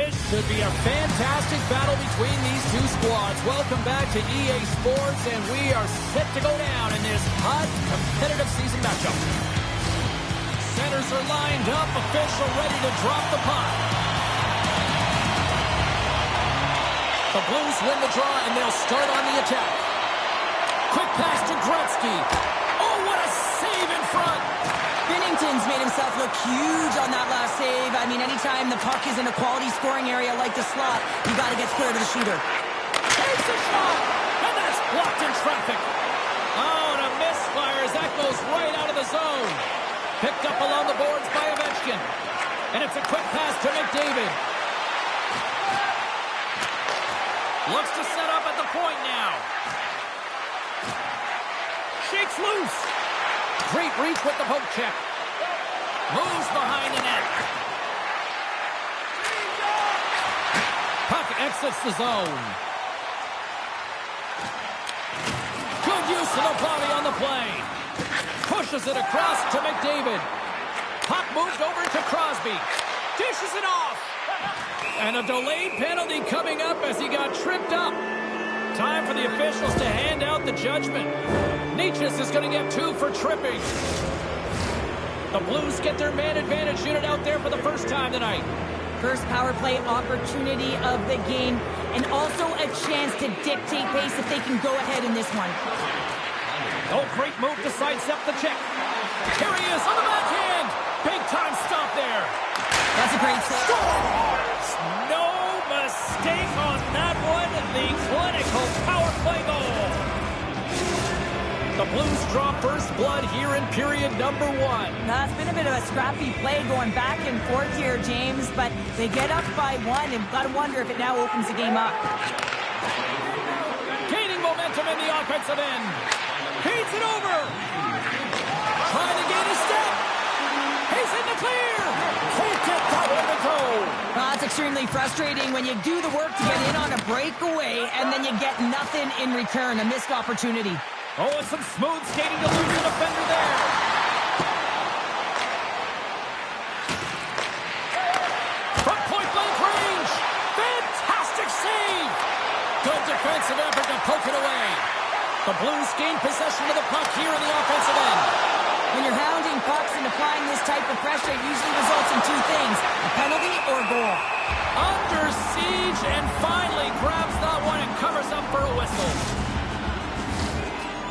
This should be a fantastic battle between these two squads. Welcome back to EA Sports, and we are set to go down in this hot, competitive season matchup. Centers are lined up, official ready to drop the puck. The Blues win the draw, and they'll start on the attack. Quick pass to Gretzky. Oh, what a save in front! Binnington's made himself look huge on that last save. I mean, anytime the puck is in a quality scoring area like the slot, you got to get clear to the shooter. Takes a shot, and that's blocked in traffic. Oh, and a misfire as that goes right out of the zone. Picked up along the boards by Ovechkin. And it's a quick pass to McDavid. Looks to set up at the point now. Shakes loose. Great reach with the poke check. Moves behind the net. Puck exits the zone. Good use of the body on the play. Pushes it across to McDavid. Puck moved over to Crosby. Dishes it off. And a delayed penalty coming up as he got tripped up. Time for the officials to hand out the judgment. Necas is going to get 2 for tripping. The Blues get their man advantage unit out there for the first time tonight. First power play opportunity of the game, and also a chance to dictate pace if they can go ahead in this one. Oh, great move to sidestep the check. Here he is on the backhand. Big time stop there. That's a great save. Scores! No mistake on that one. The clinical power play goal. The Blues draw first blood here in period number 1. It's been a bit of a scrappy play going back and forth here, James, but they get up by 1, and got to wonder if it now opens the game up. Gaining momentum in the offensive end. Feeds it over. Trying to gain a step. He's in the clear. Takes it double the toe. It's extremely frustrating when you do the work to get in on a breakaway, and then you get nothing in return, a missed opportunity. Oh, and some smooth skating to lose the defender there. From point-blank range. Fantastic save. Good defensive effort to poke it away. The Blues gain possession of the puck here in the offensive end. When you're hounding pucks and applying this type of pressure, it usually results in 2 things, a penalty or a goal. Under siege, and finally grabs that one and covers up for a whistle.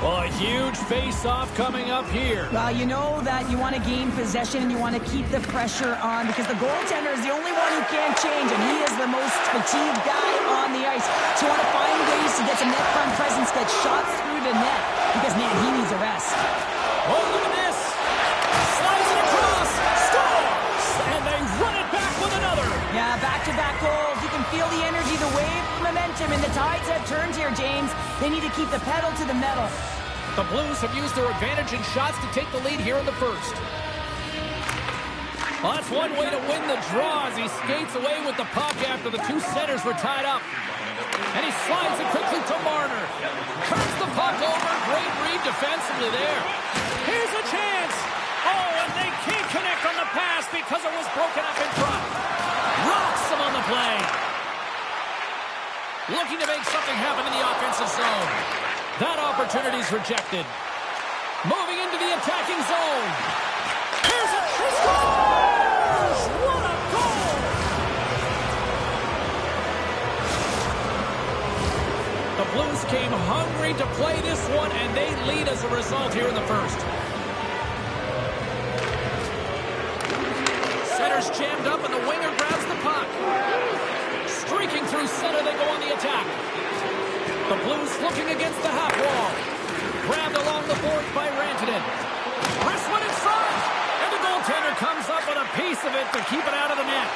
Well, a huge face-off coming up here. Well, you know that you want to gain possession and you want to keep the pressure on because the goaltender is the only one who can't change, and he is the most fatigued guy on the ice. So you want to find ways to get some net front presence, get shots through the net, because, man, he needs a rest. Oh, look at this. Slides it across. Scores! And they run it back with another. Yeah, back-to-back goals. You can feel the energy, the wave, the momentum, and the tides have turned here, James. They need to keep the pedal to the metal. The Blues have used their advantage in shots to take the lead here in the first. Well, that's one way to win the draw as he skates away with the puck after the 2 centers were tied up. And he slides it quickly to Marner. Turns the puck over. Great read defensively there. Here's a chance. Oh, and they can't connect on the pass because it was broken up in front. Rocks him on the play. Looking to make something happen in the offensive zone. That opportunity's rejected. Moving into the attacking zone. Here's a scores! What a goal! The Blues came hungry to play this one, and they lead as a result here in the first. Center's jammed up, and the winger grabs the puck. Streaking through center, they go on the attack. The Blues looking against the half wall. Grabbed along the boards by Rantanen. Wrist one in front. And the goaltender comes up with a piece of it to keep it out of the net.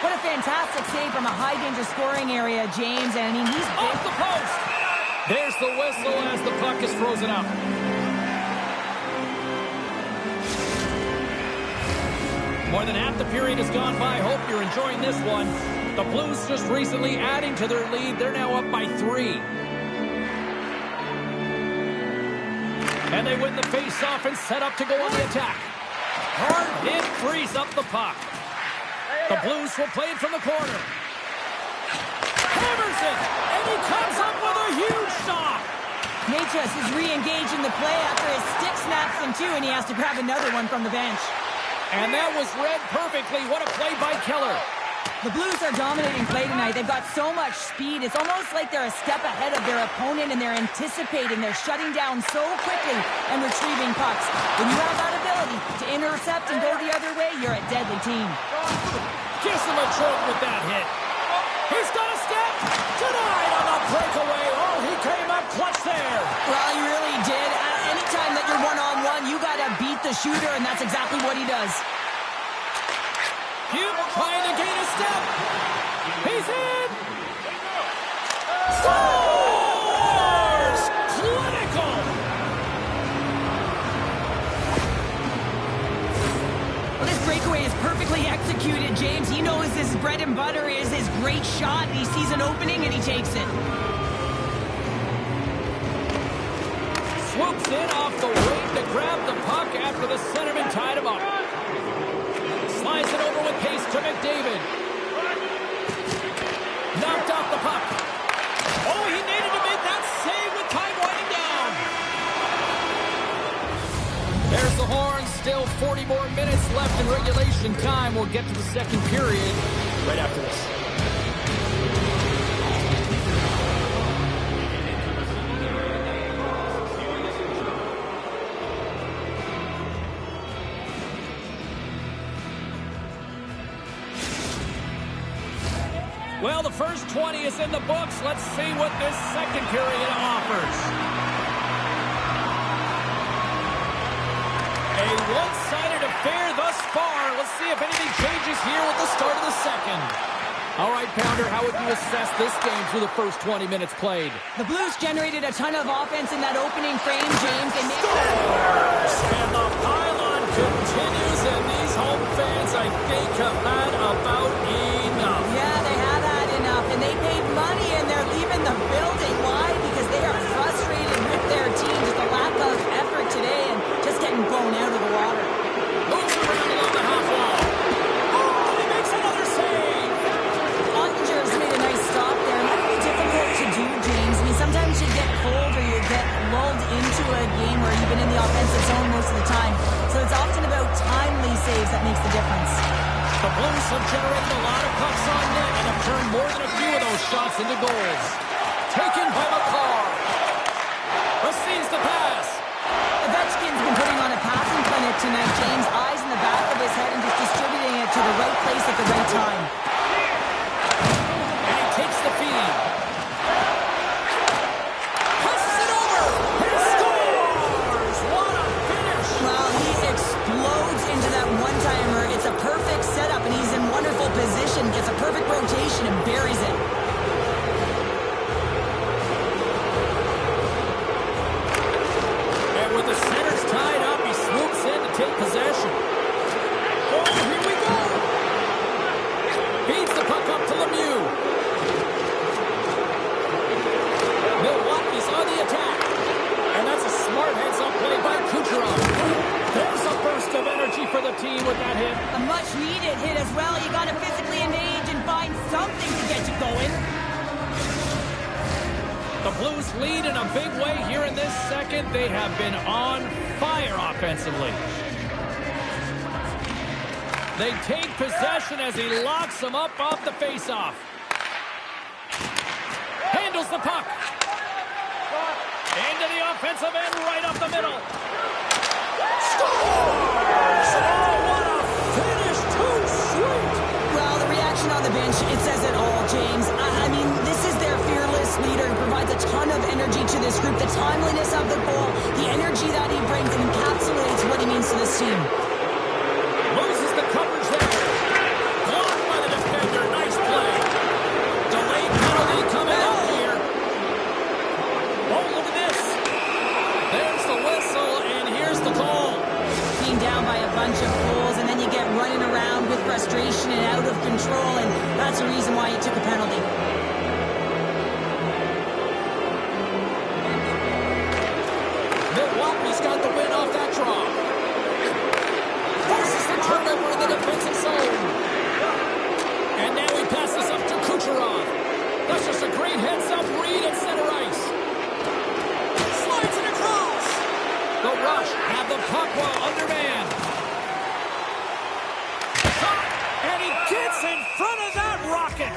What a fantastic save from a high-danger scoring area, James. And, I mean, he's off the post. There's the whistle as the puck is frozen up. More than half the period has gone by. Hope you're enjoying this one. The Blues just recently adding to their lead. They're now up by 3. And they win the face-off and set up to go on the attack. Hard hit frees up the puck. The Blues will play it from the corner. Necas is re-engaging the play after his stick snaps in two, and he has to grab another one from the bench. And that was read perfectly. What a play by Keller. The Blues are dominating play tonight. They've got so much speed. It's almost like they're a step ahead of their opponent, and they're anticipating. They're shutting down so quickly and retrieving pucks. When you have that ability to intercept and go the other way, you're a deadly team. Gives him a choke with that hit. He's got a step. Denied on the breakaway. Oh, he came up clutch there. Well, he really did. Anytime that you're one-on-one, you got to beat the shooter, and that's exactly what he does. Hugh trying to gain a step. He's in. Scores! Clinical. Well, this breakaway is perfectly executed, James. He knows his bread and butter is his great shot. He sees an opening, and he takes it. Swoops in off the wing to grab the puck after the centerman tied him up. Slides it over with pace to McDavid. Knocked off the puck. Oh, he needed to make that save with time winding down. There's the horn. Still 40 more minutes left in regulation time. We'll get to the second period right after this. Well, the first 20 is in the books. Let's see what this second period offers. A one-sided affair thus far. Let's see if anything changes here with the start of the second. All right, Pounder, how would you assess this game through the first 20 minutes played? The Blues generated a ton of offense in that opening frame, James. They made Scores! And the pylon continues, and these home fans, I think, have had about enough. Yeah, they have had enough, and they paid money, and they're leaving the building. Why? Because they are frustrated with their team. Just a lack of effort today and just getting blown out of the water. Moves around along the half wall. Oh, he makes another save! Ottinger's made a nice stop there, and that can be difficult to do, James. I mean, sometimes you get cold or you get lulled into a game where you've been in the offensive zone most of the time. So it's often about timely saves that makes the difference. The Blues have generated a lot of pucks on net and have turned more than a few of those shots into goals. Taken by McCarr. Receives the pass. Ovechkin's been putting on a passing clinic tonight, James. Eyes in the back of his head and just distributing it to the right place at the right time. And he takes the feed. Passes it over. He scores! What a finish! Well, he explodes into that one-timer. It's a perfect setup, and he's in wonderful position. Gets a perfect rotation and buries it. And with the centers tied up, he swoops in to take possession. Oh, here we go! Feeds the puck up to Lemieux. Milwaukee's on the attack. And that's a smart heads-up play by Kucherov. There's a burst of energy for the team with that hit. A much-needed hit as well. You got to physically engage and find something to get you going. The Blues lead in a big way here in this second. They have been on fire offensively. They take possession as he locks them up off the faceoff. Handles the puck. Into the offensive end, right up the middle. Scores! Oh, what a finish! Too sweet! Well, the reaction on the bench, it says it all, James. I mean, this is their fearless leader who provides a ton of energy to this group. The timeliness of the goal, the energy that he brings, and encapsulates what he means to this team. Loses the coverage there. Blocked by the defender. Nice play. Delayed penalty coming up here. Oh, look at this. There's the whistle, and here's the call. Being down by a bunch of goals, and then you get running around with frustration and out of control, and that's the reason why he took a penalty. Milwaukee's got the win off that draw. Forces the turnover in the defensive zone. And now he passes up to Kucherov. That's just a great heads-up read at center ice. Slides rush. Have the puck while undermanned. Shot, and he gets in front of that rocket.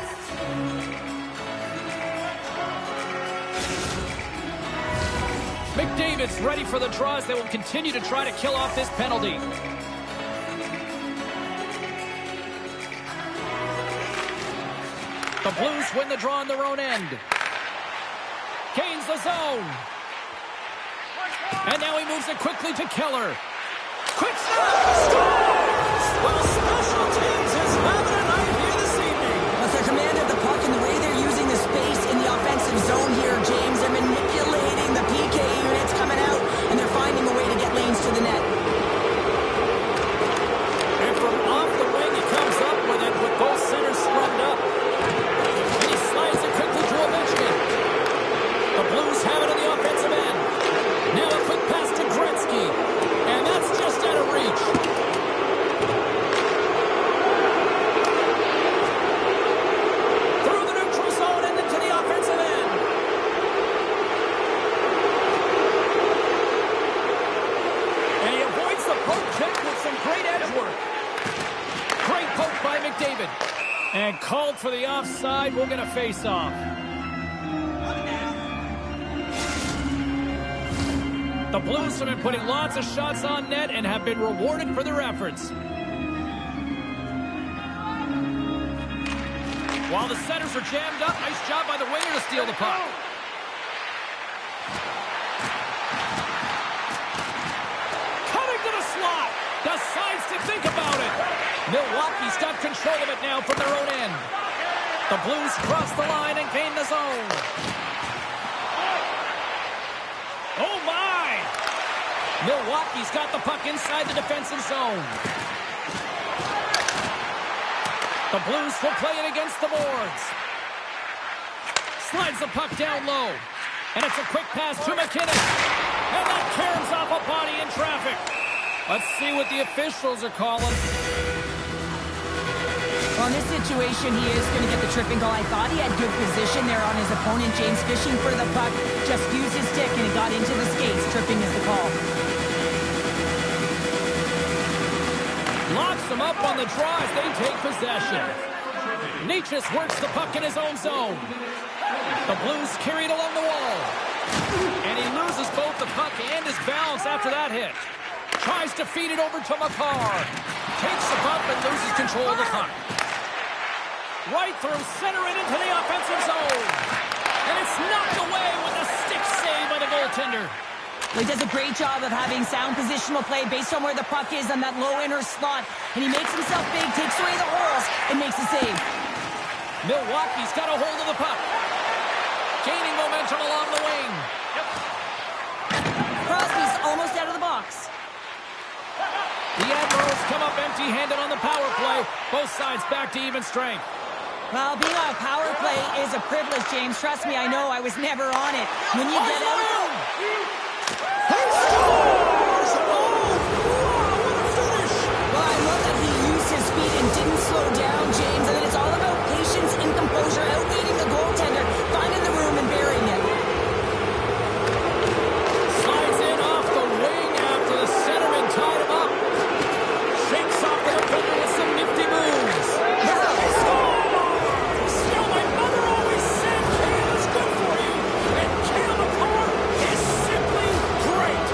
McDavid's ready for the draws. They will continue to try to kill off this penalty. The Blues win the draw on their own end. Gains the zone. And now he moves it quickly to Keller. Quick snap! Scores! Well, special teams is having a night here this evening. With their command of the puck and the way they're using the space in the offensive zone here, James, they're manipulating the PK units coming out, and they're finding a way to get lanes to the net. And from off the wing, he comes up with it with both centers scrubbed up. And he slides it quickly to Ovechkin. The Blues have it on the offensive end. Now a quick pass to Gretzky. And that's just out of reach. Through the neutral zone and into the offensive end. And he avoids the poke check with some great edge work. Great poke by McDavid. And called for the offside. We're going to face off. The Blues have been putting lots of shots on net and have been rewarded for their efforts. While the centers are jammed up, nice job by the winger to steal the puck. Cutting to the slot. Decides to think about it. Milwaukee's got control of it now from their own end. The Blues cross the line and gain the zone. Oh, my! Milwaukee's got the puck inside the defensive zone. The Blues will play it against the boards. Slides the puck down low. And it's a quick pass to McKinnon. And that caroms off a body in traffic. Let's see what the officials are calling. Well, in this situation, he is going to get the tripping goal. I thought he had good position there on his opponent. James fishing for the puck. Just used his stick and it got into the skates. Tripping is the call. Locks them up on the draw as they take possession. Necas works the puck in his own zone. The Blues carry it along the wall. And he loses both the puck and his balance after that hit. Tries to feed it over to Makar. Takes the puck and loses control of the puck. Right through center and into the offensive zone. And it's knocked away with a stick save by the goaltender. He does a great job of having sound positional play based on where the puck is on that low inner slot. And he makes himself big, takes away the holes, and makes a save. Milwaukee's got a hold of the puck. Gaining momentum along the wing. Crosby's almost out of the box. The Admirals come up empty-handed on the power play. Both sides back to even strength. Well, being on a power play is a privilege, James. Trust me, I know. I was never on it. When you get out... He scores! Oh, wow, what a finish! Well, I love that he used his feet and didn't slow down, James. And then it's all about patience and composure, outweighing the goaltender, finding the room and burying it. Slides in off the wing after the centerman tied him up. Shakes off the defender with some nifty moves. He scores! Still, my mother always said kale is good for you. And Cale Makar is simply great.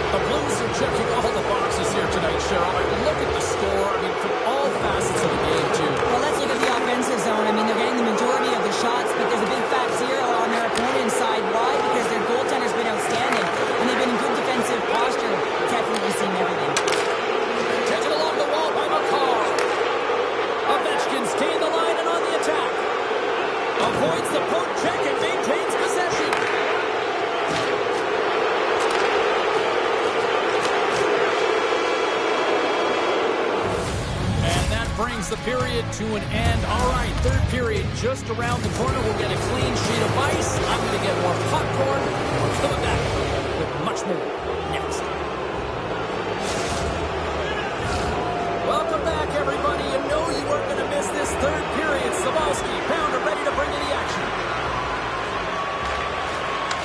The Blues are checking all the boxes here tonight, Cheryl. I mean, look at the score. I mean, from all facets of the game, too. Well, let's look at the offensive zone. I mean, they're getting the majority of the shots, but there's a big fat zero on their opponent's side. Why? Because their goaltender's been outstanding, and they've been in good defensive posture. Definitely seen everything. Taken along the wall by Makar. Ovechkin's gained the line and on the attack. Avoids the poke check and maintains possession. And that brings the period to an end. All right, third period just around the corner. We'll get a clean sheet of ice. I'm going to get more popcorn. We're coming back with much more next. Welcome back, everybody. You know you weren't going to miss this third period. Sabalski, Pounder ready to bring you the action.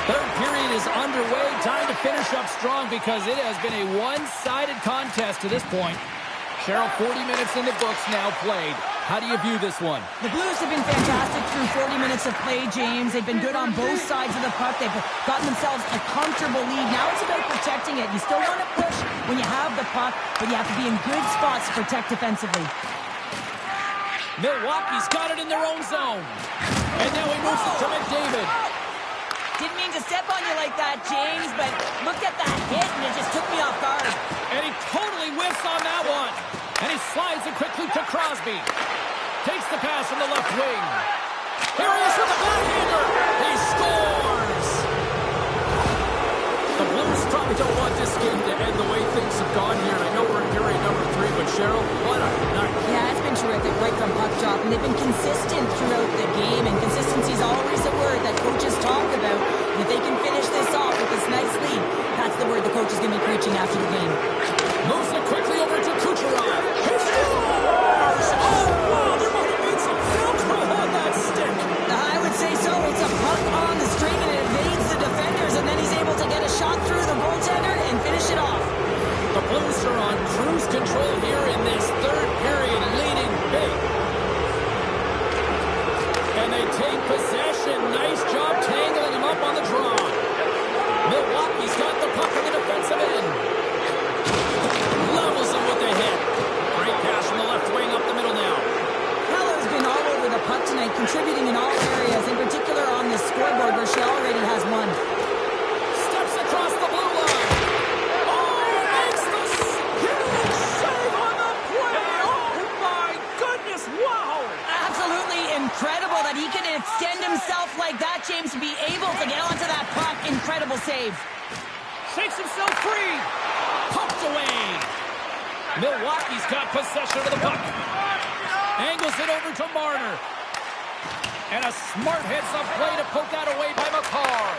Third period period is underway. Time to finish up strong because it has been a one-sided contest to this point. Cheryl, 40 minutes in the books now played. How do you view this one? The Blues have been fantastic through 40 minutes of play, James. They've been good on both sides of the puck. They've gotten themselves a comfortable lead. Now it's about protecting it. You still want to push when you have the puck, but you have to be in good spots to protect defensively. Milwaukee's got it in their own zone. And now he moves it to McDavid. Didn't mean to step on you like that, James, but look at that hit, and it just took me off guard. And he totally whiffs on that one. And he slides it quickly to Crosby. Takes the pass from the left wing. Here he is with the backhander. He scores! The Blues probably don't want this game to end the way things have gone here. I know we're in period number 3, but Cheryl, what a night. Yeah, it's been terrific right from puck drop, and they've been consistent throughout the game, and consistency is always a word that coaches talk about. And if they can finish this off with this nice lead, that's the word the coach is going to be preaching after the game. Moves it quickly over to Kucherov. He scores! Oh, wow, there might have been some Velcro on that stick. I would say so. It's a puck on the string, and it evades the defenders, and then he's able to get a shot through the goaltender and finish it off. The Blues are on cruise control here in this third period, leading big. And they take possession. Nice job tangling him up on the draw. Milwaukee's got the puck in the defensive end. Levels him with the hit. Great pass from the left wing up the middle now. Heller's been all over the puck tonight, contributing in all areas, in particular on the scoreboard where she already has one. Steps across the blue line. Oh, makes the huge save on the play. Oh, my goodness, wow. Absolutely incredible that he can extend himself like that, James, to be able to get onto that puck. Incredible save. Shakes himself free. Pumped away. Milwaukee's got possession of the puck. Angles it over to Marner. And a smart heads-up play to poke that away by McCarr.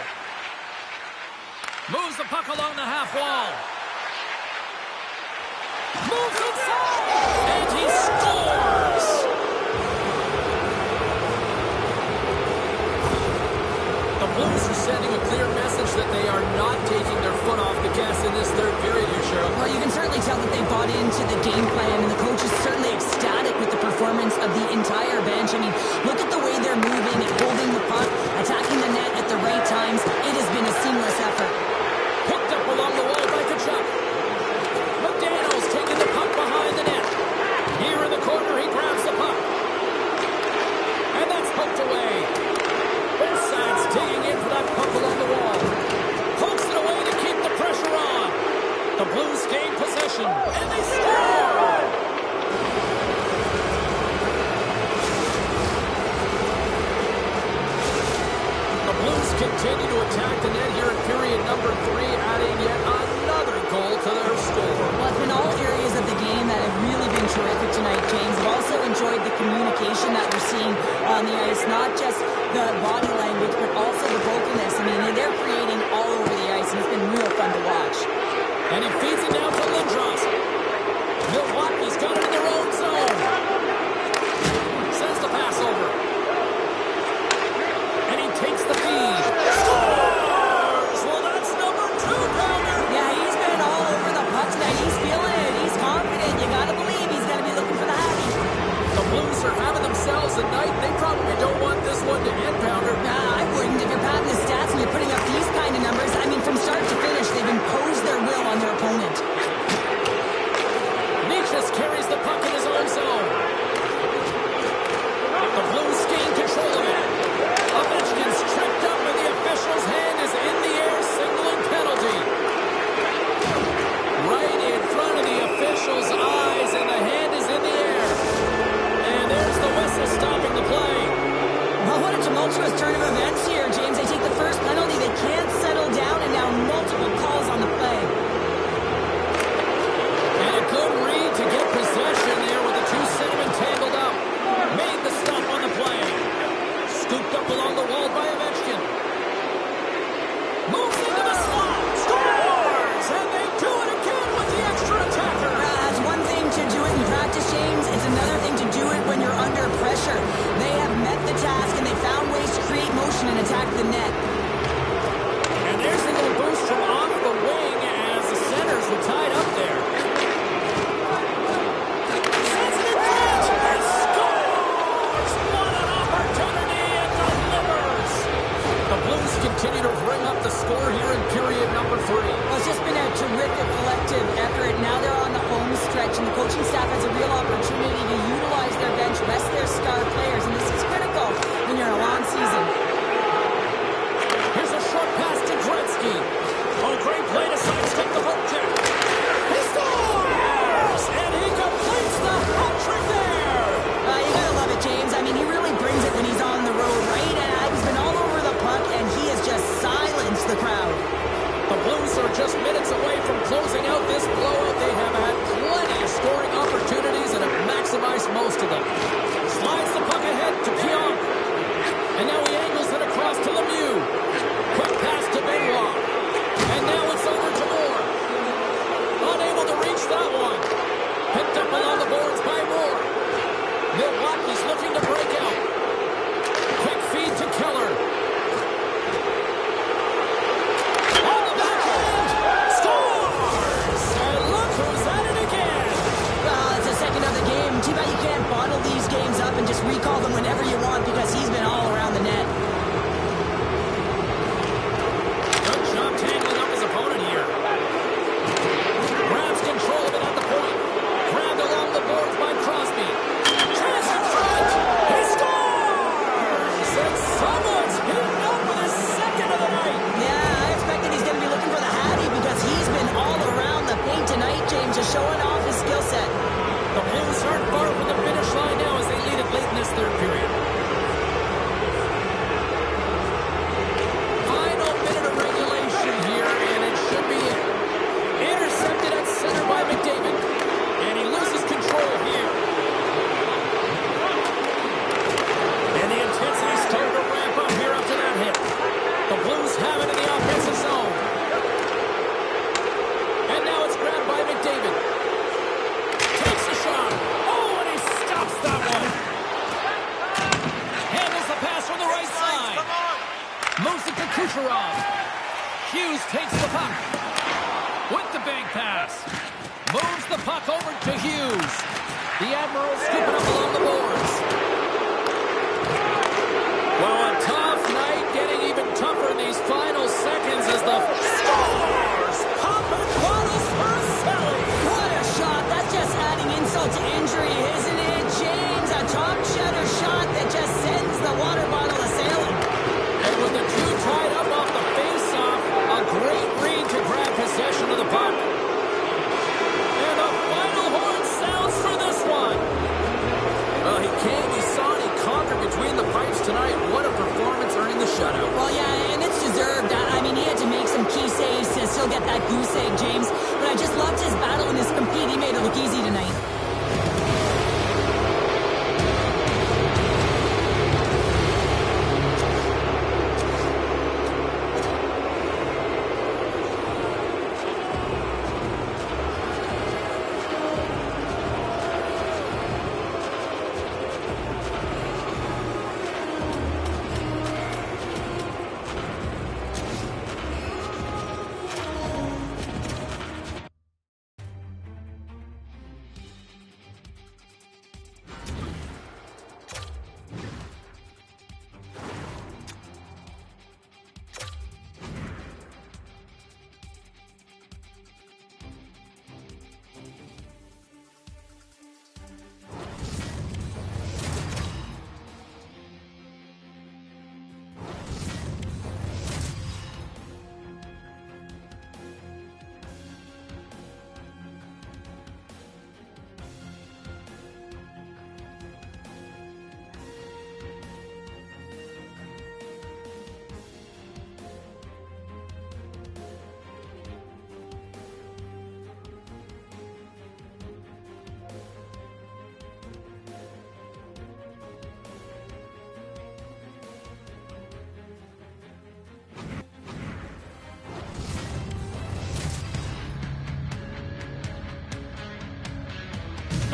Moves the puck along the half wall. Moves inside. And he scores. The Blues are sending a clear message that they are not taking their foot off the gas in this third period here, Cheryl. Well, you can certainly tell that they bought into the game plan, and the coach is certainly ecstatic with the performance of the entire bench. I mean, look at the way they're moving, holding the puck, attacking the net at the right times. It has been a seamless effort. Hooked up along the wall by Tkachuk. McDaniel's taking the puck behind the net. Here in the corner, he grabs the puck. And that's poked away. Both sides digging in for that puck along the wall. Pokes it away to keep the pressure on. The Blues gain possession, and they score! The Blues continue to attack the net here in period number 3, adding yet another goal to their score. Well, it's been all areas of the game that have really been terrific tonight, James. I've also enjoyed the communication that we're seeing on the ice, not just the body language, but also the vocalness. I mean, they're creating all over the ice, and it's been real fun to watch. And he feeds it down to Lindros. Milwaukee's got it in their own zone. Sends the pass over. And he takes the feed. Scores! Well, that's number 2, Pounder. Yeah, he's been all over the puck tonight. He's feeling it. He's confident. You got to believe he's going to be looking for the Hattie. The Blues are having themselves a night. They probably don't want this one to end, Pounder. I wouldn't. If you're padding the stats and you're putting up these kind of numbers, I mean, from start to finish, they've imposed their will on their opponent. Nietzsche carries the puck in his own zone. The Blues gain control of it. Ovechkin's tripped up, and the official's hand is in the air, signaling penalty. Right in front of the official's eyes, and the hand is in the air. And there's the whistle stopping the play. Well, what a tumultuous turn of events here, James. They take the first penalty. They can't settle down, and now multiple calls on the play. And a good read to get possession there with the two centermen tangled up. Made the stop on the play. Scooped up along the wall by Ovechkin. Moves into the slot. Scores! And they do it again with the extra attacker. It's one thing to do it in practice, James. It's another thing to do it when you're under pressure. They have met the task, and they found ways to create motion and attack the net. And there's the continue to bring up the score here in period number 3. Well, it's just been a terrific collective effort. Now they're on the home stretch, and the coaching staff has a real opportunity to utilize their bench, rest their star players, and this is critical when you're in a long season. Here's a short pass to Gretzky. Oh, great play to sidestep the hook check. He scores! And he completes the hat trick there! You gotta love it, James. I mean, he really brings it when he's on the road, right? And he's been all over the puck, and he has just silenced the crowd. The Blues are just minutes away from closing out this blowout. They have had plenty of scoring opportunities and have maximized most of them. Slides the puck ahead to Pionk. And now he angles it across to Lemieux. Quick pass to Benoit. And now it's over to Moore. Unable to reach that one. Picked up along the boards by Moore. Milwaukee's looking to break out. Quick feed to Keller. On the backhand. Scores! And look who's at it again. Well, it's the second of the game. Too bad you can't bottle these games up and just recall them whenever you want because he's been all around the net. Good job tangling up his opponent here. Grabs control of it at the point. Grabbed along the boards by Crosby. Chance in front. He scores! And someone's heating up with his second of the night. Yeah, I expected he's going to be looking for the Hattie because he's been all around the paint tonight, James, just showing off his skill set. The Blues aren't far from the finish line now as they lead it late in this third period. Final minute of regulation here, and it should be it. Intercepted at center by McDavid. And he loses control here. And the intensity started to ramp up here up to that hit. The Blues have it in the offensive zone. And now it's grabbed by McDavid. Takes the shot. Oh, and he stops that one. Handles the pass from the right side. Moves it to Kucherov. Hughes takes the puck. With the bank pass. Moves the puck over to Hughes. The Admiral scooping up along the boards. Well, a tough night, getting even tougher in these final seconds as the scores. Popping bottles for Selly. What a shot. That's just adding insult to injury, isn't it, James? A top shutter shot that just sends the water bottle a-sailing. And with the two tied up off the face-off, a great read to grab possession of the puck. And the final horn sounds for this one. Well, he came, he saw, and he conquered between the pipes tonight. What a performance earning the shutout. Well, yeah, and it's deserved. I mean, he had to make some key saves to still get that goose egg, James. But I just loved his battle and his compete. He made it look easy tonight.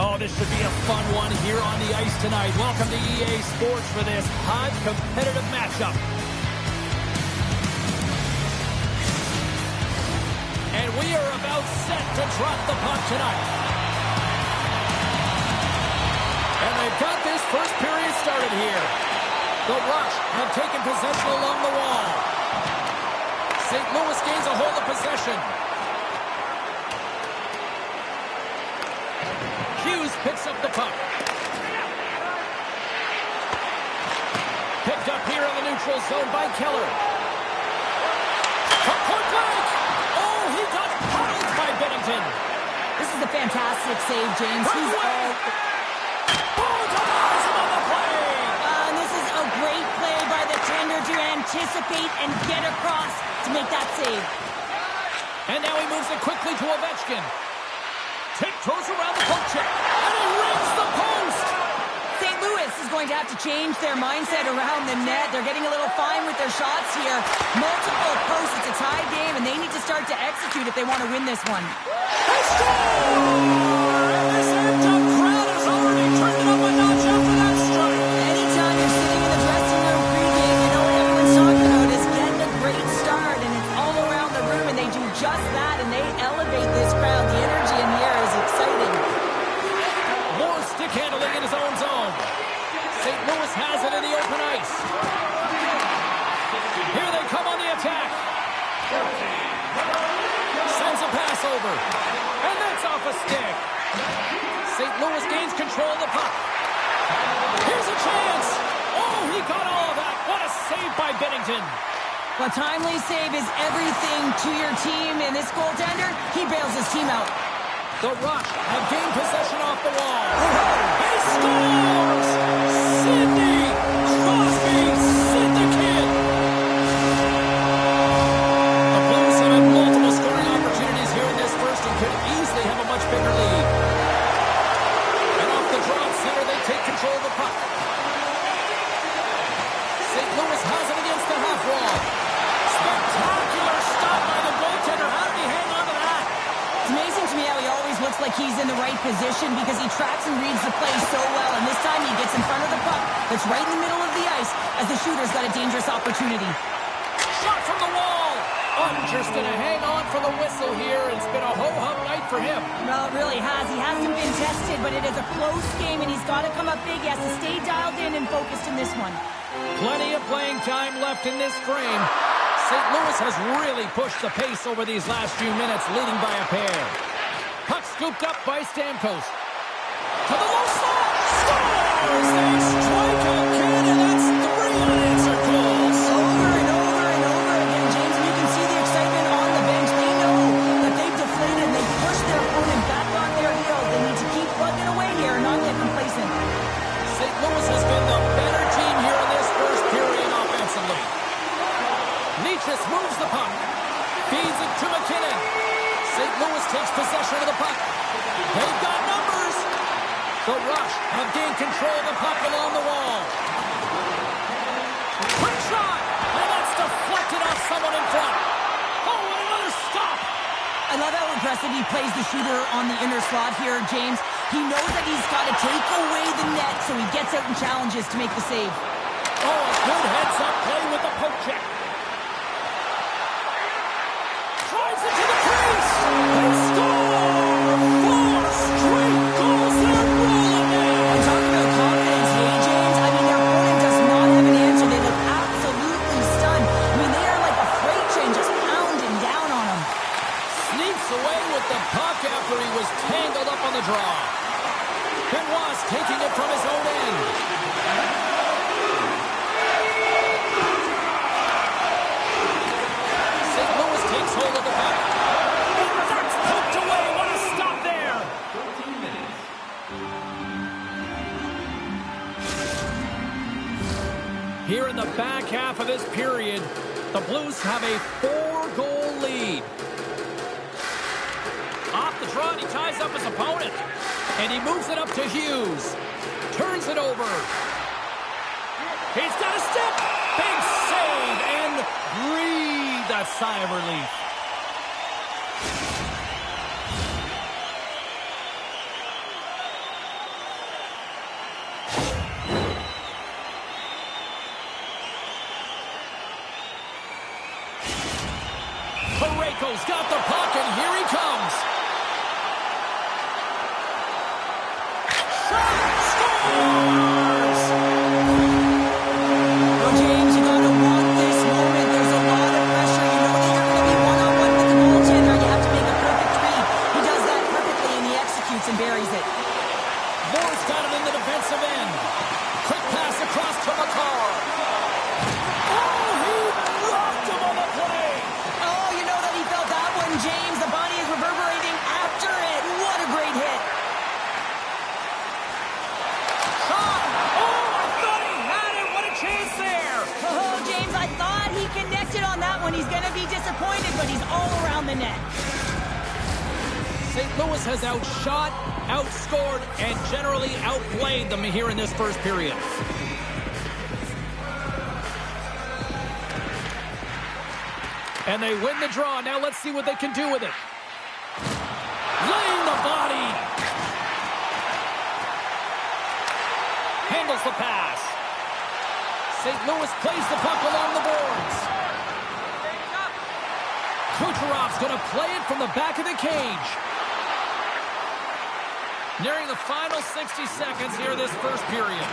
Oh, this should be a fun one here on the ice tonight. Welcome to EA Sports for this hot, competitive matchup. And we are about set to drop the puck tonight. And they've got this first period started here. The Rush have taken possession along the wall. St. Louis gains a hold of possession. Hughes picks up the puck. Picked up here in the neutral zone by Keller. From point blank! Oh, he got puddled by Binnington. This is a fantastic save, James. He's all... Oh, denies him on the play! And this is a great play by the tender to anticipate and get across to make that save. And now he moves it quickly to Ovechkin. Tiptoes around the poke check, and he rings the post! St. Louis is going to have to change their mindset around the net. They're getting a little fine with their shots here. Multiple posts. It's a tie game, and they need to start to execute if they want to win this one. They score! And this amped-up crowd has already turned it up a notch after that strike. Anytime you're sitting in the dressing room pregame, you know what everyone's talking about is getting a great start, and it's all around the room, and they do just that, and they elevate this crowd. The energy in here is exciting. More stick handling in his own zone. St. Louis has it in the open ice. Here they come on the attack. Sends a pass over. And that's off a stick. St. Louis gains control of the puck. Here's a chance. Oh, he got all of that. What a save by Binnington. Well, timely save is everything to your team, and this goaltender, he bails his team out. The Rush have gained possession off the wall. He scores! Sidney Crosby, Sid the Kid. The Blues have had multiple scoring opportunities here in this first and could easily have a much bigger lead. And off the draw center, they take control of the puck. St. Louis has it against the half wall. Spectacular stop by the goaltender. How did he hang on to that? It's amazing to me how he always looks like he's in the right position because he tracks and reads the play so well, and this time he gets in front of the puck that's right in the middle of the ice as the shooter's got a dangerous opportunity. Shot from the wall! Ottinger's gonna hang on for the whistle here. It's been a ho-hum night for him. Well, it really has. He hasn't been tested, but it is a close game, and he's got to come up big. He has to stay dialed in and focused in this one. Plenty of playing time left in this frame. St. Louis has really pushed the pace over these last few minutes, leading by a pair. Puck scooped up by Stamkos. To the low slot! Scores! They strike again, and that's 3 unanswered goals. Over and over and over again, James, and you can see the excitement on the bench. They know that they've deflated and they've pushed their opponent back on their heels. They need to keep plugging away here and not get complacent. St. Louis has been the better team here in this first period offensively. Necas moves the puck. Feeds it to McKinnon. St. Louis takes possession of the puck. They've got numbers. The Rush have gained control of the puck along the wall. Quick shot. And that's deflected off someone in front. Oh, and another stop. I love how impressive he plays the shooter on the inner slot here, James. He knows that he's got to take away the net, so he gets out and challenges to make the save. Oh, a good heads-up play with the poke check. Drives it to the crease. They score! 4 straight goals. They're rolling in. And talking about confidence, hey, James, I mean, their opponent does not have an answer. They look absolutely stunned. I mean, they are like a freight train just pounding down on them. Sneaks away with the puck after he was tangled up on the draw. Benoit's taking it from his own end. St. Louis takes hold of the puck. That's poked away. What a stop there. Here in the back half of this period, the Blues have a 4-goal lead. Off the draw, he ties up his opponent. And he moves it up to Hughes. Turns it over. He's got a step. Big save and breathe a sigh of relief. Parayko's got the puck, and here he comes. Scores! Well, James, you got to want this moment. There's a lot of pressure. You know that you're connected on that one. He's going to be disappointed, but he's all around the net. St. Louis has outshot, outscored, and generally outplayed them here in this first period. And they win the draw. Now let's see what they can do with it. Laying the body. Handles the pass. St. Louis plays the puck along the boards. Kucherov's going to play it from the back of the cage. Nearing the final 60 seconds here this first period.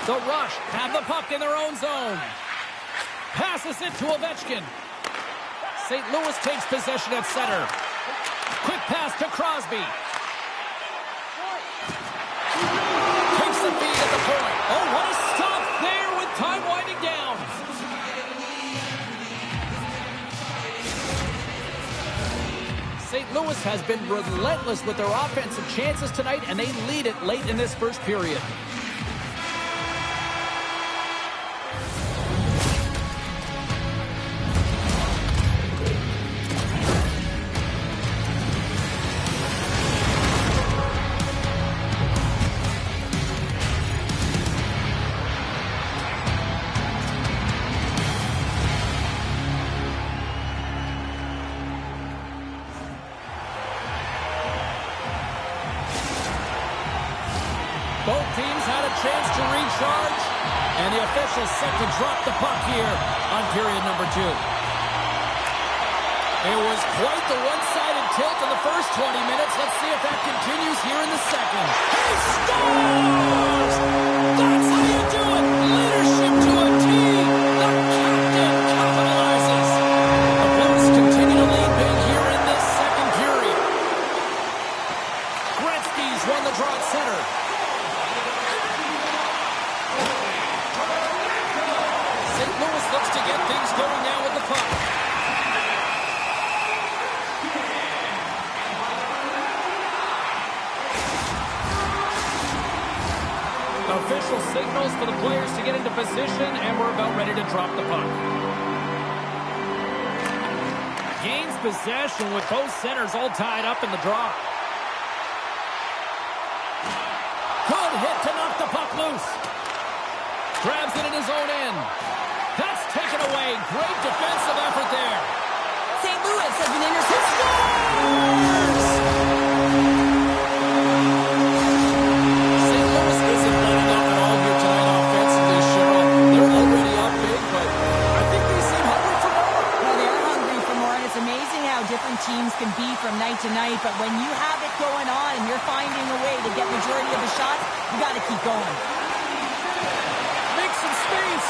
The Rush have the puck in their own zone. Passes it to Ovechkin. St. Louis takes possession at center. Quick pass to Crosby. Takes the feed at the point. Oh, what a stop there with time winding down. St. Louis has been relentless with their offensive chances tonight, and they lead it late in this first period. Both teams had a chance to recharge, and the officials set to drop the puck here on period number 2. It was quite the one-sided tilt in the first 20 minutes. Let's see if that continues here in the second. He scores! That's how you do it! Leadership to a team! The captain capitalizes! The Blues continue to lead big here in this second period. Gretzky's won the draw at center. St. Louis looks to get things going now with the puck. Official signals for the players to get into position, and we're about ready to drop the puck. Gains possession with both centers all tied up in the draw. Good hit to knock the puck loose. Grabs it in his own end. That's taken away. Great defensive effort there. St. Louis has been intercepted. St. Louis isn't letting up at all here tonight offensively, Cheryl. They're already up big, but I think they seem hungry for more. Well, they are hungry for more, and it's amazing how different teams can be from night to night. But when you have it going on and you're finding a way to get majority of the shots, you got to keep going. Make some space.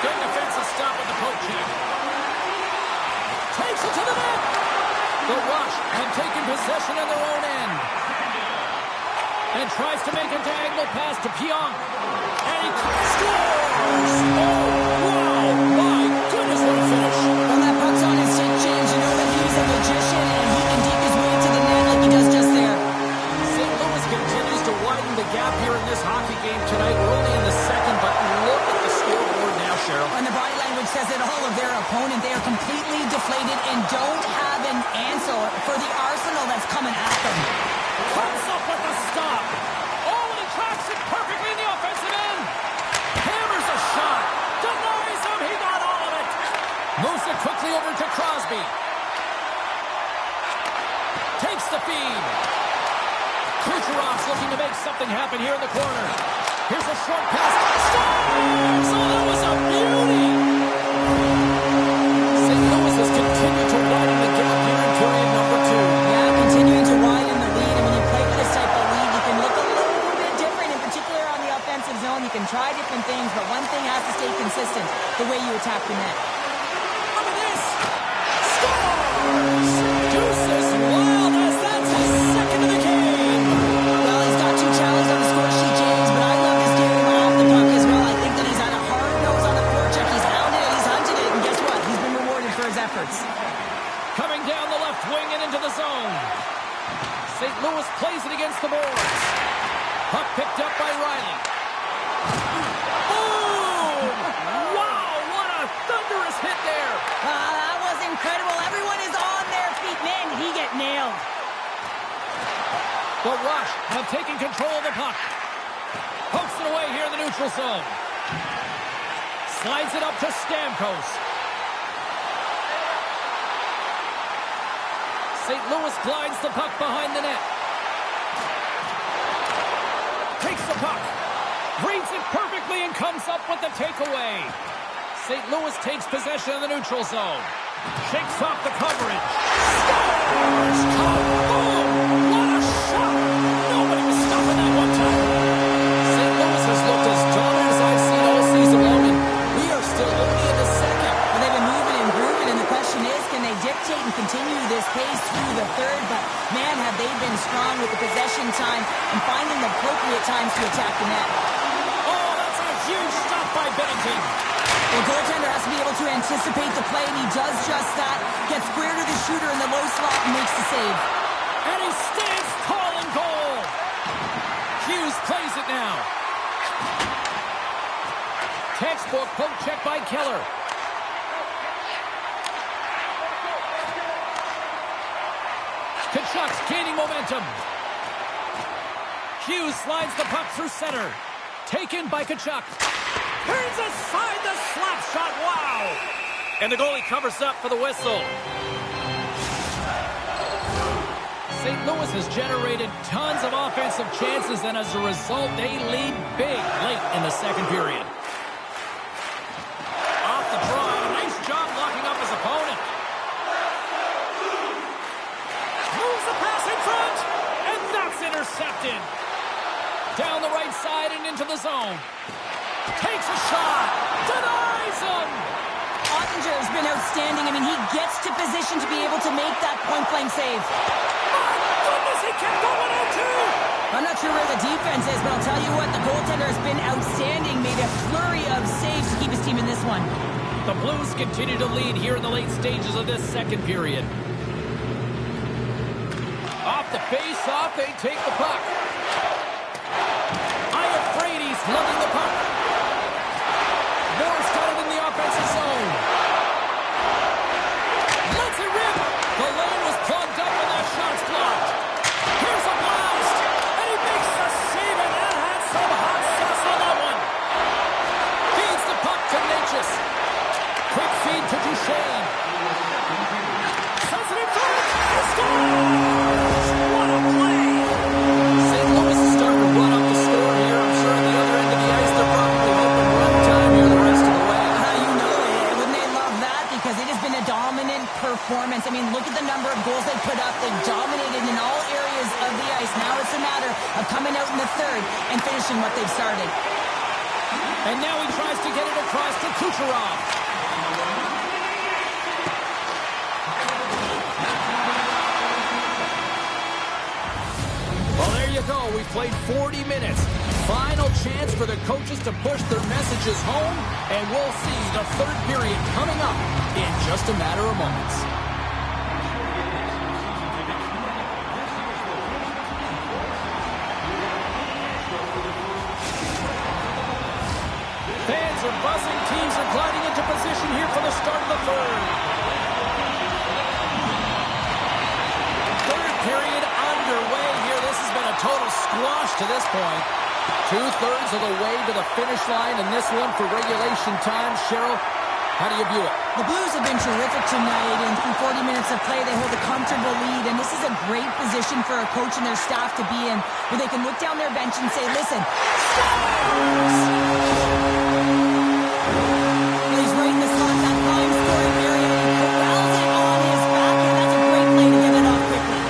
Good defensive stop at the poke check. Takes it to the net. The Rush have taken possession in their own end. And tries to make a diagonal pass to Pionk. And he scores! Oh, wow! My goodness, what a finish. When that puck's on his stick change, you know that he's a magician and he can deke his way to the net like he does just there. St. Louis continues to widen the gap here in this hockey game tonight. We're only in the second, but look at the scoreboard now, Cheryl. And the body language says it all of their opponent. They are completely deflated and don't have an answer for the arsenal that's coming at them. Comes up with a stop. Oh, and he tracks it perfectly in the offensive end. Hammers a shot. Denies him. He got all of it. Moves it quickly over to Crosby. Takes the feed. Kucherov's looking to make something happen here in the corner. Here's a short pass. Scores! Oh, that was a beauty! St. Louis has continued to widen the gap here in period number 2. Yeah, continuing to widen the lead. And when you play for this type of lead, you can look a little bit different, in particular on the offensive zone. You can try different things, but one thing has to stay consistent, the way you attack the net. Look at this! Scores! Deuces Wildness, that's his second of the game! Well, he's got 2 challenges on the score sheet, James, but I love his game off the puck as well. I think that he's had a hard nose on the forecheck. He's hounded it, he's hunted it, and guess what? He's been rewarded for his efforts. Coming down the left wing and into the zone. St. Louis plays it against the boards. Puck picked up by Riley. Boom! Wow, what a have taken control of the puck. Pokes it away here in the neutral zone. Slides it up to Stamkos. St. Louis glides the puck behind the net. Takes the puck. Reads it perfectly and comes up with the takeaway. St. Louis takes possession of the neutral zone. Shakes off the coverage. Scores! Boom! What a shot! Nobody was stopping that one time. St. Louis has looked as dominant as I've seen all season long, and we are still only in the second. Well, they've been moving and grooving, and the question is, can they dictate and continue this pace through the third? But, man, have they been strong with the possession time and finding the appropriate times to attack the net. Oh, that's a huge stop by Binnington. The goaltender has to be able to anticipate the play, and he does just that. Gets square to the shooter in the low slot and makes the save. And he stands tall in goal. Hughes plays it now. Textbook poke check by Keller. Tkachuk's gaining momentum. Hughes slides the puck through center. Taken by Tkachuk. Turns aside the slap shot. Wow! And the goalie covers up for the whistle. St. Louis has generated tons of offensive chances, and as a result, they lead big late in the second period. Off the draw. Nice job locking up his opponent. Moves the pass in front, and that's intercepted. Down the right side and into the zone. Takes a shot. Denies him. Ottinger has been outstanding. I mean, he gets to position to be able to make that point-blank save. My goodness, he kept going out too. I'm not sure where the defense is, but I'll tell you what, the goaltender has been outstanding. Made a flurry of saves to keep his team in this one. The Blues continue to lead here in the late stages of this second period. Off the face-off, they take the puck. Iafrates lugging the puck. Morris got it in the offensive zone. Lets it rip. The lane was plugged up and that shot's blocked. Here's a blast. And he makes the save, and that had some hot sauce on that one. Feeds the puck to Natchez. Quick feed to Duchesne. Sends it in front. He scores! What a play! St. Louis is starting to run up the score here. I'm sure at the other end of the ice, they're probably hoping run time here the rest of the way. You know it. Wouldn't they love that? Because it has been a dominant performance. I mean, look at the number of goals they put up. They've dominated in all areas of the ice. Now it's a matter of coming out in the third and finishing what they've started. And now he tries to get it across to Kucherov. Well, there you go. We've played 40 minutes. Final chance for the coaches to push their messages home, and we'll see the third period coming up in just a matter of moments. Fans are buzzing. Teams are gliding into position here for the start of the third. Third period underway here. This has been a total squash to this point. Two-thirds of the way to the finish line, and this one for regulation time. Cheryl, how do you view it? The Blues have been terrific tonight, and through 40 minutes of play, they hold a comfortable lead, and this is a great position for a coach and their staff to be in, where they can look down their bench and say, listen, scores! He's right in the slot, that prime scoring area. He corrals it on his back, and that's a great play to get it off quickly.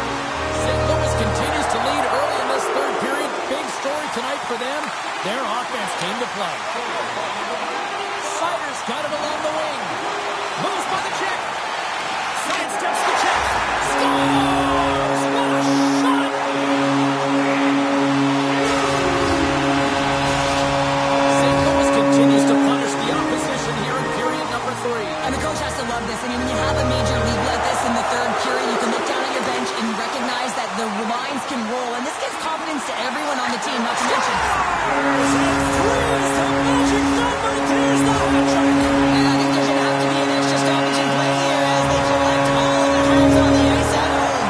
St. Louis continues to lead early in this third period. Big story tonight for them. Their offense came to play. Sider's got it along the wing. Moves by the check. Sidesteps the check. Scores! What a shot! St. Louis continues to punish the opposition here in period number 3. And the coach has to love this. I mean, when you have a major lead like this in the third period, you can look down at your bench and recognize that the lines can roll. And this gives confidence to everyone on the team, not to mention. Three's the magic number. There's the hat-trick. And I think there's going to have to be an extra stoppage in play here as they collect all of the hands on the ice at home.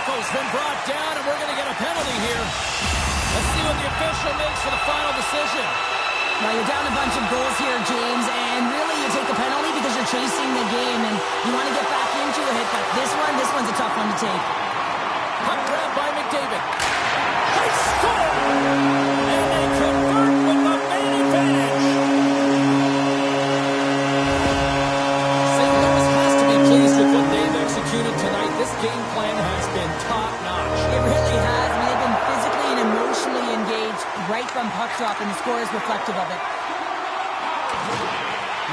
tackle's been brought down, and we're going to get a penalty here. Let's see what the official makes for the final decision. Now, you're down a bunch of goals here, James, and really you take the penalty because you're chasing the game, and you want to get back into it, but this one's a tough one to take. Puck grab by McDavid. They score! And they convert with the man advantage. St. Louis has to be pleased with what they've executed tonight. This game plan has been top-notch. It really has. I mean, they've been physically and emotionally engaged right from puck drop, and the score is reflective of it.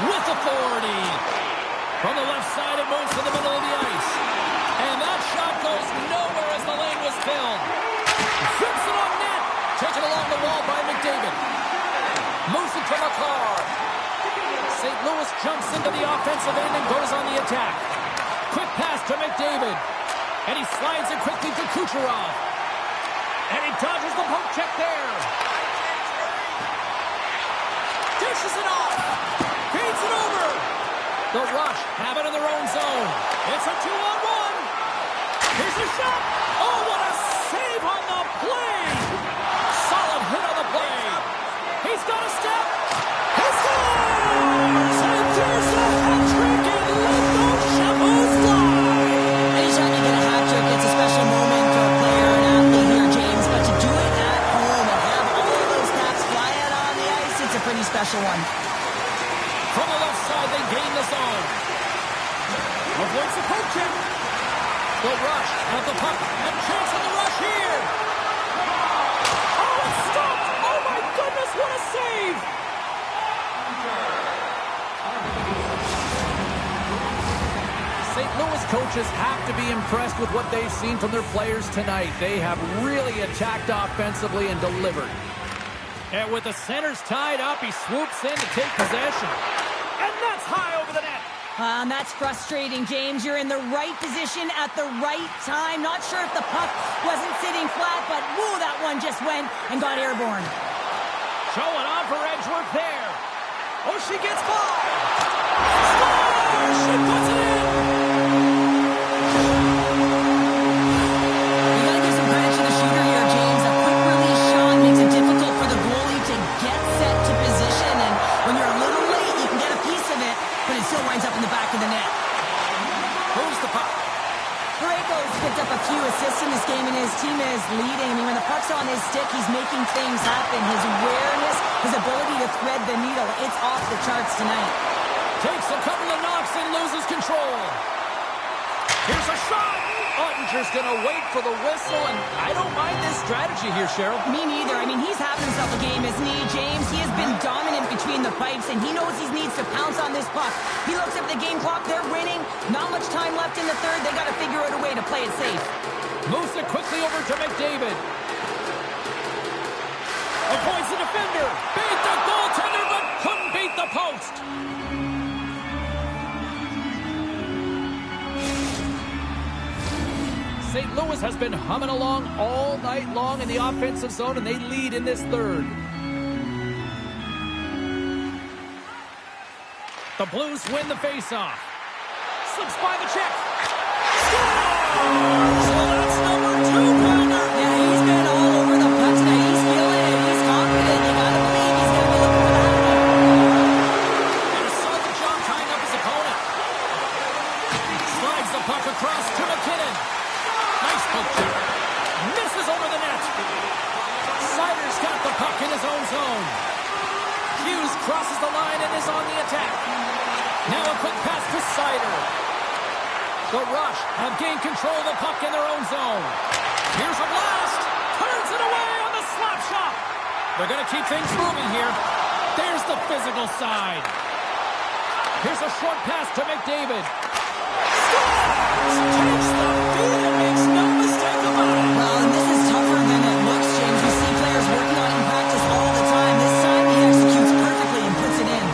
With authority. From the left side, it moves to the middle of the ice. And that shot goes nowhere as the lane was filled. Zips it on net. Taken along the wall by McDavid. Moves it to McCarr. St. Louis jumps into the offensive end and goes on the attack. Quick pass to McDavid. And he slides it quickly to Kucherov. And he dodges the poke check there. Dishes it off. Feeds it over. The Rush have it in their own zone. It's a 2-on-1. Here's a shot. Oh, what a save on the play. Solid hit on the play. He's got a step. He scores! And there's a hat-trick and let those Chabos fly. Anytime you get a hat-trick, it's a special moment for a player and athlete here, James, but to do it at home and have all of those caps fly out on the ice, it's a pretty special one. From the left side, they gain the zone. Avoids the poke check. The Rush have the puck. And chance on the Rush here. Oh, it's stopped. Oh, my goodness, what a save. St. Louis coaches have to be impressed with what they've seen from their players tonight. They have really attacked offensively and delivered. And with the centers tied up, he swoops in to take possession. And that's high over the net. And that's frustrating, James. You're in the right position at the right time. Not sure if the puck wasn't sitting flat, but woo, that one just went and got airborne. Showing off for Edgeworth there. Oh, she gets by. Scores! She puts it in. You gotta give some credit to the shooter here, James. A quick release shot makes it difficult for the goalie to get set to position, and when you're a little late, you can get a piece of it, but it still winds up in the back of the net. Who's the puck? Parayko's picked up a few assists in this game, and his team is leading. I mean, when the puck's on his stick, he's making things happen. His awareness, his ability to thread the needle, it's off the charts tonight. Takes a couple of knocks and loses control. Here's a shot. Ottinger's going to wait for the whistle, and I don't mind this strategy here, Cheryl. Me neither. I mean, he's having himself a game, isn't he, James? He has been dominant between the pipes, and he knows he needs to pounce on this puck. He looks at the game clock. They're winning. Not much time left in the third. They got to figure out a way to play it safe. Moves it quickly over to McDavid. Avoids the defender. Beat the goaltender, but couldn't beat the post. St. Louis has been humming along all night long in the offensive zone, and they lead in this third. The Blues win the faceoff. Slips by the check. Scores! So that's number 2-pounder. Yeah, he's been all over the puck tonight. He's feeling it. He's confident. You got to believe he's going to be looking for that one. And a solid job tying up his opponent. Slides the puck across to McKinnon. Nice poke check. Misses over the net. Sider's got the puck in his own zone. Hughes crosses the line and is on the attack. Now a quick pass to Sider. The Rush have gained control of the puck in their own zone. Here's a blast. Turns it away on the slap shot. They're going to keep things moving here. There's the physical side. Here's a short pass to McDavid. Scores! Takes the feed and makes no mistake about it. Well, and this is tougher than it looks, James. We see players working on it in practice all the time. This time he executes perfectly and puts it in.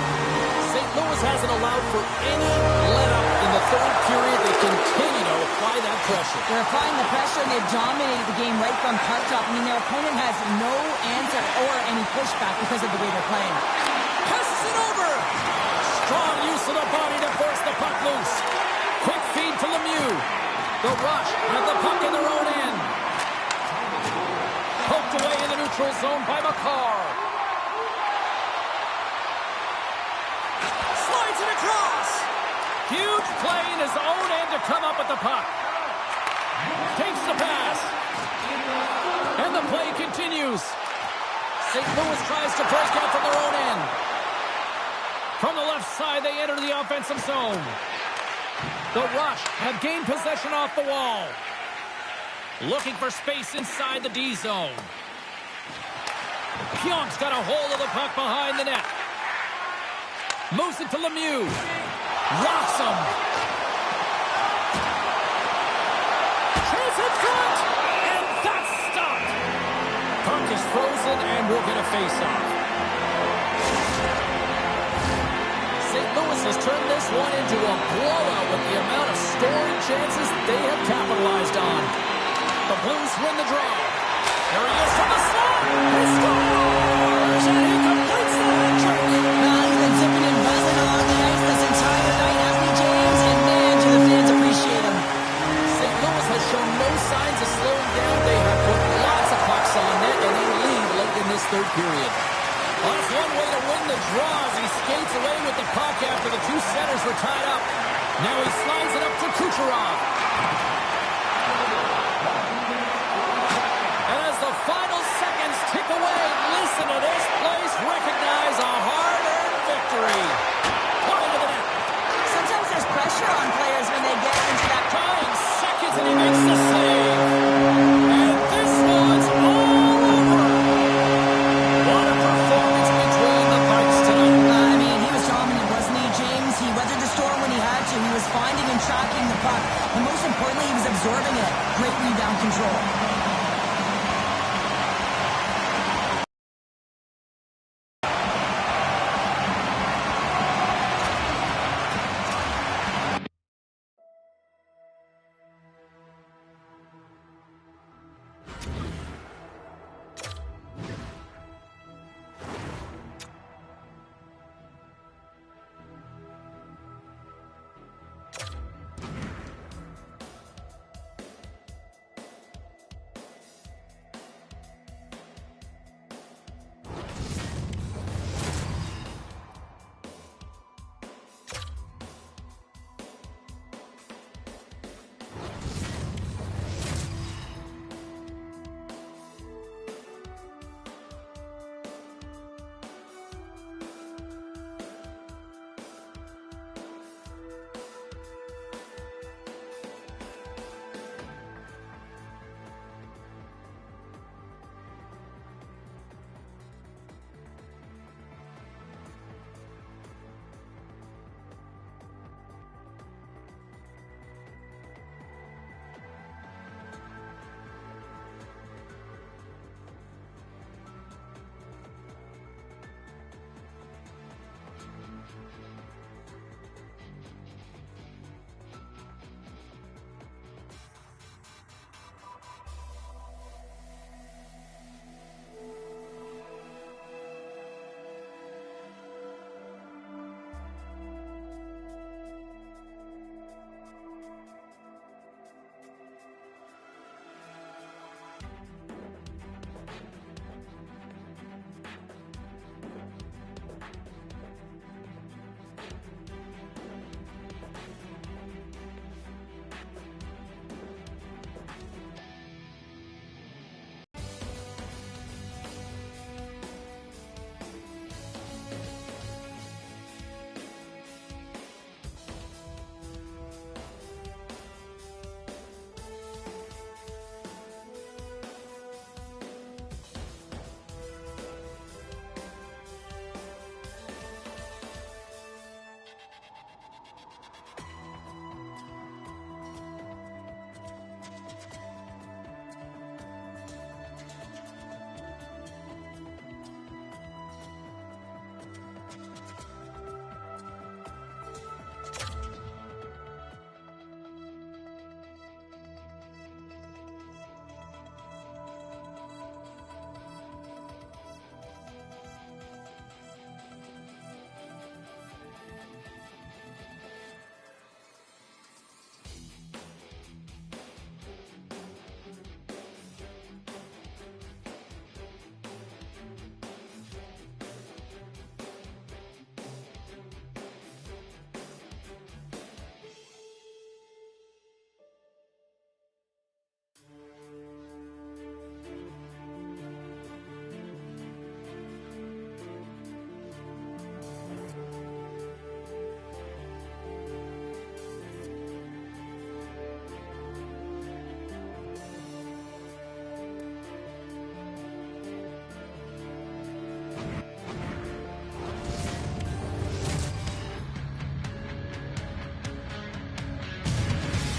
St. Louis hasn't allowed for any let-up in the third period. They continue to apply that pressure. They're applying the pressure, and they've dominated the game right from puck drop. I mean, their opponent has no answer or any pushback because of the way they're playing. Passes it over. Strong use of the body to force the puck loose. Quick feed to Lemieux. The Rush have the puck in their own end. zone by McCarr. Slides it across. Huge play in his own end to come up with the puck. Takes the pass. And the play continues. St. Louis tries to break out from their own end. From the left side, they enter the offensive zone. The Rush have gained possession off the wall. Looking for space inside the D zone. Pionk's got a hold of the puck behind the net. Moves it to Lemieux. Rocks him. Chase in front. And that's stopped. Puck is frozen and we'll get a face-off. St. Louis has turned this one into a blowout with the amount of scoring chances they have capitalized on. The Blues win the draw. There he is from the slot. He scores! And he completes the hat-trick. Well, he's been zipping and buzzing along the ice this entire night, hasn't he, James? And man, do the fans appreciate him. St. Louis has shown no signs of slowing down. They have put lots of pucks on net, and they lead late in this third period. Well, that's one way to win the draw as he skates away with the puck after the two centers were tied up. Now he slides it up to Kucherov. And as the final seconds tick away, listen to this place recognize a hard-earned victory. One into the net. Sometimes there's pressure on players when they get into that Tying seconds, and he makes the save. And this one's all over. What a performance between the Vikes tonight. I mean, he was dominant, wasn't he, James? He weathered the storm when he had to. He was finding and tracking the puck. And most importantly, he was absorbing it. Great rebound control.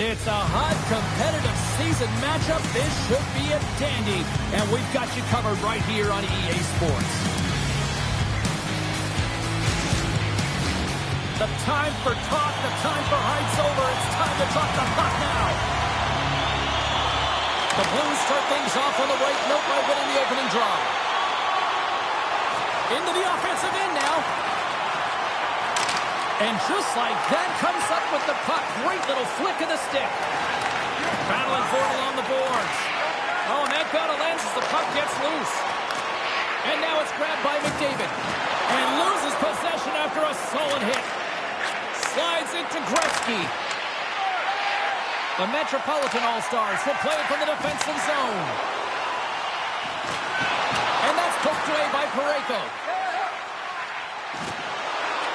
It's a hot, competitive season matchup. This should be a dandy. And we've got you covered right here on EA Sports. The time for talk, the time for hype's over. It's time to drop the puck now. The Blues start things off on the right note by winning the opening draw. Into the offensive end now. And just like that, comes up with the puck. Great little flick of the stick. Battling for it along the boards. Oh, and that battle ends as the puck gets loose. And now it's grabbed by McDavid. And loses possession after a solid hit. Slides into Gretzky. The Metropolitan All-Stars will play it from the defensive zone. And that's poked away by Parayko.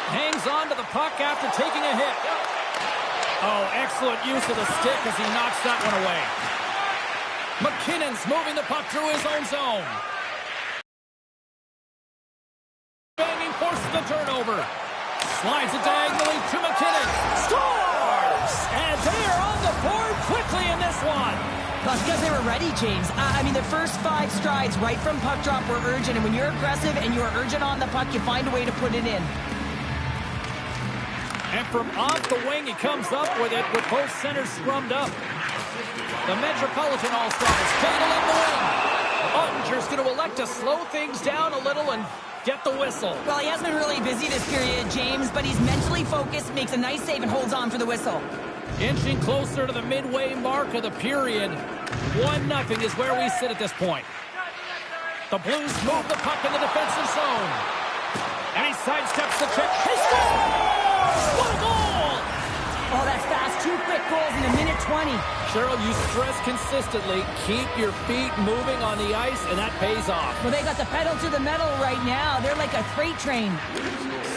Hangs on to the puck after taking a hit. Oh, excellent use of the stick as he knocks that one away. McKinnon's moving the puck through his own zone. Banging forces the turnover. Slides it diagonally to McKinnon. Scores! And they are on the board quickly in this one. That's because they were ready, James. I mean, the first 5 strides right from puck drop were urgent. And when you're aggressive and you're urgent on the puck, you find a way to put it in. And from off the wing, he comes up with it with both centers scrummed up. The Metropolitan All-Stars playing along the wing. Ottinger's going to elect to slow things down a little and get the whistle. Well, he has been really busy this period, James, but he's mentally focused, makes a nice save, and holds on for the whistle. Inching closer to the midway mark of the period. 1-0 is where we sit at this point. The Blues move the puck in the defensive zone. And he sidesteps the check. He scores! What a goal! Oh, that's fast. 2 quick goals in a minute 20. Cheryl, you stress consistently, keep your feet moving on the ice, and that pays off. Well, they got the pedal to the metal right now. They're like a freight train.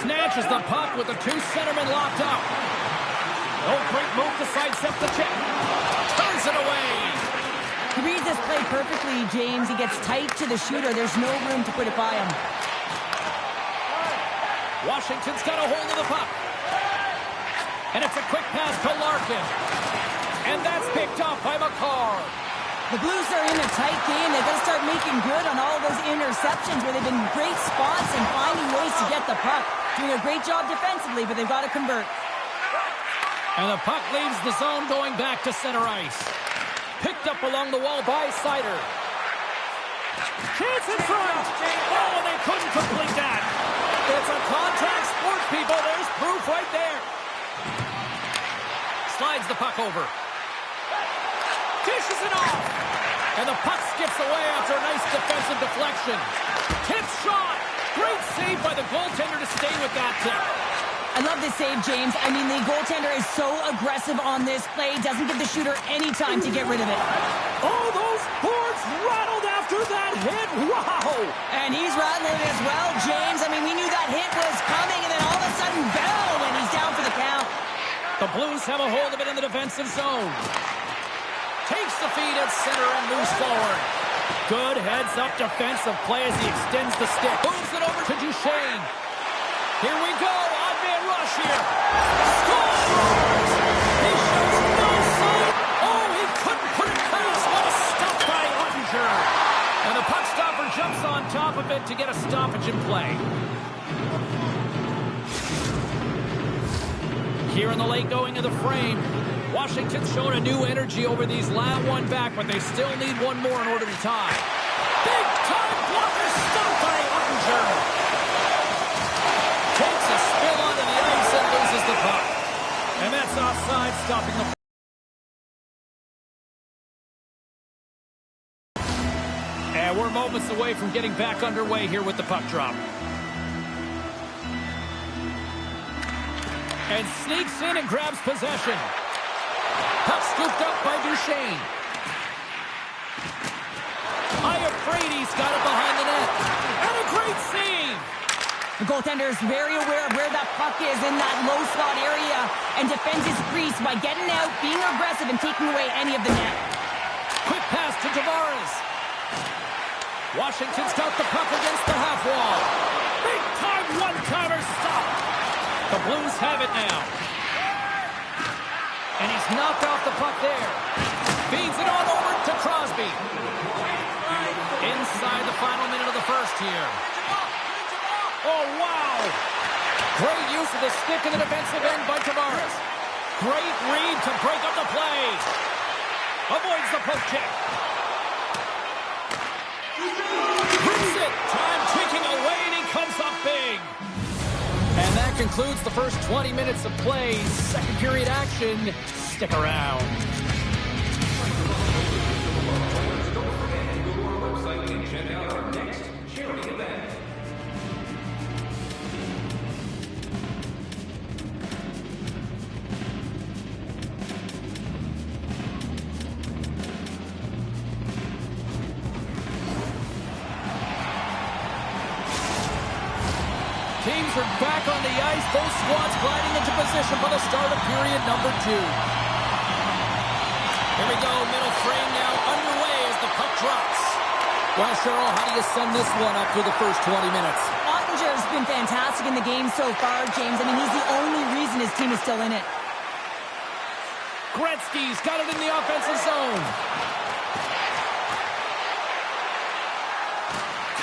Snatches the puck with the 2 centermen locked up. Oh, great move to sidestep the check. Turns it away. He reads this play perfectly, James. He gets tight to the shooter. There's no room to put it by him. Washington's got a hold of the puck. And it's a quick pass to Larkin. And that's picked off by McCarr. The Blues are in a tight game. They've got to start making good on all those interceptions where they've been great spots and finding ways to get the puck. Doing a great job defensively, but they've got to convert. And the puck leaves the zone going back to center ice. Picked up along the wall by Sider. Chance in front. Oh, and they couldn't complete that. It's a contact sport, people. There's proof right there. Slides the puck over. Dishes it off. And the puck skips away after a nice defensive deflection. Tip shot. Great save by the goaltender to stay with that tip. I love this save, James. I mean, the goaltender is so aggressive on this play. Doesn't give the shooter any time to get rid of it. Oh, those boards rattled after that hit. Wow. And he's rattling as well, James. I mean, we knew that hit was coming, and then all of a sudden, bell, and he's down for the count. The Blues have a hold of it in the defensive zone. Takes the feed at center and moves forward. Good heads-up defensive play as he extends the stick. Moves it over to Duchesne. Here we go. Odd-man rush here. Scores! He shows no sign. Oh, he couldn't put it past. What a stop by Ottinger. And the puck stopper jumps on top of it to get a stoppage in play. Here in the late going of the frame. Washington's shown a new energy over these last one back, but they still need one more in order to tie. Big time blocker stop by Ottinger. Takes a spill onto the ice and loses the puck. And that's offside, stopping the... And we're moments away from getting back underway here with the puck drop. And sneaks in and grabs possession. Puck scooped up by Duchesne. Iafrady's got it behind the net. And a great save. The goaltender is very aware of where that puck is in that low slot area and defends his crease by getting out, being aggressive, and taking away any of the net. Quick pass to Tavares. Washington's got the puck against the half wall. Big time one-timer stop. The Blues have it now. And he's knocked off the puck there. Feeds it on over to Crosby. Inside the final minute of the first here. Oh, wow! Great use of the stick in the defensive end by Tavares. Great read to break up the play. Avoids the poke check. Rips it. Time ticking away, and he comes up big. And that concludes the first 20 minutes of play. Second period action. Stick around. Teams are back on the ice. Both squads gliding into position for the start of period number 2. Here we go. Middle frame now underway as the puck drops. Well, Cheryl, how do you sum this one up through the first 20 minutes? Ottinger's been fantastic in the game so far, James. I mean, he's the only reason his team is still in it. Gretzky's got it in the offensive zone.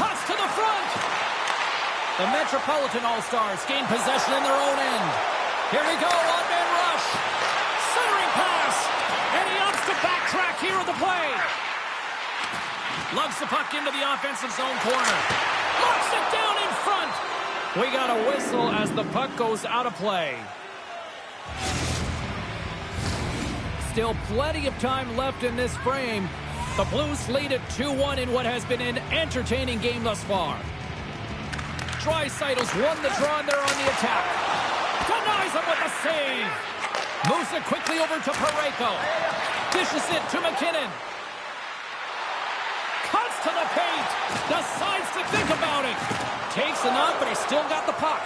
Cuts to the front. The Metropolitan All-Stars gain possession in their own end. Here we go, one-man rush. Centering pass. And he opts to backtrack here at the play. Lugs the puck into the offensive zone corner. Locks it down in front. We got a whistle as the puck goes out of play. Still plenty of time left in this frame. The Blues lead at 2-1 in what has been an entertaining game thus far. Draisaitl's won the draw and they're on the attack. Denies him with a save. Moves it quickly over to Parayko. Dishes it to McKinnon. Cuts to the paint. Decides to think about it. Takes a knock, but he's still got the puck.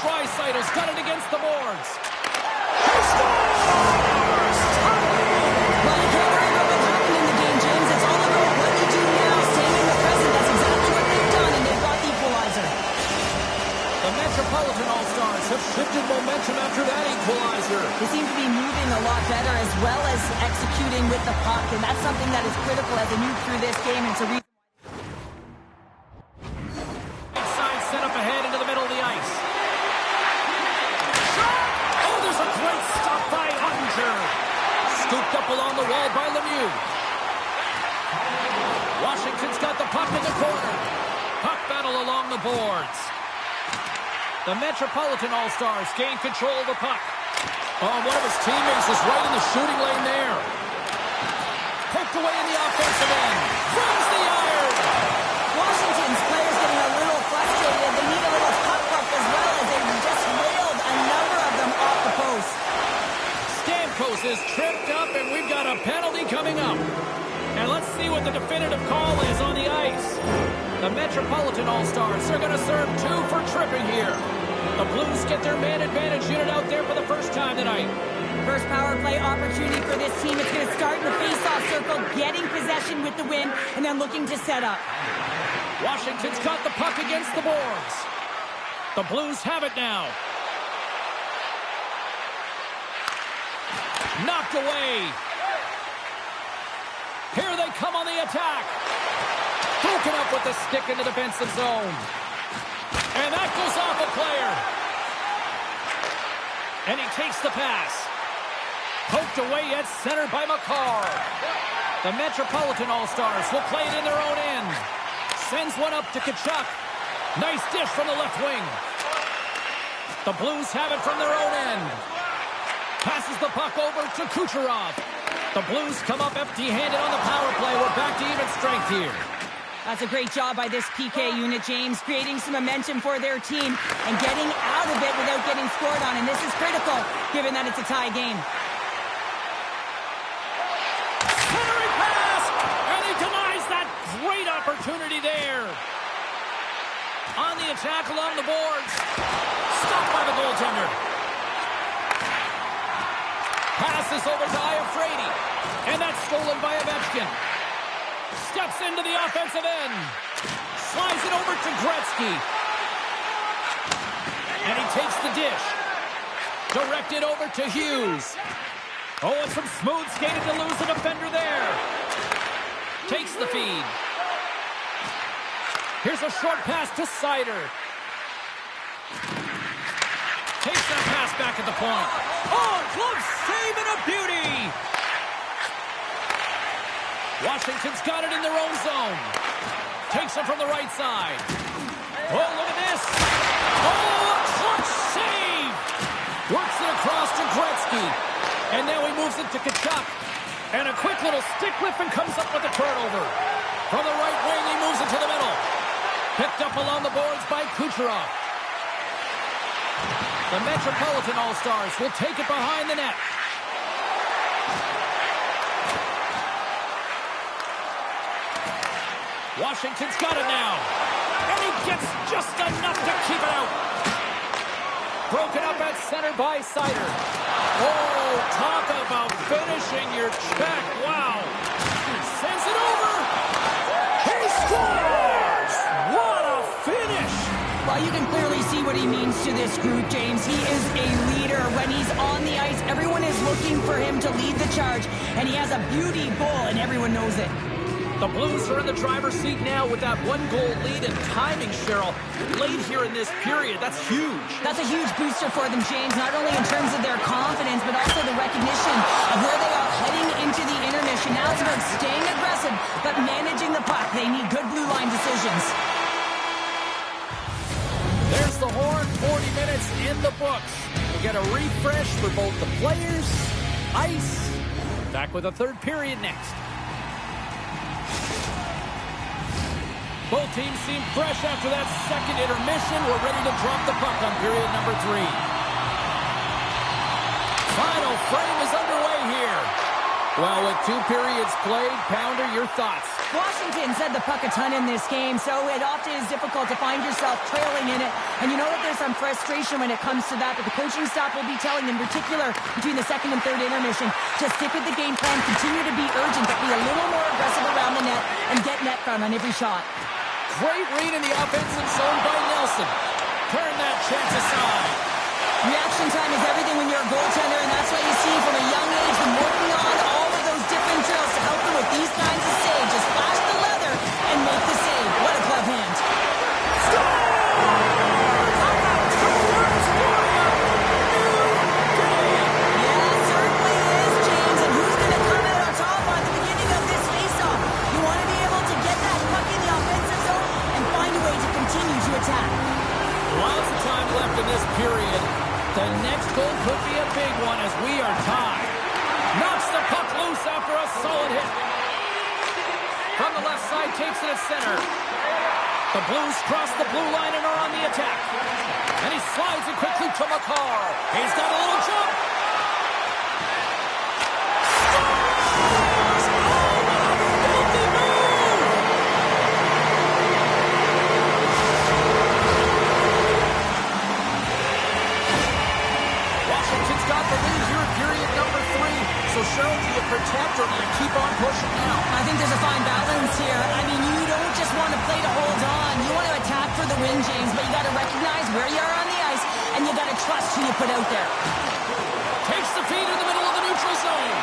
Draisaitl's got it against the boards. He scores! Well, you can't worry about what happened in the game, James. It's all about what you do now. Staying in the present. That's exactly what they've done, and they've got the equalizer. The Metropolitan All-Stars have shifted momentum after that equalizer. They seem to be moving a lot better as well as executing with the puck, and that's something that is critical as they move through this game, and it's a reason. Side set up ahead into the middle of the ice. Oh, there's a great stop by Ottinger. Scooped up along the wall by Lemieux. Washington's got the puck in the corner. Puck battle along the boards. The Metropolitan All-Stars gain control of the puck. Oh, one of his teammates is right in the shooting lane there. Poked away in the offensive end. Brings the iron. Washington's players getting a little frustrated. They need a little puck luck as well as they just wailed a number of them off the post. Stamkos is tripped up, and we've got a penalty coming up. And let's see what the definitive call is on the ice. The Metropolitan All-Stars are going to serve 2 for tripping here. The Blues get their man advantage unit out there for the first time tonight. First power play opportunity for this team. It's going to start in the face-off circle, getting possession with the win, and then looking to set up. Washington's got the puck against the boards. The Blues have it now. Knocked away. Here they come on the attack. Broken up with the stick in the defensive zone. And that goes off a player. And he takes the pass. Poked away at center by Makar. The Metropolitan All-Stars will play it in their own end. Sends one up to Tkachuk. Nice dish from the left wing. The Blues have it from their own end. Passes the puck over to Kucherov. The Blues come up empty-handed on the power play. We're back to even strength here. That's a great job by this PK unit, James, creating some momentum for their team and getting out of it without getting scored on. And this is critical, given that it's a tie game. Centering pass, and he denies that great opportunity there. On the attack along the boards. Stopped by the goaltender. Passes over to Iafrate, and that's stolen by Ovechkin. Steps into the offensive end. Slides it over to Gretzky. And he takes the dish. Directed over to Hughes. Oh, and some smooth skating to lose the defender there. Takes the feed. Here's a short pass to Seider. Takes that pass back at the point. Oh, close save and a beauty. Washington's got it in their own zone. Takes it from the right side. Oh, look at this. Oh, a clutch save. Works it across to Gretzky. And now he moves it to Tkachuk. And a quick little stick lift and comes up with the turnover. From the right wing, he moves it to the middle. Picked up along the boards by Kucherov. The Metropolitan All-Stars will take it behind the net. Washington's got it now. And he gets just enough to keep it out. Broken up at center by Seider. Oh, talk about finishing your check. Wow. Sends it over. He scores! What a finish! Well, you can clearly see what he means to this group, James. He is a leader. When he's on the ice, everyone is looking for him to lead the charge. And he has a beauty goal, and everyone knows it. The Blues are in the driver's seat now with that one-goal lead and timing, Cheryl. Late here in this period, that's huge. That's a huge booster for them, James, not only in terms of their confidence, but also the recognition of where they are heading into the intermission. Now it's about staying aggressive, but managing the puck. They need good blue line decisions. There's the horn, 40 minutes in the books. We'll get a refresh for both the players, ice. Back with a third period next. Both teams seem fresh after that second intermission. We're ready to drop the puck on period number 3. Final frame is underway here. Well, with 2 periods played, Pounder, your thoughts? Washington's had the puck a ton in this game, so it often is difficult to find yourself trailing in it. And you know that there's some frustration when it comes to that, but the coaching staff will be telling, in particular, between the second and third intermission, to stick with the game plan, continue to be urgent, but be a little more aggressive around the net, and get net front on every shot. Great read in the offensive zone by Nelson. Turn that chance aside. Reaction time is everything when you're a goaltender, and that's why you see from a young age been working on all of those different drills to help them with these kinds of saves. Just flash the leather and make the save. What a glove hand. Yeah, certainly is, James. And who's going to come out on top at the beginning of this faceoff? You want to be able to get that puck in the offensive zone and find a way to continue to attack. Lots of time left in this period. The next goal could be a big one as we are tied. Knocks the puck loose after a solid hit. From the left side, takes it at center. The Blues cross the blue line and are on the attack. And he slides it quickly to Makar. He's got a little jump. Scores! Oh, what a filthy move! Washington's got the lead here in period number 3. So, Cheryl, do you protect or do you keep on pushing now? I think there's a fine balance here. I mean, you don't just want to play to hold on. You want to attack for the win, James, but you got to recognize where you are on the ice, and you got to trust who you put out there. Takes the feed in the middle of the neutral zone.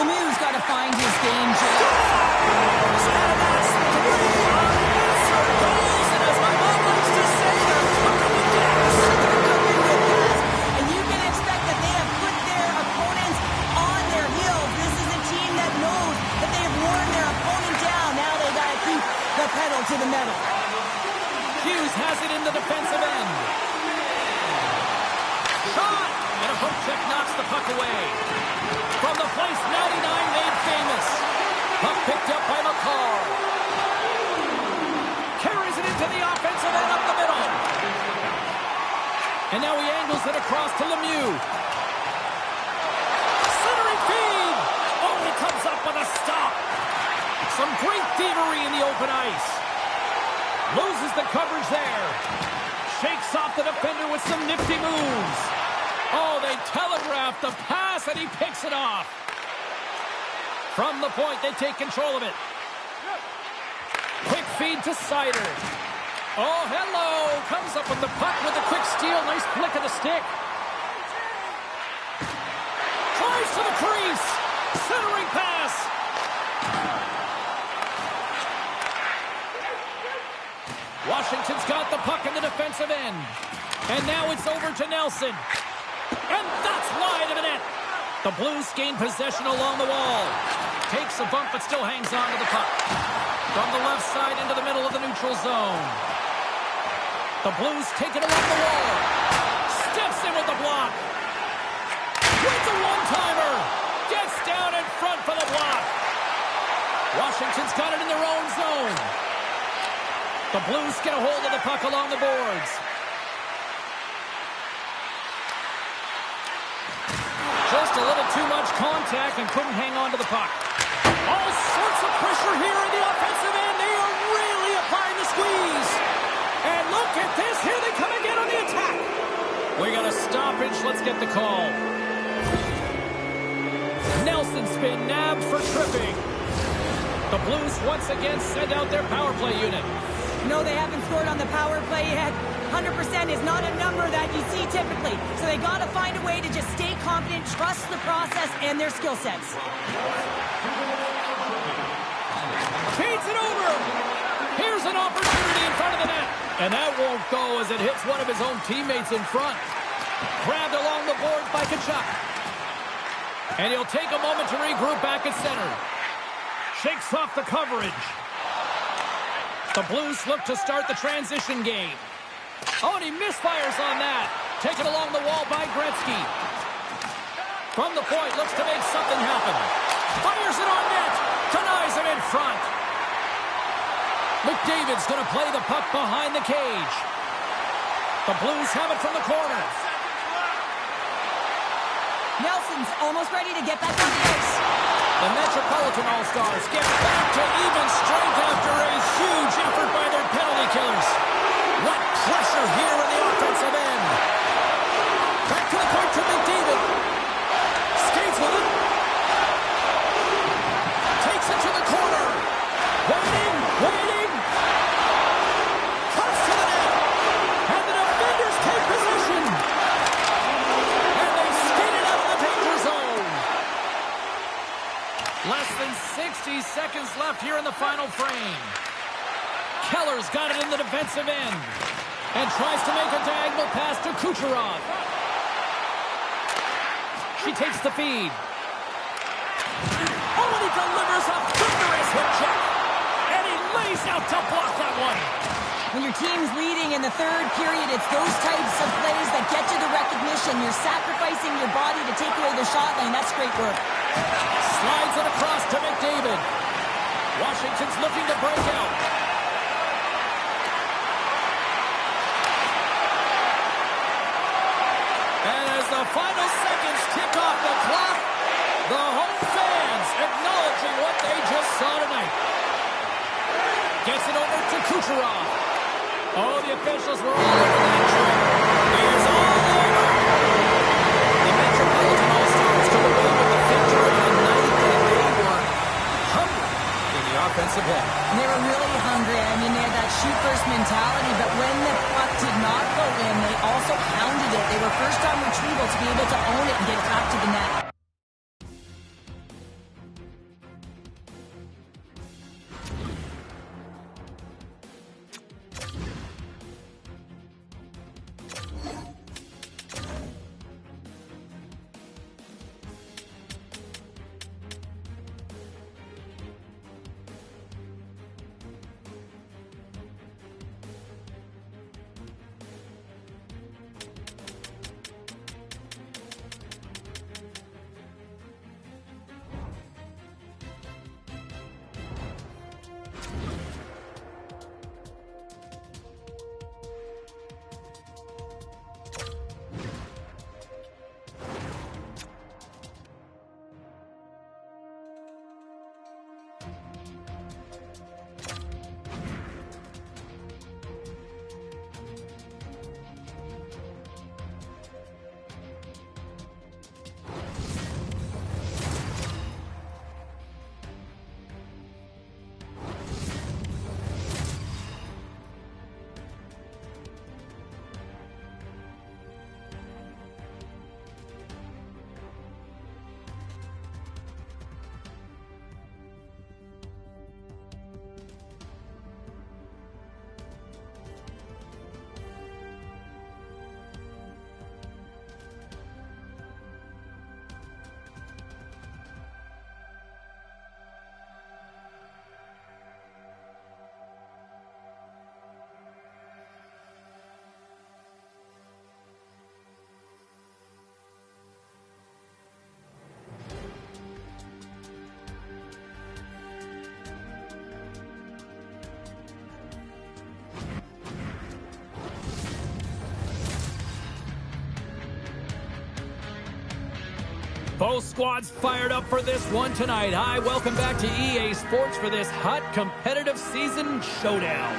Lemieux's got to find his game, James. Scores! And that's 3 unanswered goals, and as my mom likes to say, they're cooking with gas. And you can expect that they have put their opponents on their heels. This is a team that knows that they have worn their opponent down. Now they got to keep the pedal to the metal. Hughes has it in the defensive end. Shot! And a poke check knocks the puck away. From the place 99 made famous. Puck picked up by Makar. Carries it into the offensive end up the middle. And now he angles it across to Lemieux. Centering feed! Oh, he comes up with a stop. Some great thievery in the open ice. Loses the coverage there. Shakes off the defender with some nifty moves. Oh, they telegraphed the pass, and he picks it off. From the point, they take control of it. Quick feed to Seider. Oh, hello. Comes up with the puck with a quick steal. Nice flick of the stick. Drives to the crease. Centering pass. Washington's got the puck in the defensive end. And now it's over to Nelson. And that's wide of the net. The Blues gain possession along the wall. Takes a bump but still hangs on to the puck. From the left side into the middle of the neutral zone. The Blues take it along the wall. Steps in with the block. Wins a one-timer. Gets down in front for the block. Washington's got it in their own zone. The Blues get a hold of the puck along the boards. Just a little too much contact and couldn't hang on to the puck. All sorts of pressure here in the offensive end. They are really applying the squeeze. And look at this. Here they come again on the attack. We got a stoppage. Let's get the call. Nelson's been nabbed for tripping. The Blues once again send out their power play unit. No, they haven't scored on the power play yet. 100% is not a number that you see typically. So they got to find a way to just stay confident, trust the process and their skill sets. Feeds it over. Here's an opportunity in front of the net. And that won't go as it hits one of his own teammates in front. Grabbed along the boards by Tkachuk. And he'll take a moment to regroup back at center. Shakes off the coverage. The Blues look to start the transition game. Oh, and he misfires on that. Taken along the wall by Gretzky. From the point, looks to make something happen. Fires it on net. Denies him in front. McDavid's going to play the puck behind the cage. The Blues have it from the corner. Nelson's almost ready to get back on the ice. The Metropolitan All-Stars get back to even strength after a huge effort by their penalty killers. What pressure here in the offensive end. Back to the point to McDavid. Skates with it. Takes it to the corner. Waiting. Cuts to the net. And the defenders take possession. And they skate it out of the danger zone. Less than 60 seconds left here in the final frame. Keller's got it in the defensive end and tries to make a diagonal pass to Kucherov. She takes the feed. Oh, and he delivers a thunderous hit check. And he lays out to block that one. When your team's leading in the third period, it's those types of plays that get you the recognition. You're sacrificing your body to take away the shot lane. That's great work. Slides it across to McDavid. Washington's looking to break out. And as the final seconds tick off the clock, the home fans acknowledging what they just saw tonight. Gets it over to Kucherov. Oh, the officials were all over that trick. It is all over. The Metropolitan All-Stars come away with the victory tonight, and they were hungry in the offensive end. They were really hungry. I mean, they had that shoot-first mentality, but when the puck did not go in, they also pounded it. They were first on retrieval to be able to own it and get it back to the net. Both squads fired up for this one tonight. Hi, welcome back to EA Sports for this hot competitive season showdown.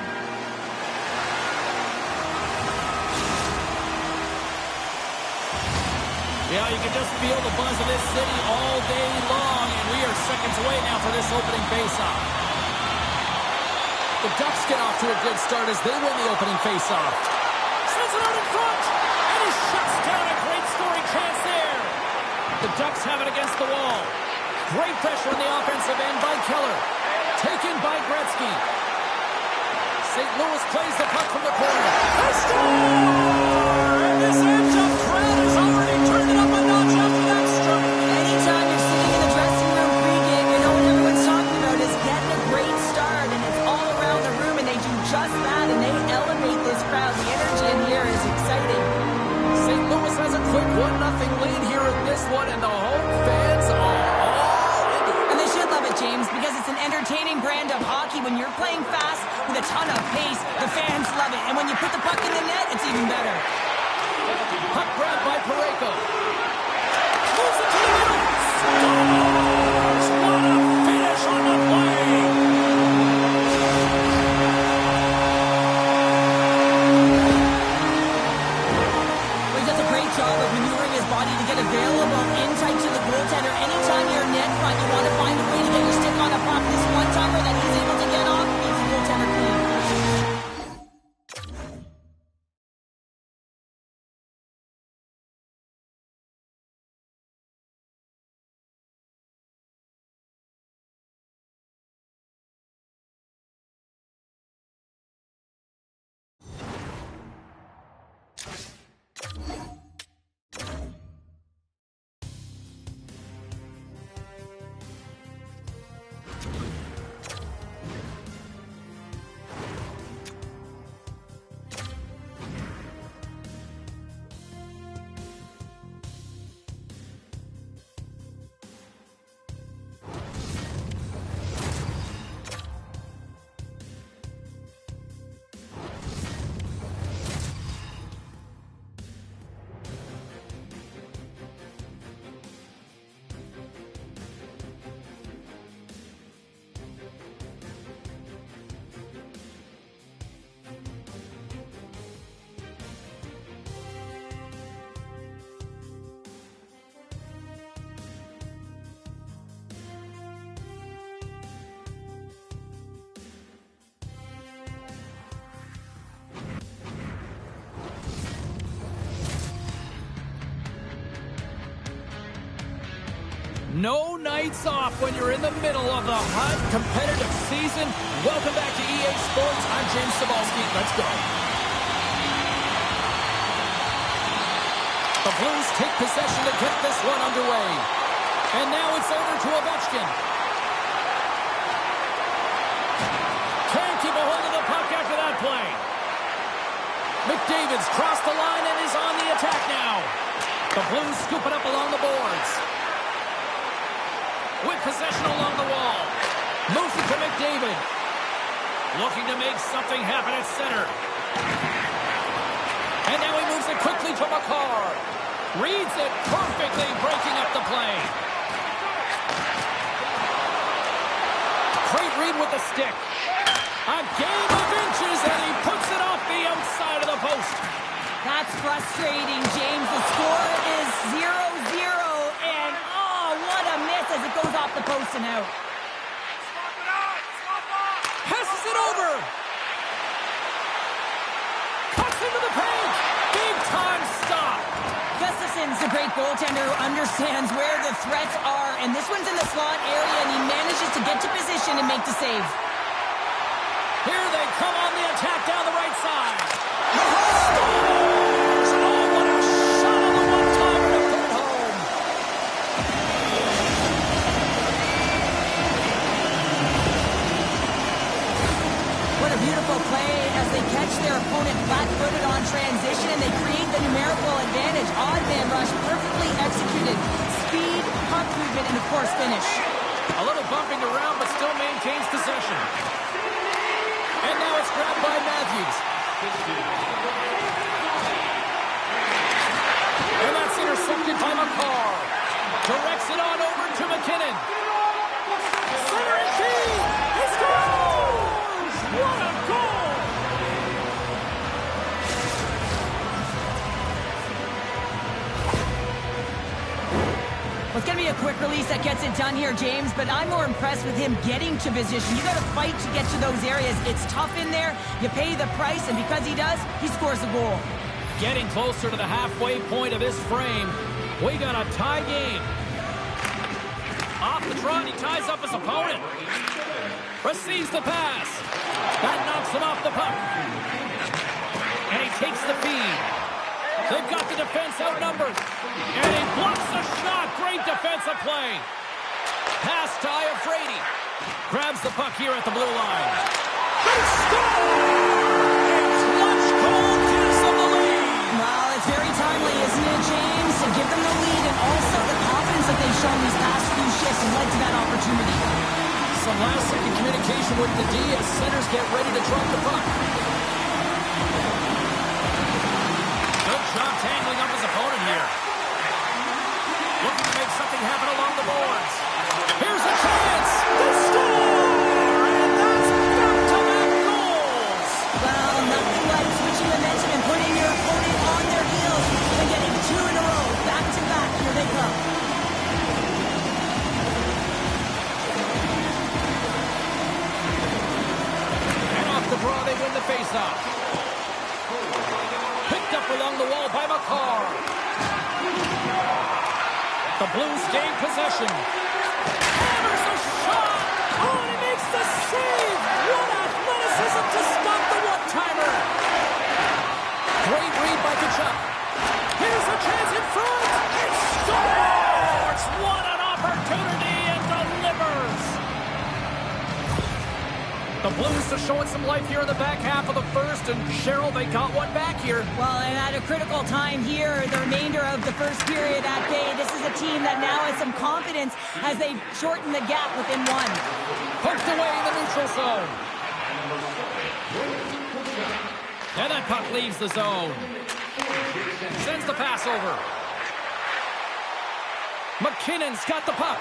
Yeah, you can just feel the buzz of this city all day long, and we are seconds away now for this opening faceoff. The Ducks get off to a good start as they win the opening faceoff. Sends it out in front, and he shuts down a great scoring chance there. The Ducks have it against the wall. Great pressure on the offensive end by Keller. Taken by Gretzky. St. Louis plays the puck from the corner. They score! And this amped-up crowd has already turned it up a notch after that strike. Anytime you're sitting in the dressing room pregame, you know what everyone's talking about is getting a great start, and it's all around the room, and they do just that, and they elevate this crowd. The energy in here is exciting. St. Louis has a quick 1-0 lead here in this one, and the home fans are all into it. And they should love it, James, because it's an entertaining brand of hockey. When you're playing fast with a ton of pace, the fans love it. And when you put the puck in the net, it's even better. Puck grabbed by Parayko. Moves it to the middle. Scores! What a finish on the play! He does a great job of maneuvering his body to get available in tight to the goaltender. Anytime you're net front, you want to find a way to get your stick on a puck. This one-timer that he's able to get off keeps the goaltender clean. No nights off when you're in the middle of the hot, competitive season. Welcome back to EA Sports. I'm James Cybulski. Let's go. The Blues take possession to get this one underway. And now it's over to Ovechkin. Can't keep a hold of the puck after that play. McDavid's crossed the line and is on the attack now. The Blues scoop it up along the boards. With possession along the wall. Moves it to McDavid. Looking to make something happen at center. And now he moves it quickly to Makar. Reads it perfectly, breaking up the play. Great read with the stick. A game of inches, and he puts it off the outside of the post. That's frustrating, James. The score is 0-0, and what a miss as it goes off the post and out. Passes it over. Cuts into the paint. Big time stop. Gustafson's a great goaltender who understands where the threats are, and this one's in the slot area, and he manages to get to position and make the save. Here they come on the attack down the right side. Scores! Oh, what a shot on the one-timer to put it home. What a beautiful play as they catch their opponent flat-footed on transition, and they create the numerical advantage. Odd man rush, perfectly executed. Speed, puck movement, and of course finish. A little bumping around, but still maintains possession. And now it's grabbed by Matthews. And that's intercepted by Makar. Directs it on over to McKinnon. Center and feed. He scores! What a goal! Well, it's going to be a quick release that gets it done here, James, but I'm more impressed with him getting to position. You got to fight to get to those areas. It's tough in there. You pay the price, and because he does, he scores a goal. Getting closer to the halfway point of this frame. We got a tie game. Off the trot, he ties up his opponent. Receives the pass. That knocks him off the puck. And he takes the feed. They've got the defense outnumbered. And he blocks the shot. Great defensive play. Pass to Iafrate. Grabs the puck here at the blue line. They score! It's clutch goal gives them the lead. Well, it's very timely, isn't it, James? To give them the lead and also the confidence that they've shown these past few shifts and led to that opportunity. Some last-second communication with the D as centers get ready to drop the puck. Good job tangling up his opponent here. Looking to make something happen along the boards. Here's a chance! They score! And that's back-to-back goals! Well, nothing like switching momentum and putting your opponent on their heels and getting two in a row, back-to-back. Here they come. And off the draw, they win the faceoff. Picked up along the wall by Makar. The Blues gain possession. Hammers a shot! Oh, and he makes the save! What athleticism to stop the one-timer! Great read by Tkachuk. Here's a chance in front! It scores! What an opportunity and delivers! The Blues are showing some life here in the back half of the first, and Cheryl, they got one back here. Well, and at a critical time here, the remainder of the first period at bay, this is a team that now has some confidence as they shorten the gap within one. Poked away in the neutral zone. And that puck leaves the zone. Sends the pass over. McKinnon's got the puck.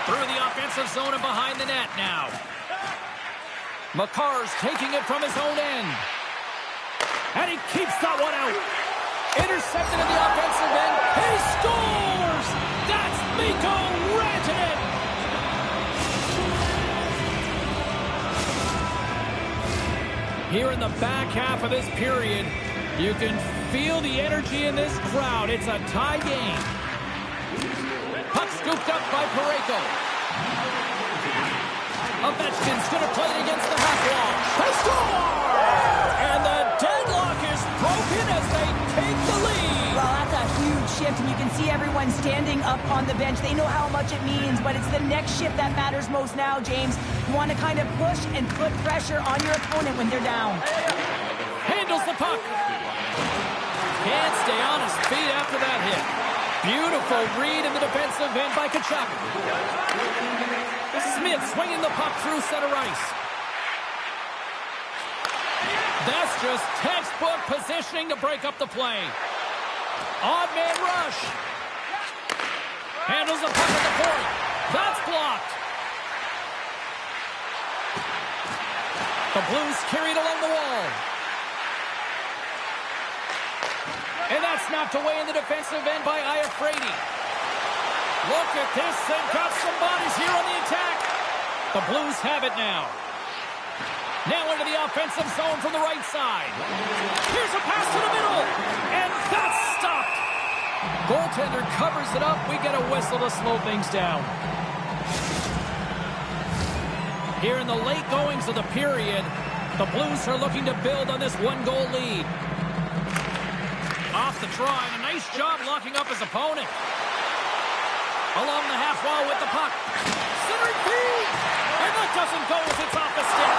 Through the offensive zone and behind the net now. Makar's taking it from his own end. And he keeps that one out. Intercepted in the offensive end. He scores! That's Mikko Rantanen! Here in the back half of this period, you can feel the energy in this crowd. It's a tie game. Puck scooped up by Parayko. Ovechkin's going to play it against the half wall. They score! And the deadlock is broken as they take the lead. Well, that's a huge shift, and you can see everyone standing up on the bench. They know how much it means, but it's the next shift that matters most now, James. You want to kind of push and put pressure on your opponent when they're down. Handles the puck. Can't stay on his feet after that hit. Beautiful read in the defensive end by Tkachuk. Smith swinging the puck through center ice. That's just textbook positioning to break up the play. Odd man rush. Handles the puck at the point. That's blocked. The Blues carried along the wall. And that's knocked away in the defensive end by Iafrate. Look at this. They've got some bodies here on the attack. The Blues have it now. Now into the offensive zone from the right side. Here's a pass to the middle. And that's stopped. Goaltender covers it up. We get a whistle to slow things down. Here in the late goings of the period, the Blues are looking to build on this one-goal lead. Off the draw, and a nice job locking up his opponent. Along the half wall with the puck. Centering feed! And that doesn't go as it's off the stick.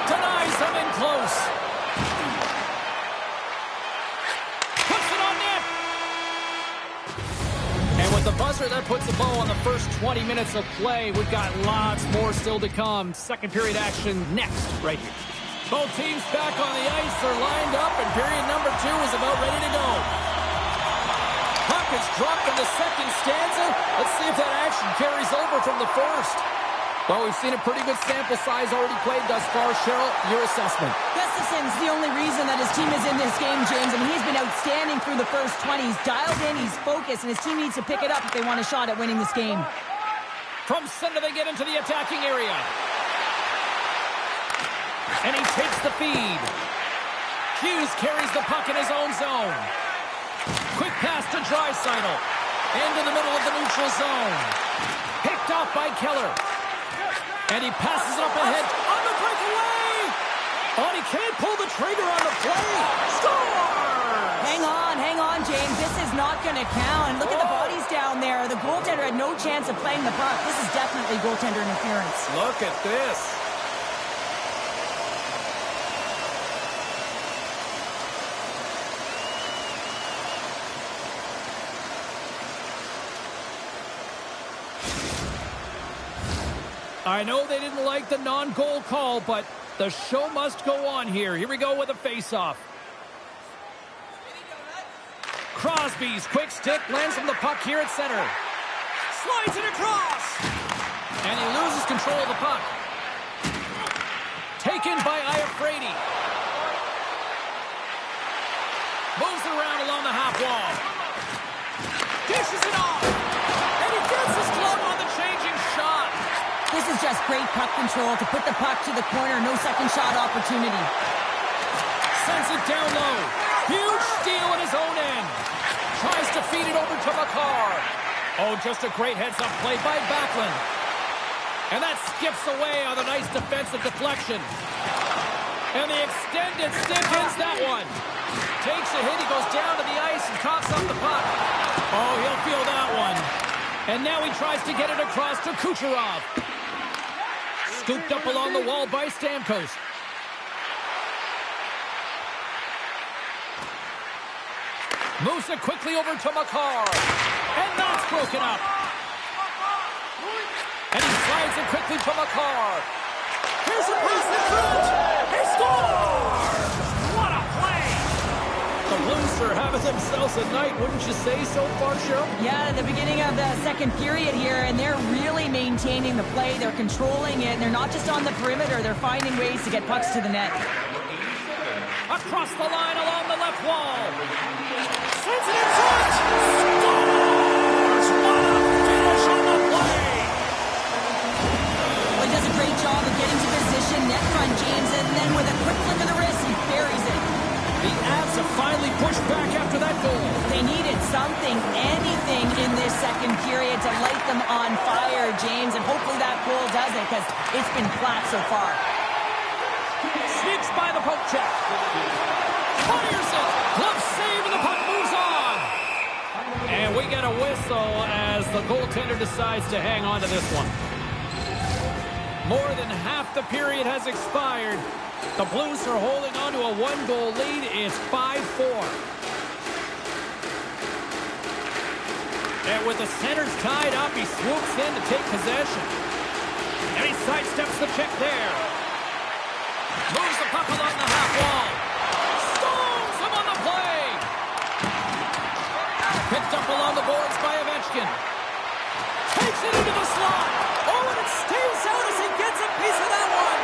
Denies him in close. Puts it on net. And with the buzzer, that puts a bow on the first 20 minutes of play. We've got lots more still to come. Second period action next, right here. Both teams back on the ice. They're lined up, and period number 2 is about ready to go. Puck is dropped in the second stanza. Let's see if that action carries over from the first. Well, we've seen a pretty good sample size already played thus far. Cheryl, your assessment. Gustafson's the only reason that his team is in this game, James, and he's been outstanding through the first 20. He's dialed in, he's focused, and his team needs to pick it up if they want a shot at winning this game. From center, they get into the attacking area. And he takes the feed. Hughes carries the puck in his own zone. Quick pass to Draisaitl. Into the middle of the neutral zone. Picked off by Keller. And he passes it up ahead on the breakaway. Oh, he can't pull the trigger on the play. Scores! Hang on, James. This is not going to count. Look at the bodies down there. The goaltender had no chance of playing the puck. This is definitely goaltender interference. Look at this. I know they didn't like the non-goal call, but the show must go on here. Here we go with a face-off. Crosby's quick stick lands him the puck here at center. Slides it across. And he loses control of the puck. Taken by Iafrate. Moves it around along the half wall. Dishes it off. And he gets his glove on the changing shot. This is just great puck control to put the puck to the corner. No second shot opportunity. Sends it down low. Huge steal at his own end. Tries to feed it over to Makar. Oh, just a great heads-up play by Backlund. And that skips away on a nice defensive deflection. And the extended stick hits that one. Takes a hit. He goes down to the ice and coughs up the puck. Oh, he'll feel that one. And now he tries to get it across to Kucherov. Scooped up along the wall by Stamkos. Moves it quickly over to Makar. And that's broken up. And he slides it quickly to Makar. Here's a pass in front. He scores! What a play! The Blues are having themselves a night, wouldn't you say so far, Cheryl? Yeah, the beginning of the second period here, and they're really maintaining the play. They're controlling it, and they're not just on the perimeter. They're finding ways to get pucks to the net. Across the line along the left wall. Sends it in front. Scores! What a finish on the play! Well, he does a great job of getting to position, net front, James, and then with a quick flick of the wrist, he buries it. The Avs have finally pushed back after that goal. They needed something, anything in this second period to light them on fire, James, and hopefully that goal does it, because it's been flat so far. Sneaks by the poke check. Fires it. Glove save, and the puck moves on. And we get a whistle as the goaltender decides to hang on to this one. More than half the period has expired. The Blues are holding on to a one-goal lead. It's 5-4. And with the centers tied up, he swoops in to take possession. And he sidesteps the check there. Moves the puck along the half wall. Stones him on the play. Picked up along the boards by Ovechkin. Takes it into the slot. Oh, and it stays out as he gets a piece of that one.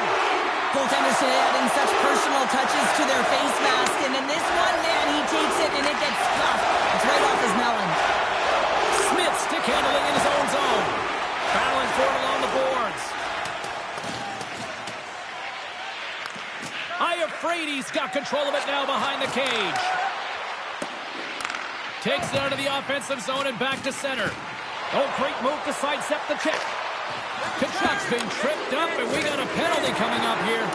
Goaltenders today adding such personal touches to their face mask, and in this one, man, he takes it and it gets cuffed. It's right off his melon. Smith stick handling in his own zone. Battling for it along the boards. Iafrate's got control of it now behind the cage. Takes it out of the offensive zone and back to center. Oh, great move to sidestep the check. Tkachuk's been tripped up, and we got a penalty coming up here.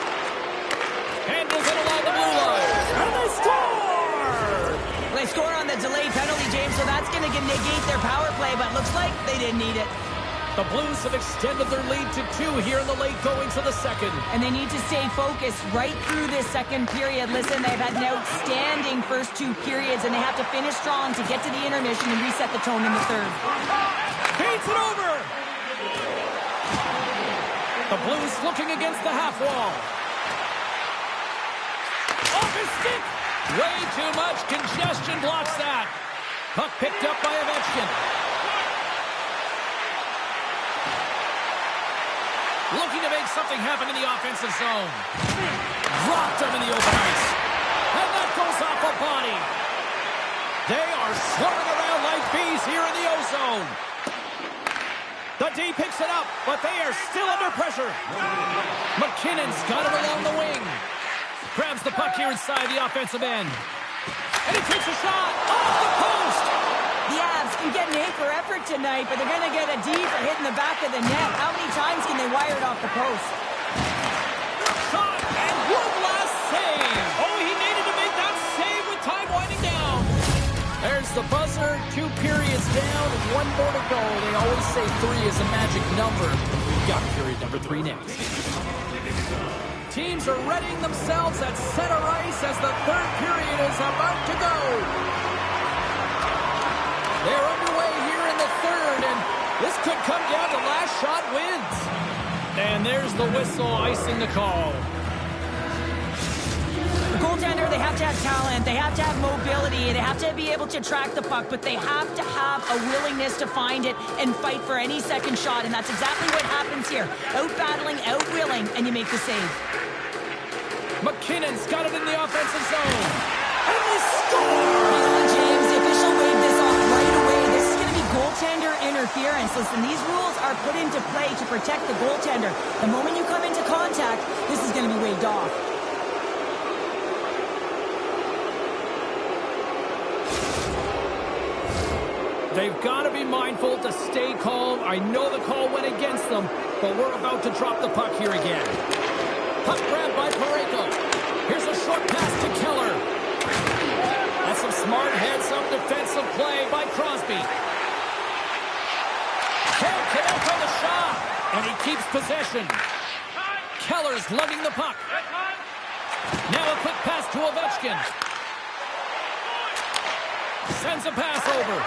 Handles it along the blue line. And they score! Well, they score on the delayed penalty, James, so that's going to negate their power play, but looks like they didn't need it. The Blues have extended their lead to 2 here in the late goings of the second. And they need to stay focused right through this second period. Listen, they've had an outstanding first 2 periods, and they have to finish strong to get to the intermission and reset the tone in the third. Feeds it over! The Blues looking against the half wall. Off his stick! Way too much congestion blocks that. Puck picked up by Ovechkin. Looking to make something happen in the offensive zone. Dropped him in the open ice. And that goes off a body. They are swarming around like bees here in the O-zone. The D picks it up, but they are still under pressure. McKinnon's got it along the wing. Grabs the puck here inside the offensive end. And he takes a shot off the post. The Avs can get an A for effort tonight, but they're going to get a D for hitting the back of the net. How many times can they wire it off the post? Shot and one last save. Oh, he needed to make that save with time winding down. There's the buzzer. 2 periods down, 1 more to go. They always say 3 is a magic number. We've got period number 3 next. Teams are readying themselves at center ice as the 3rd period is about to go. They're underway here in the 3rd, and this could come down to last shot wins. And there's the whistle icing the call. The goaltender, they have to have talent, they have to have mobility, they have to be able to track the puck, but they have to have a willingness to find it and fight for any second shot, and that's exactly what happens here. Out-battling, out-willing, and you make the save. McKinnon's got it in the offensive zone. And they score! Hang on, James. The official waved this off right away. This is going to be goaltender interference. Listen, these rules are put into play to protect the goaltender. The moment you come into contact, this is going to be waved off. They've got to be mindful to stay calm. I know the call went against them, but we're about to drop the puck here again. Puck grabbed by Parayko. Here's a short pass to Keller. That's some smart heads-up defensive play by Crosby. Can't connect on the shot, and he keeps possession. Keller's lugging the puck. Now a quick pass to Ovechkin. Sends a pass over.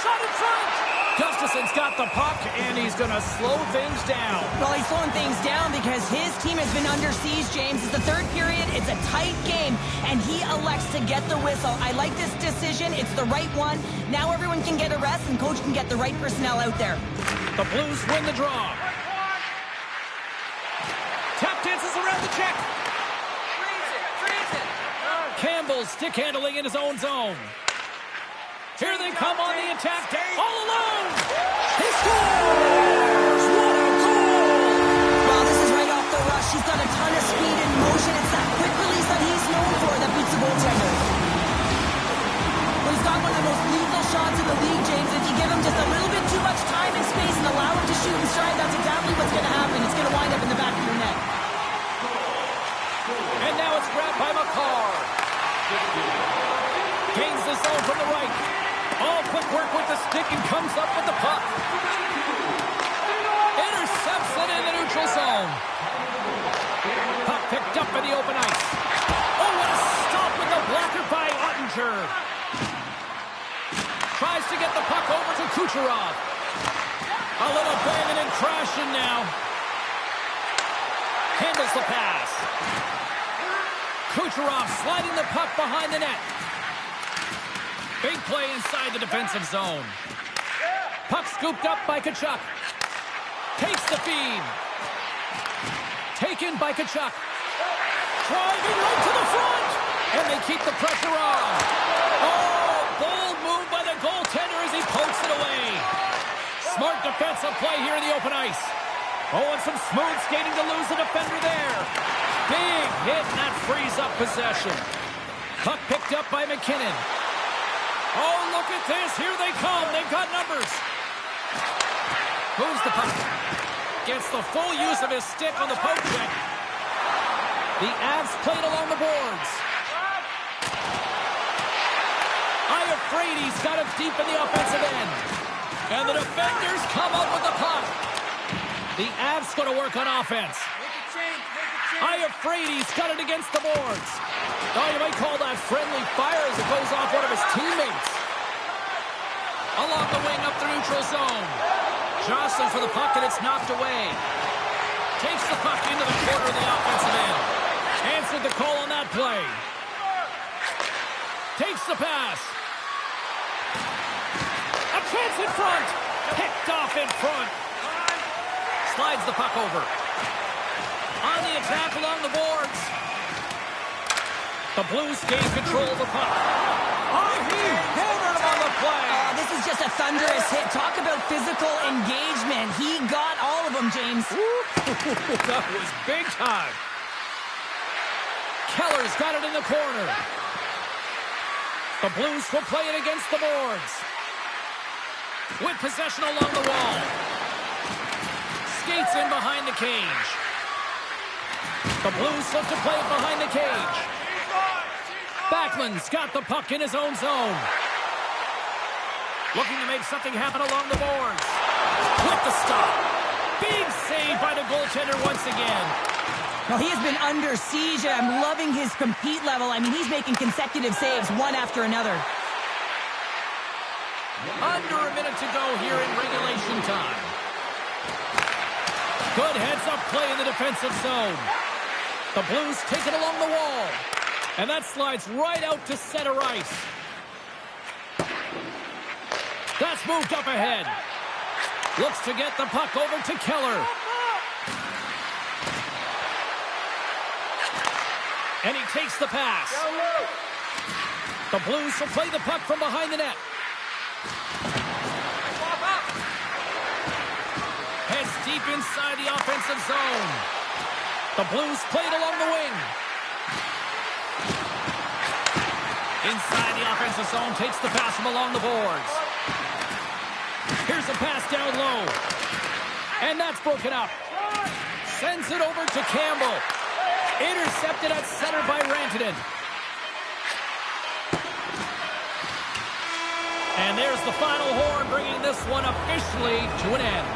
Shot in front. Gustafson's got the puck, and he's going to slow things down. Well, he's slowing things down because his team has been under siege, James. It's the 3rd period. It's a tight game, and he elects to get the whistle. I like this decision. It's the right one. Now everyone can get a rest, and coach can get the right personnel out there. The Blues win the draw. Tap dances around the check. Freeze it. Campbell stick handling in his own zone. Here they come on the attack. All alone. He scores! What a goal! Wow, this is right off the rush. He's got a ton of speed and motion. It's that quick release that he's known for that beats the goaltender. Well, he's got one of the most lethal shots in the league, James. If you give him just a little bit too much time and space and allow him to shoot and stride, that's exactly what's going to happen. It's going to wind up in the back of your net. And now it's grabbed by McCarr. Gains the zone from the right. All quick work with the stick and comes up with the puck. Intercepts it in the neutral zone. Puck picked up in the open ice. Oh, what a stop with the blocker by Ottinger. Tries to get the puck over to Kucherov. A little banging and crashing now. Handles the pass. Kucherov sliding the puck behind the net. Big play inside the defensive zone. Puck scooped up by Tkachuk. Takes the feed. Taken by Tkachuk. Driving right to the front. And they keep the pressure on. Oh, bold move by the goaltender as he pokes it away. Smart defensive play here in the open ice. Oh, and some smooth skating to lose the defender there. Big hit, and that frees up possession. Puck picked up by McKinnon. Oh, look at this. Here they come. They've got numbers. Moves the puck. Gets the full use of his stick on the poke check. The Avs played along the boards. Iafrate's got it deep in the offensive end. And the defenders come up with the puck. The Avs going to work on offense. Iafrate's got it against the boards. Oh, you might call that friendly fire as it goes off one of his teammates. Along the wing up the neutral zone. Jostling for the puck, and it's knocked away. Takes the puck into the corner of the offensive end. Answered the call on that play. Takes the pass. Chance in front. Picked off in front. Slides the puck over. On the attack along the boards. The Blues gain control of the puck. Oh, he hammered him on the play. This is just a thunderous hit. Talk about physical engagement. He got all of them, James. That was big time. Keller's got it in the corner. The Blues will play it against the boards. With possession along the wall. Skates in behind the cage. The Blues look to play it behind the cage. Backlund's got the puck in his own zone. Looking to make something happen along the boards. With the stop. Big save by the goaltender once again. Well, he has been under siege. I'm loving his compete level. I mean, he's making consecutive saves, one after another. Under a minute to go here in regulation time. Good heads-up play in the defensive zone. The Blues take it along the wall. And that slides right out to center ice. That's moved up ahead. Looks to get the puck over to Keller. And he takes the pass. The Blues will play the puck from behind the net. Heads deep inside the offensive zone. The Blues play it along the wing. Inside the offensive zone, takes the pass from along the boards. Here's a pass down low. And that's broken up. Sends it over to Campbell. Intercepted at center by Rantanen. And there's the final horn, bringing this one officially to an end.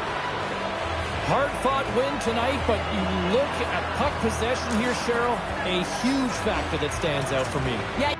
Hard-fought win tonight, but you look at puck possession here, Cheryl, a huge factor that stands out for me. Yeah.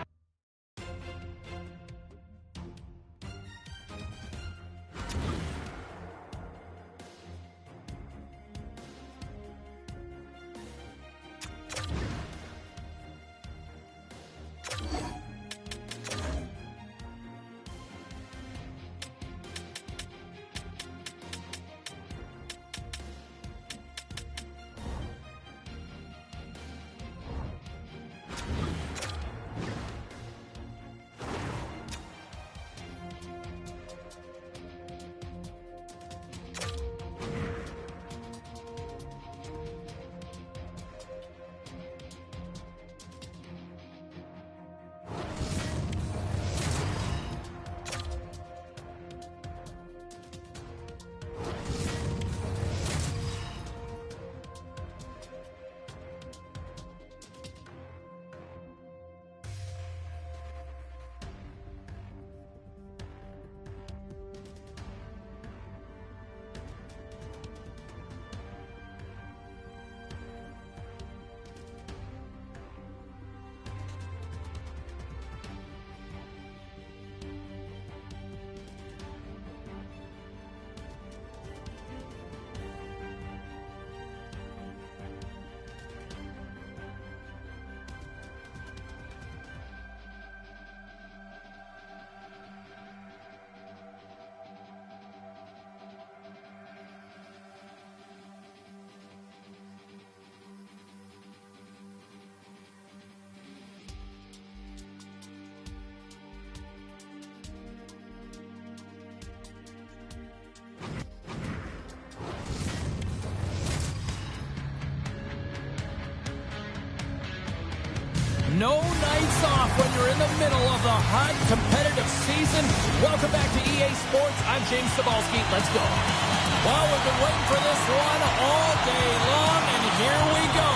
No nights off when you're in the middle of the hot, competitive season. Welcome back to EA Sports. I'm James Cybulski. Let's go. Well, we've been waiting for this one all day long, and here we go.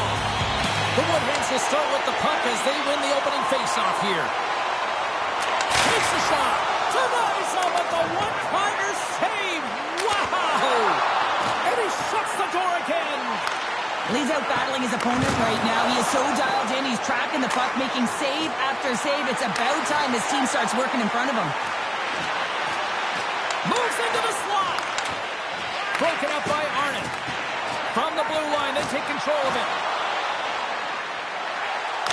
The Woodheads will start with the puck as they win the opening faceoff here. Takes a shot. Denies him with the one-timer save. Wow! And he shuts the door again. He's out battling his opponent right now. He is so dialed in. He's tracking the puck, making save after save. It's about time his team starts working in front of him. Moves into the slot. Broken up by Arnott. From the blue line, they take control of it.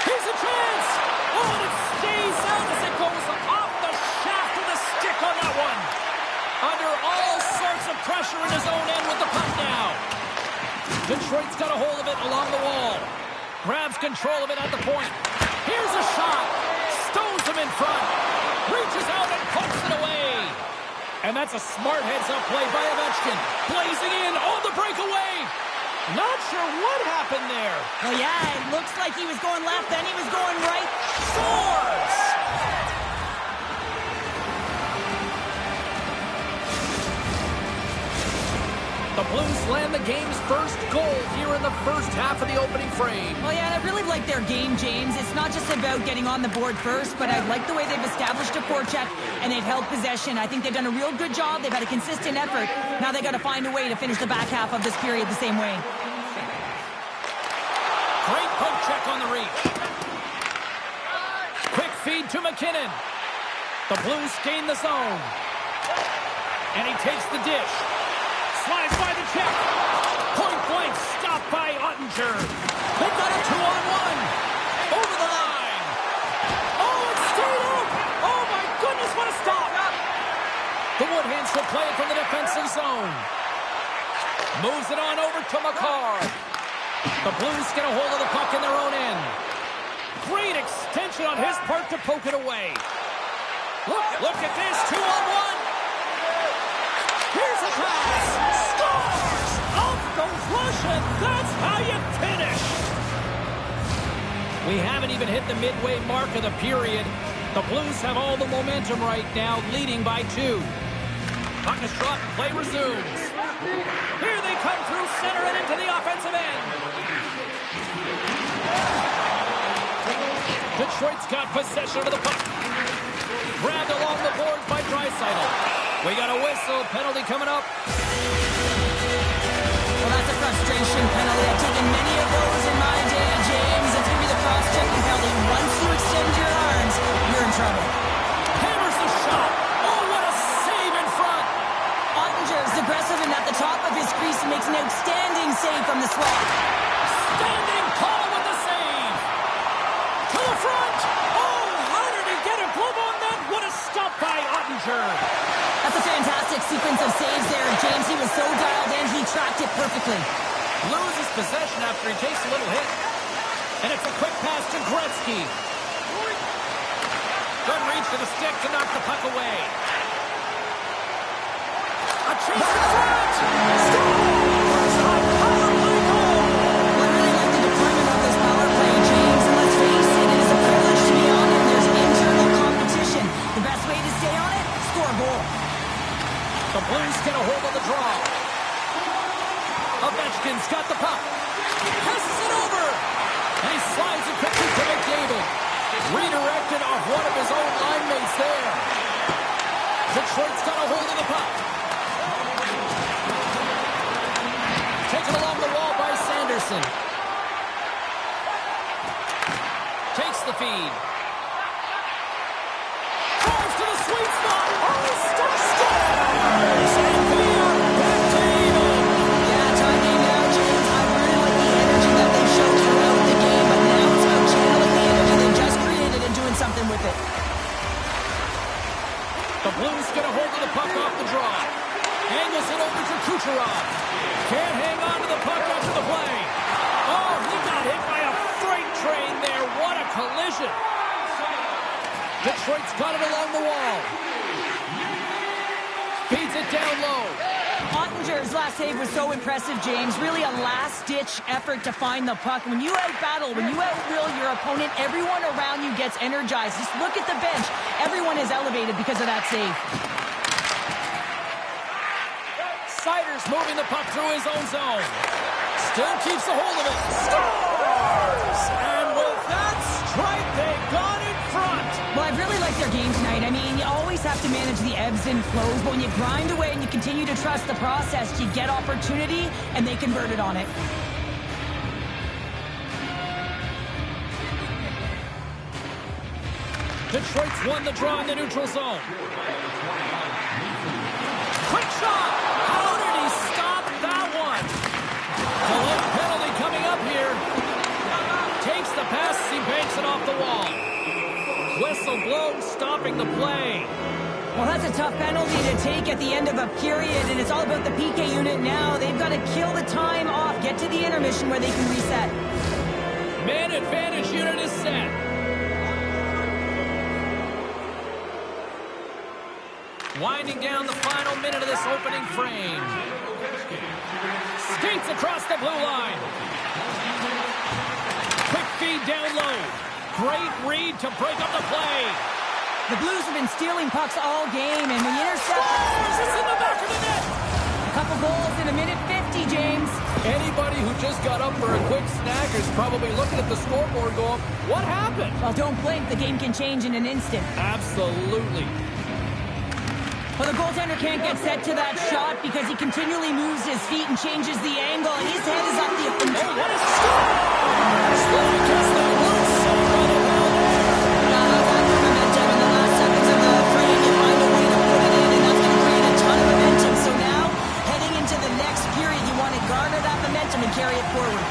Here's a chance. Oh, and it stays out as it goes off the shaft of the stick on that one. pressure in his own end with the puck now. Detroit's got a hold of it along the wall. Grabs control of it at the point. Here's a shot. Stones him in front. Reaches out and puts it away. And that's a smart heads-up play by Ovechkin. Blazing in on the breakaway. Not sure what happened there. Well, yeah, it looks like he was going left, then he was going right. Scores! The Blues land the game's first goal here in the first half of the opening frame. Well, yeah, and I really like their game, James. It's not just about getting on the board first, but I like the way they've established a forecheck and they've held possession. I think they've done a real good job. They've had a consistent effort. Now they got to find a way to finish the back half of this period the same way. Great poke check on the reach. Quick feed to McKinnon. The Blues gain the zone. And he takes the dish. Slides by the check. Point blank stopped by Ottinger. They've got a 2-on-1. Over the line. Oh, it's stayed out. Oh, my goodness, what a stop. The Woodhands will play it from the defensive zone. Moves it on over to Makar. The Blues get a hold of the puck in their own end. Great extension on his part to poke it away. Look at this. 2-on-1. Here's a pass. Scores! Off the rush, and that's how you finish. We haven't even hit the midway mark of the period. The Blues have all the momentum right now, leading by 2. Puck is dropped, play resumes. Here they come through center and into the offensive end. Detroit's got possession of the puck. Grabbed along the boards by Draisaitl. We got a whistle. Penalty coming up. Well, that's a frustration penalty. I've taken many of those in my day, James. It's going to be the cross-checking penalty. Once you extend your arms, you're in trouble. Hammers the shot. Oh, what a save in front. Ottinger is aggressive and at the top of his crease and makes an outstanding save from the slot. Standing tall with the save. To the front. Oh, how did he get a glove on that? What a stop by Ottinger. That's a fantastic sequence of saves there, James. He was so dialed in, he tracked it perfectly. Loses possession after he takes a little hit. And it's a quick pass to Gretzky. Good reach to the stick to knock the puck away. A chase in front! Scores! A power play goal! I really like the deployment of this power play, James. And let's face it, it is a privilege to be on it. There's internal competition. The best way to stay on it, score a goal. The Blues get a hold of the draw. Ovechkin's got the puck. Passes it over. And he slides it quickly to McDavid. Redirected off one of his own line mates there. Detroit's got a hold of the puck. Taken along the wall by Sanderson. Takes the feed. Drives to the sweet spot. Oh, he stops. Scores! And we are back to even. Yeah, time game now, James. I really like the energy that they showed throughout the game, but now it's about channeling the energy they just created and doing something with it. The Blues get a hold of the puck off the draw. Angles it over to Kucherov. Can't hang on to the puck after the play. Oh, he got hit by a freight train there. What a collision. Detroit's got it along the wall. Feeds it down low. Ottinger's last save was so impressive, James. Really a last-ditch effort to find the puck. When you out-battle, when you out-will your opponent, everyone around you gets energized. Just look at the bench. Everyone is elevated because of that save. Siders moving the puck through his own zone. Still keeps a hold of it. Scores! And with that strike, they got in front. Well, I really like their game tonight. I mean, you always have to manage the ebbs and flows, but when you grind away and you continue to trust the process, you get opportunity, and they converted on it. Detroit's won the draw in the neutral zone. Quick shot! How did he stop that one? Delay penalty coming up here. Takes the pass, he banks it off the wall. Whistle blown, stopping the play. Well, that's a tough penalty to take at the end of a period, and it's all about the PK unit now. They've got to kill the time off, get to the intermission where they can reset. Man advantage unit is set. Winding down the final minute of this opening frame. Skates across the blue line. Quick feed down low. Great read to break up the play. The Blues have been stealing pucks all game, and the intercept... Scores! It's in the back of the net! A couple goals in a minute 50, James. Anybody who just got up for a quick snack is probably looking at the scoreboard going, what happened? Well, don't blink. The game can change in an instant. Absolutely. Well, the goaltender can't get set to that shot because he continually moves his feet and changes the angle, and his head is up the... Oh, what a score! Slowly gets the Blues saved by the wall there. Momentum in the last seconds of the frame. You find a way to put it in, and that's going to create a ton of momentum. So now, heading into the next period, you want to garner that momentum and carry it forward.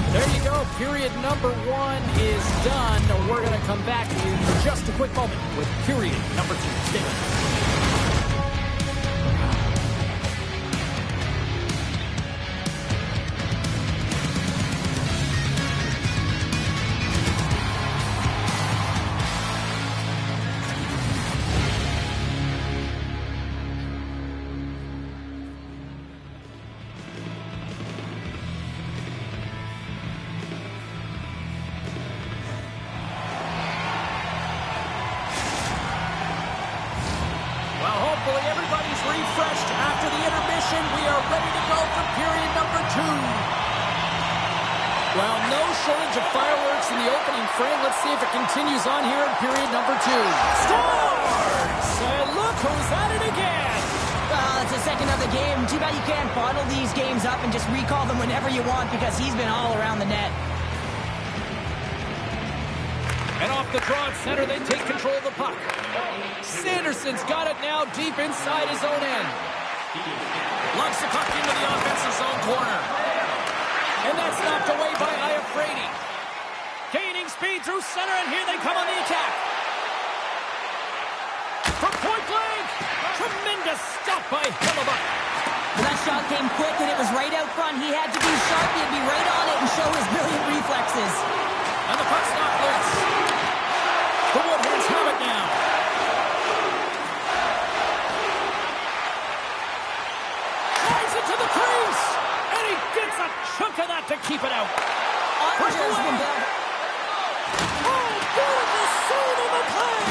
There you go. Period number 1 is done. We're going to come back in just a quick moment with period number 2. Stay with us. Hopefully everybody's refreshed after the intermission. We are ready to go for period number 2. Well, no shortage of fireworks in the opening frame. Let's see if it continues on here in period number 2. Scores! And look who's at it again. Well, it's the second of the game. Too bad you can't bottle these games up and just recall them whenever you want because he's been all around the net. And off the draw at center, they take control of the puck. Sanderson's got it now deep inside his own end. Lugs the puck into the offensive zone corner. And that's knocked away by Iafrate. Gaining speed through center, and here they come on the attack. From point blank, tremendous stop by Hellebuyck. Well, that shot came quick, and it was right out front. He had to be sharp. He'd be right on it and show his brilliant reflexes. And the puck's knocked loose. The Woodheads have it now. Drives it to the crease. And he gets a chunk of that to keep it out. Ottinger's been down. Oh, beautiful save of the play.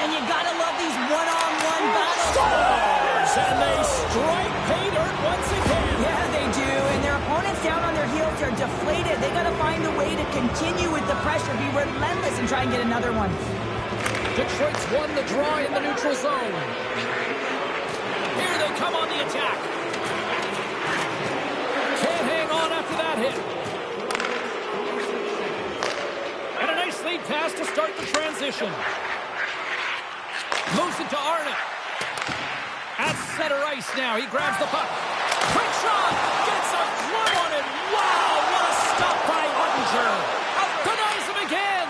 And you gotta love these one-on-one battles. Scores! And they strike pay dirt once again. Yeah, they do. And their opponents down on their heels are deflated. They gotta find a way to continue with the pressure, be relentless, and try and get another one. Detroit's won the draw in the neutral zone. Here they come on the attack. Can't hang on after that hit. And a nice lead pass to start the transition. Moves it to Arnott. At center ice now. He grabs the puck. Quick shot. Gets a glove on it. Wow, what a stop by Ottinger. Denies him again.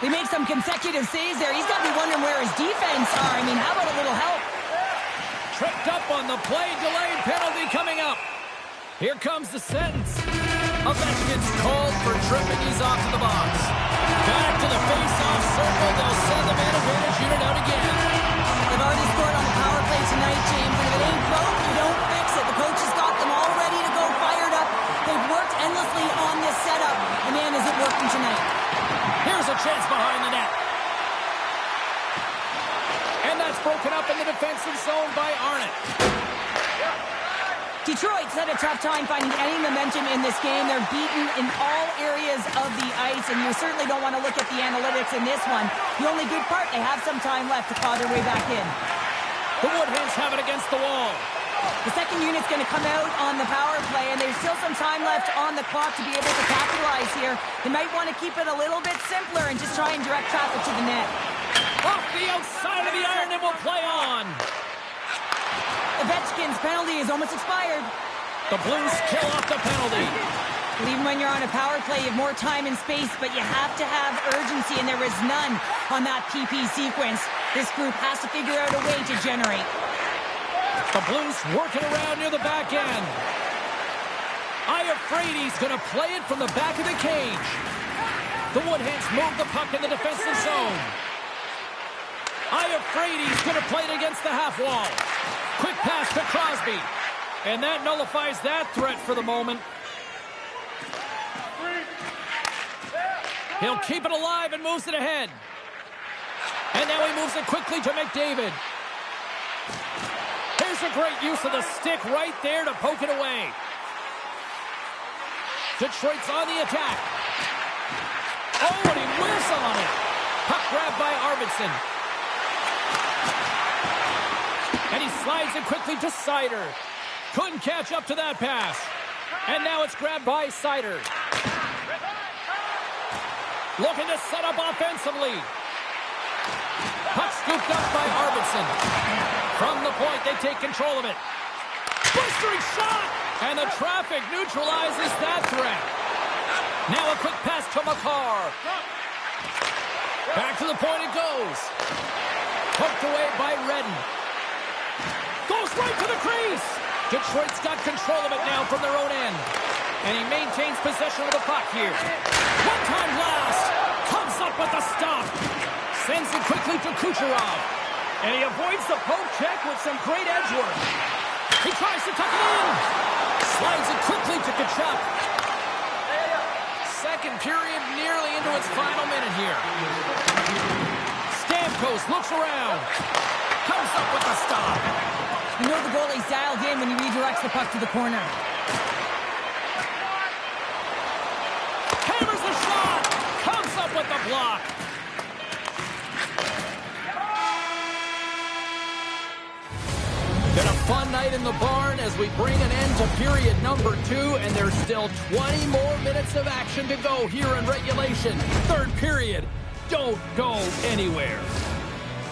They make some consecutive saves there. He's got to be wondering where his defense are. I mean, how about a little help? Tripped up on the play. Delayed penalty coming up. Here comes the sentence. Ovechkin's called for tripping. He's off to the box. Back to the face-off circle. They'll send the man advantage unit out again. They've already scored on the power play tonight, James, and if it ain't broke, you don't fix it. The coach has got them all ready to go, fired up. They've worked endlessly on this setup, and man, is it working tonight. Here's a chance behind the net. And that's broken up in the defensive zone by Arnott. Detroit's had a tough time finding any momentum in this game. They're beaten in all areas of the ice, and you certainly don't want to look at the analytics in this one. The only good part, they have some time left to claw their way back in. The Woodheads have it against the wall. The second unit's going to come out on the power play, and there's still some time left on the clock to be able to capitalize here. They might want to keep it a little bit simpler and just try and direct traffic to the net. Off the outside of the iron, and will play on. Ovechkin's penalty is almost expired. The Blues kill off the penalty. Even when you're on a power play, you have more time and space, but you have to have urgency, and there is none on that PP sequence. This group has to figure out a way to generate. The Blues working around near the back end. Iafrady's going to play it from the back of the cage. The Woodhands move the puck in the defensive zone. Iafrady's going to play it against the half wall. Quick pass to Crosby. And that nullifies that threat for the moment. He'll keep it alive and moves it ahead. And now he moves it quickly to McDavid. Here's a great use of the stick right there to poke it away. Detroit's on the attack. Oh, and he whiffs on it. Puck grabbed by Arvidsson. And he slides it quickly to Seider. Couldn't catch up to that pass. And now it's grabbed by Seider. Looking to set up offensively. Puck scooped up by Arvidsson. From the point, they take control of it. Blistering shot! And the traffic neutralizes that threat. Now a quick pass to Makar. Back to the point it goes. Poked away by Redden. Goes right to the crease. Detroit's got control of it now from their own end. And he maintains possession of the puck here. One-time blast. Comes up with the stop. Sends it quickly to Kucherov. And he avoids the poke check with some great edge work. He tries to tuck it in. Slides it quickly to Tkachuk. Second period nearly into its final minute here. Stamkos looks around. Comes up with the stop. You know the goalie's dialed in when he redirects the puck to the corner. Hammers the shot. Comes up with the block. Been a fun night in the barn as we bring an end to period number 2, and there's still 20 more minutes of action to go here in regulation. Third period. Don't go anywhere.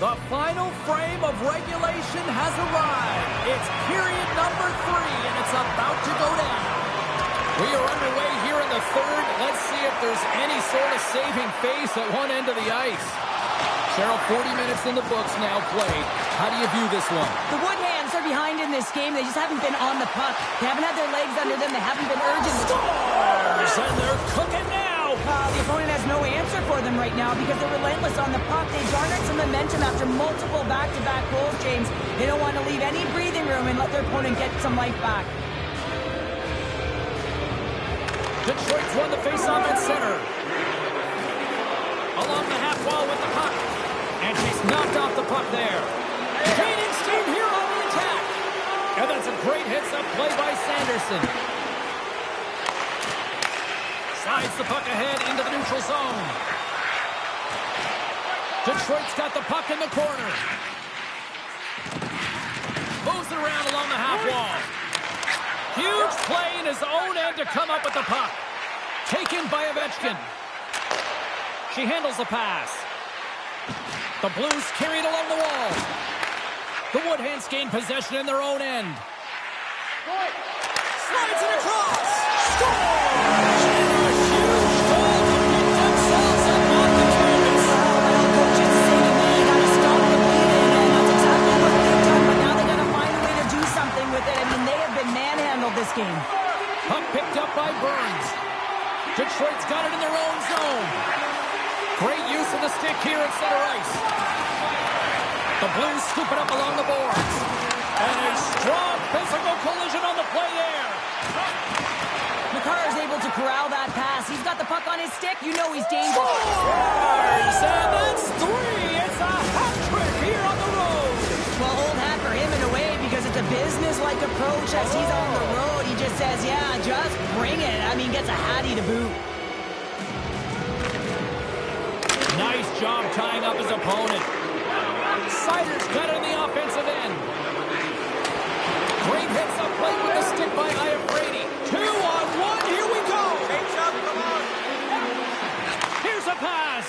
The final frame of regulation has arrived. It's period number 3, and it's about to go down. We are underway here in the third. Let's see if there's any sort of saving face at one end of the ice. Cheryl, 40 minutes in the books now played. How do you view this one? The Woodhands are behind in this game. They just haven't been on the puck. They haven't had their legs under them. They haven't been urgent. Scores! And they're cooking now! The opponent has no answer for them right now because they're relentless on the puck. They garnered some momentum after multiple back-to-back goals, James. They don't want to leave any breathing room and let their opponent get some life back. Detroit's won the face-off at center. Along the half wall with the puck. And she's knocked off the puck there. Gaining steam here on the attack. And that's a great hits-up play by Sanderson. Slides the puck ahead into the neutral zone. Detroit's got the puck in the corner. Moves it around along the half wall. Huge play in his own end to come up with the puck. Taken by Ovechkin. She handles the pass. The Blues carry it along the wall. The Woodhands gain possession in their own end. Slides it across. Scores! And a huge goal to pick themselves up on the canvas. Well, coaches say to me, you gotta stop the bleeding, and that's exactly what they've done, but now they gotta find a way to do something with it. I mean, they have been manhandled this game. Puck picked up by Burns. Detroit's got it in their own zone. Great use of the stick here at center ice. The Blues scoop it up along the boards. And a strong physical collision on the play there. Makar is able to corral that pass. He's got the puck on his stick. You know he's dangerous. Scores! And that's 3. It's a hat trick here on the road. Well, old hat for him in a way because it's a business-like approach as he's on the road. He just says, yeah, just bring it. I mean, gets a hattie to boot. Nice job tying up his opponent. Seider's got it on the offensive end. Great hits up play with the stick by Iafrady. 2-on-1, here we go. Here's a pass.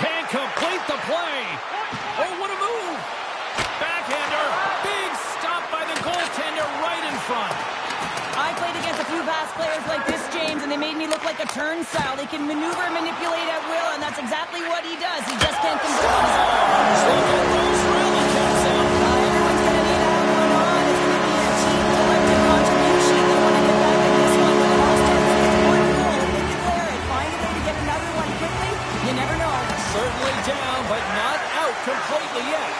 Can't complete the play. Oh, what a move. Backhander. Big stop by the goaltender right in front. I played against a few fast players like this, James, and they made me look like a turnstile. They can maneuver and manipulate at will, and that's exactly what he does. He just can't convert on his own. Everyone's Going to need that one on. It's going to be a team collective contribution. They want to get back in this one, but it all starts with one goal. If they declare it, find a way to get another one quickly, you never know. certainly down, but not out completely yet.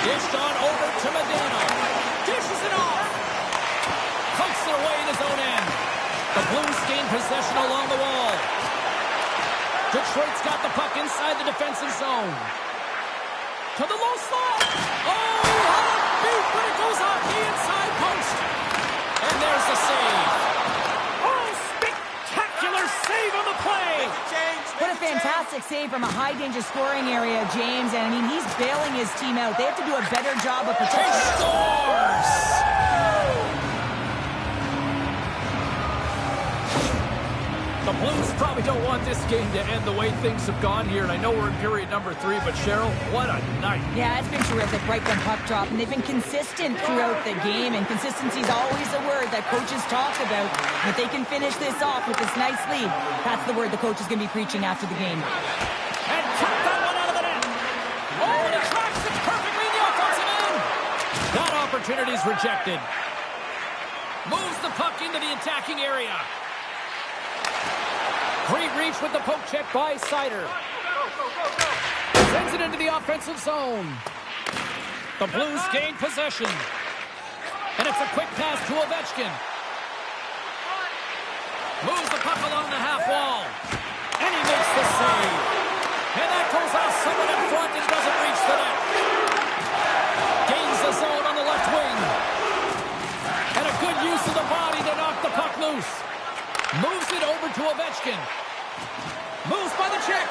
Dished on over to Medina. Dishes it off. Pokes it away in his own end. The Blues gain possession along the wall. Detroit's got the puck inside the defensive zone. To the low slot. Oh, what a beat, but it goes off the inside post. And there's the save. Oh, spectacular save on the play. What a fantastic save from a high-danger scoring area, James. And, I mean, he's bailing his team out. They have to do a better job of He protecting. scores! The Blues probably don't want this game to end the way things have gone here. And I know we're in period number 3, but Cheryl, what a night. Yeah, it's been terrific right from puck drop. And they've been consistent throughout the game. And consistency is always a word that coaches talk about. If they can finish this off with this nice lead, that's the word the coach is going to be preaching after the game. And cut that one out of the net. Oh, and it tracks it perfectly in the offensive end. That opportunity's rejected. Moves the puck into the attacking area. Great reach with the poke check by Seider. Sends it into the offensive zone. The Blues gain possession. And it's a quick pass to Ovechkin. Moves the puck along the half wall. And he makes the save. And that goes off someone in front and doesn't reach the net. Gains the zone on the left wing. And a good use of the body to knock the puck loose. Moves it over to Ovechkin. Moves by the check.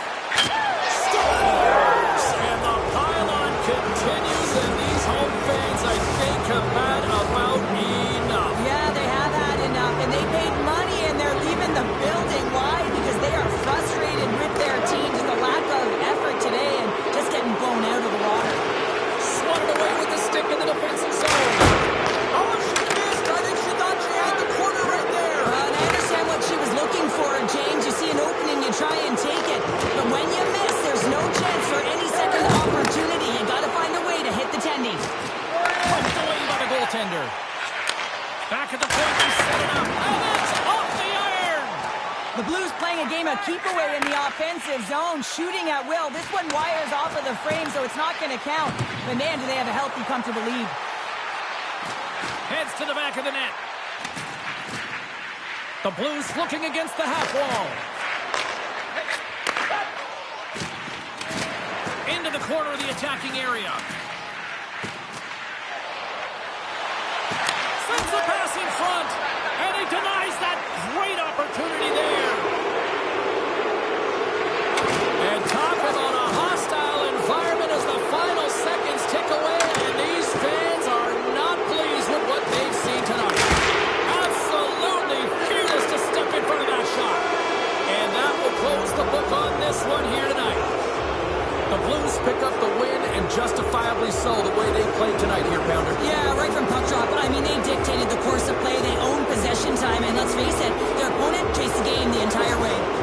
Scores! And the pylon continues, and these home fans, I think, have had about enough. Yeah, they have had enough, and they paid money, and they're leaving the building. Why? Because they are frustrated with their team, just a lack of effort today, and just getting blown out of the water. Swatted away with the stick in the defensive zone. Oh, she missed. I think she thought she had the corner right there. And I understand what she was looking for, James. You see an opening, you try and take it. But when you miss, there's no chance for any second opportunity. You got to find a way to hit the tendy. Punched away by the goaltender. Back at the point, he set it up. And it's off the iron. The Blues playing a game of keep away in the offensive zone, shooting at will. This one wires off of the frame, so it's not going to count. But man, do they have a healthy, comfortable lead. Heads to the back of the net. The Blues looking against the half wall. Into the corner of the attacking area. Sends the pass in front. And he denies that great opportunity there. And talk about a hostile environment as the final seconds tick away. And these fans are not pleased with what they've seen tonight. Absolutely fearless to step in front of that shot. And that will close the book on this one here tonight. The Blues pick up the win, and justifiably so, the way they played tonight here, Pounder. Yeah, right from puck drop. I mean, they dictated the course of play. They owned possession time, and let's face it, their opponent chased the game the entire way.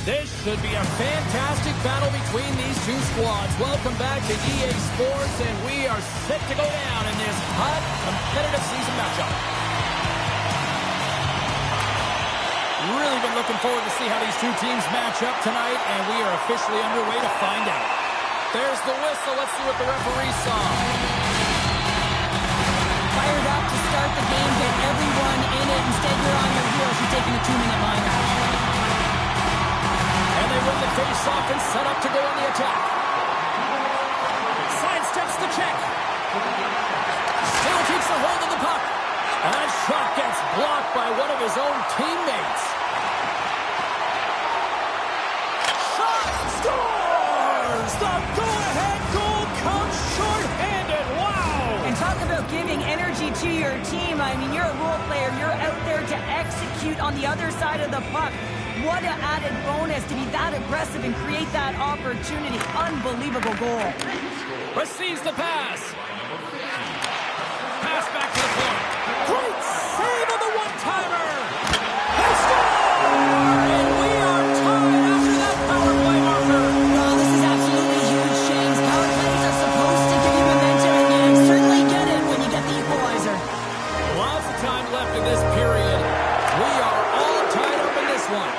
This should be a fantastic battle between these two squads. Welcome back to EA Sports, and we are set to go down in this hot, competitive season matchup. Really been looking forward to see how these two teams match up tonight, and we are officially underway to find out. There's the whistle. Let's see what the referee saw. Fired up to start the game, get everyone in it. Instead, you're on your heels. You're taking a 2-minute minor. And they win the face-off and set up to go on the attack. Sidesteps the check. Still keeps a hold of the puck. And that shot gets blocked by one of his own teammates. Shot scores! The go-ahead goal comes short-handed. Wow! And talk about giving energy to your team. I mean, you're a role player. You're out there to execute on the other side of the puck. What an added bonus to be that aggressive and create that opportunity. Unbelievable goal. Receives the pass. Pass back to the point. Great save on the one-timer. They score! And we are tied after that power play marker. Well, this is absolutely huge, James. Power plays are supposed to give you momentum, and you certainly get it when you get the equalizer. Lots of time left in this period. We are all tied up in this one.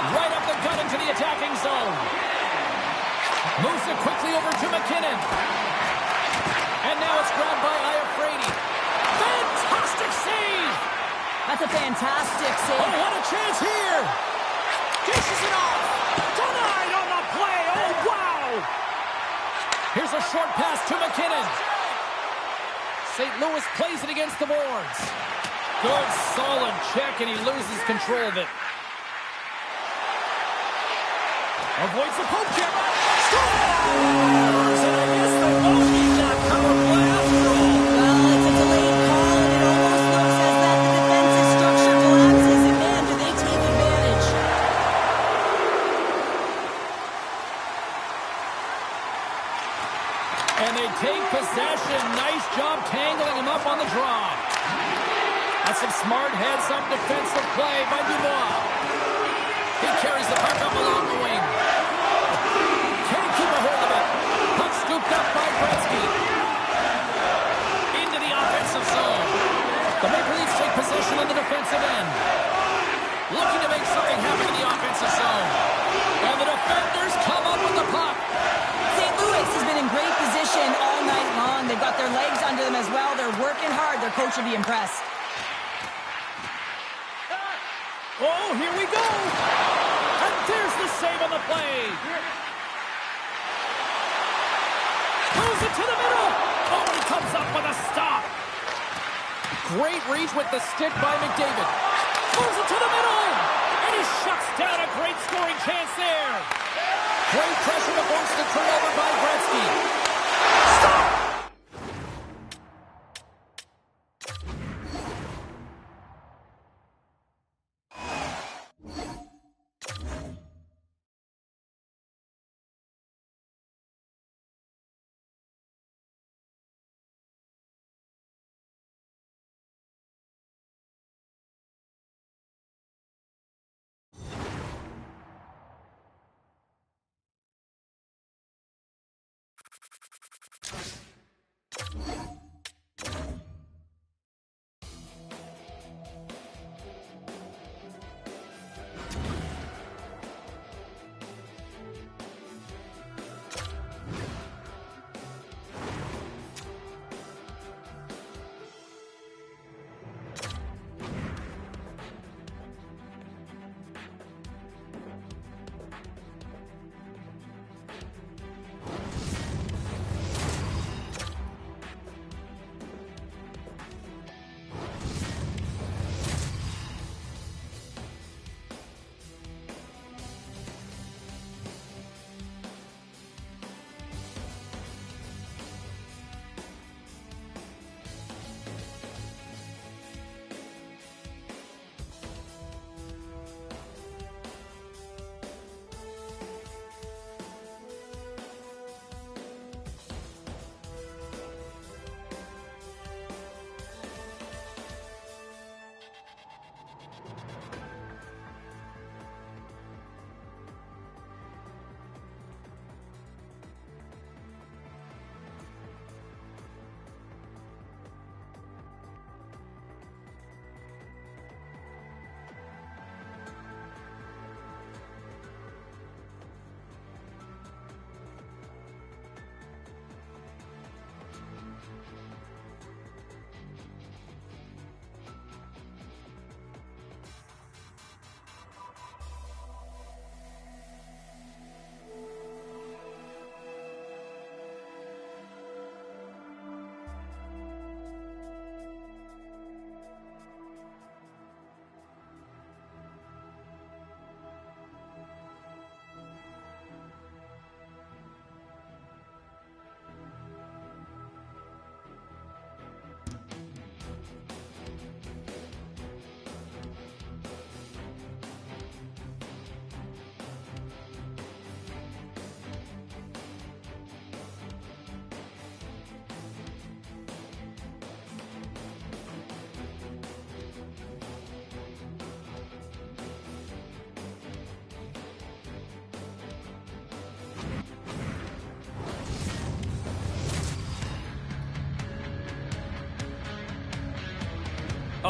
Right up the gut into the attacking zone. Moves it quickly over to McKinnon. And now it's grabbed by Iafrate. Fantastic save! That's a fantastic save. Oh, what a chance here! Dishes it off! Denied on the play! Oh, wow! Here's a short pass to McKinnon. St. Louis plays it against the boards. Good, solid check, and he loses control of it. Avoids the poke check. Scores! And I guess they won't need that power play after all. Well, it's a delayed call, and it almost looks as that the defensive structure collapses. And man, do they take advantage. And they take possession. Nice job tangling him up on the draw. That's some smart heads-up defensive play by Dubois. He carries the puck up along the wing. Can't keep a hold of it. Puck scooped up by Gretzky. Into the offensive zone. The Maple Leafs take possession on the defensive end. Looking to make something happen in the offensive zone. And the defenders come up with the puck. St. Louis has been in great position all night long. They've got their legs under them as well. They're working hard. Their coach will be impressed. Oh, here we go. And there's the save on the play. Moves it to the middle. Oh, he comes up with a stop. Great reach with the stick by McDavid. Moves it to the middle. And he shuts down a great scoring chance there. Great pressure to force the turnover by Gretzky.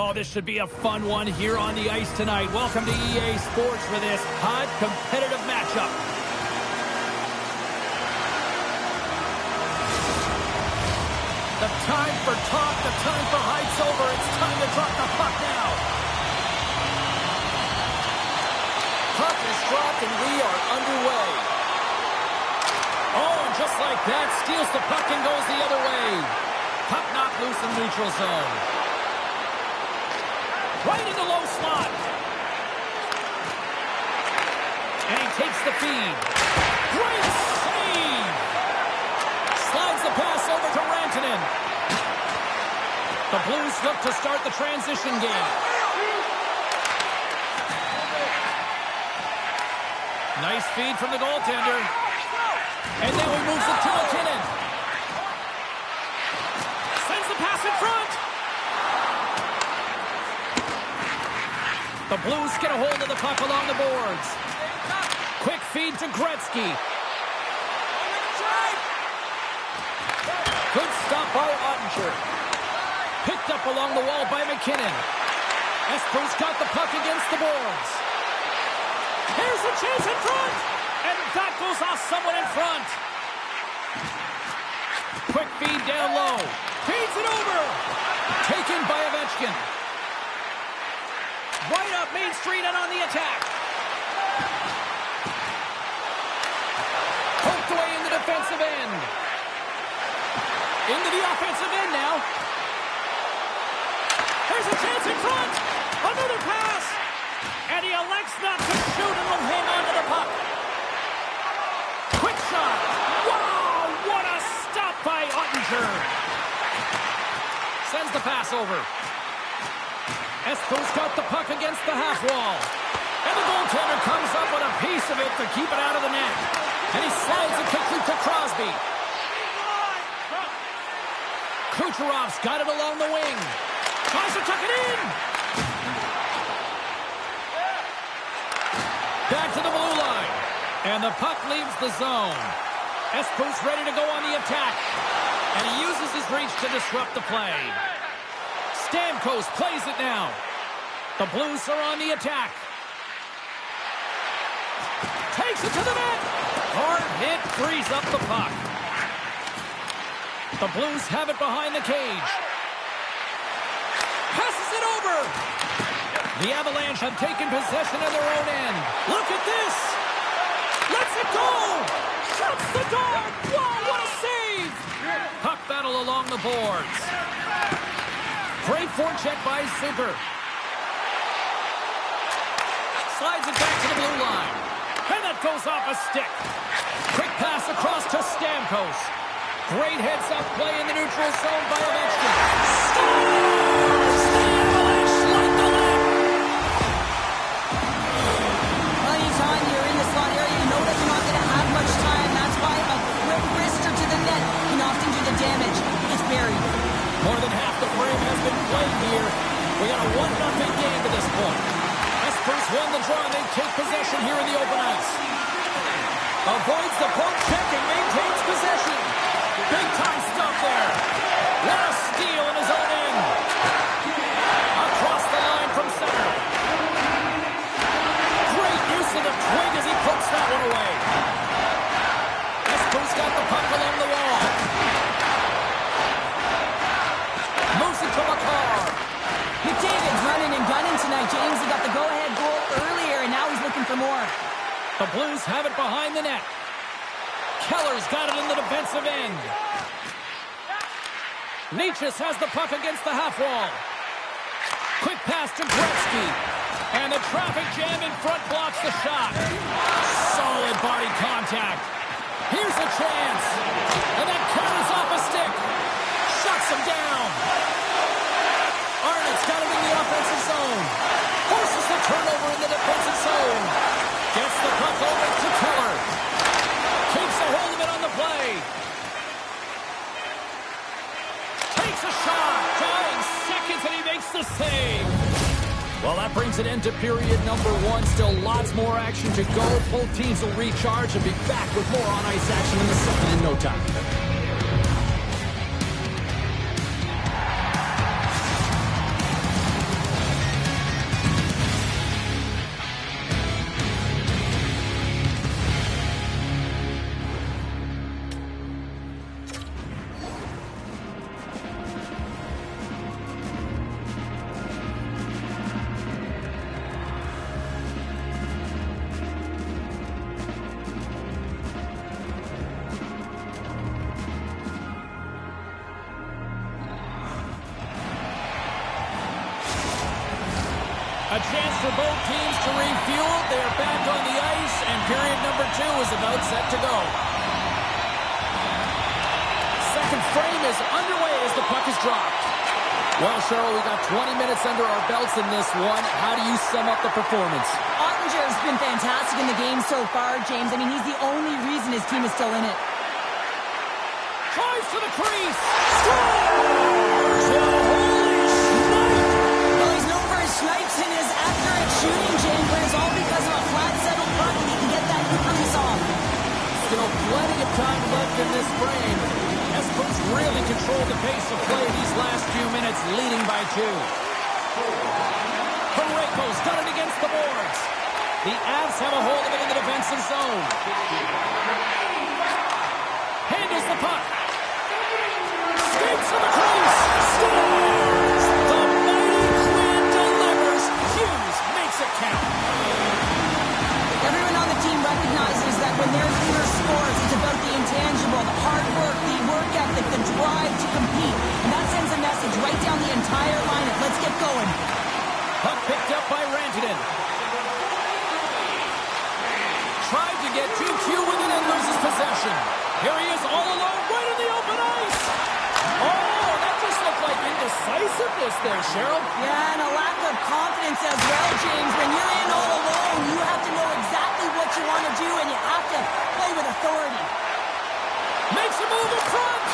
Oh, this should be a fun one here on the ice tonight. Welcome to EA Sports for this hot, competitive matchup. The time for talk, the time for hype's over. It's time to drop the puck now. Puck is dropped and we are underway. Oh, and just like that, steals the puck and goes the other way. Puck knocked loose in the neutral zone. Right in the low slot. And he takes the feed. Great save! Slides the pass over to Rantanen. The Blues look to start the transition game. Nice feed from the goaltender. And then he moves it to McKinnon. Sends the pass in front. The Blues get a hold of the puck along the boards. Quick feed to Gretzky. Good stop by Ottinger. Picked up along the wall by McKinnon. Esposito's got the puck against the boards. Here's a chance in front. And that goes off someone in front. Quick feed down low. Feeds it over. Taken by Ovechkin. Right up Main Street and on the attack. Poked away in the defensive end. Into the offensive end now. There's a chance in front. Another pass. And he elects not to shoot and will hang on to the puck. Quick shot. Wow, what a stop by Ottinger. Sends the pass over. Esposito's got the puck against the half wall. And the goaltender comes up with a piece of it to keep it out of the net. And he slides it quickly to Crosby. Kucherov's got it along the wing. Tries to tuck it in. Back to the blue line. And the puck leaves the zone. Esposito's ready to go on the attack. And he uses his reach to disrupt the play. Stamkos plays it now. The Blues are on the attack. Takes it to the net. Hard hit frees up the puck. The Blues have it behind the cage. Passes it over. The Avalanche have taken possession of their own end. Look at this. Lets it go. Shuts the door. Wow, what a save. Puck battle along the boards. Great forecheck by Super. Slides it back to the blue line. And that goes off a stick. Quick pass across to Stamkos. Great heads-up play in the neutral zone by Ovechkin. Scores! The Avalanche light the lamp. Well, anytime you're in the slot area, you know that you're not going to have much time. That's why a quick wrister to the net can often do the damage. It's buried. More than half the frame has been played here. We got a 1-0 game to this point. Esposito won the draw and they take possession here in the open ice. Avoids the poke check and maintains possession. Big time stuff there. What a steal in his own end. Across the line from center. Great use of the twig as he puts that one away. Esposito's got the puck along the wall. Moves it to Makar. McDavid's running and gunning tonight, James. He got the go-ahead goal earlier, and now he's looking for more. The Blues have it behind the net. Keller's got it in the defensive end. Necas has the puck against the half wall. Quick pass to Gretzky. And the traffic jam in front blocks the shot. Solid body contact. Here's a chance. And that counters off a stick. Shuts him down. Arnott's got it in the offensive zone. Forces the turnover in the defensive zone. Gets the puck over to Keller. Keeps a hold of it on the play. Takes a shot. Dying seconds and he makes the save. Well, that brings an end to period number one. Still lots more action to go. Both teams will recharge and be back with more on-ice action in the second in no time. They are back on the ice, and period number 2 is about set to go. Second frame is underway as the puck is dropped. Well, Cheryl, we got 20 minutes under our belts in this one. How do you sum up the performance? Ottinger's been fantastic in the game so far, James. I mean, he's the only reason his team is still in it. Drives to the crease. Scores! Holy shnipe! Well, he's known for his snipes and his accurate shooting, James, but it's all because of a flat settled puck and he can get that crease off. Still plenty of time left in this frame. Espos really controlled the pace of play these last few minutes, leading by 2. Parayko's got it against the boards. The Avs have a hold of it in the defensive zone. Handles the puck. Skates to the crease. Scores! The mighty Quinn delivers. Hughes makes it count. Everyone on the team recognizes that when their leader scores, it's about the intangible, the hard work, the work ethic, the drive to compete. And that sends a message right down the entire lineup. Let's get going. Puck picked up by Rantanen. Tried to get 2Q with it and loses possession. Here he is all alone right in the open ice. Oh, that just looked like indecisiveness there, Cheryl. Yeah, and a lack of confidence as well, James. When you're in all alone, you have to know exactly what you want to do, and you have to play with authority. Makes a move in front.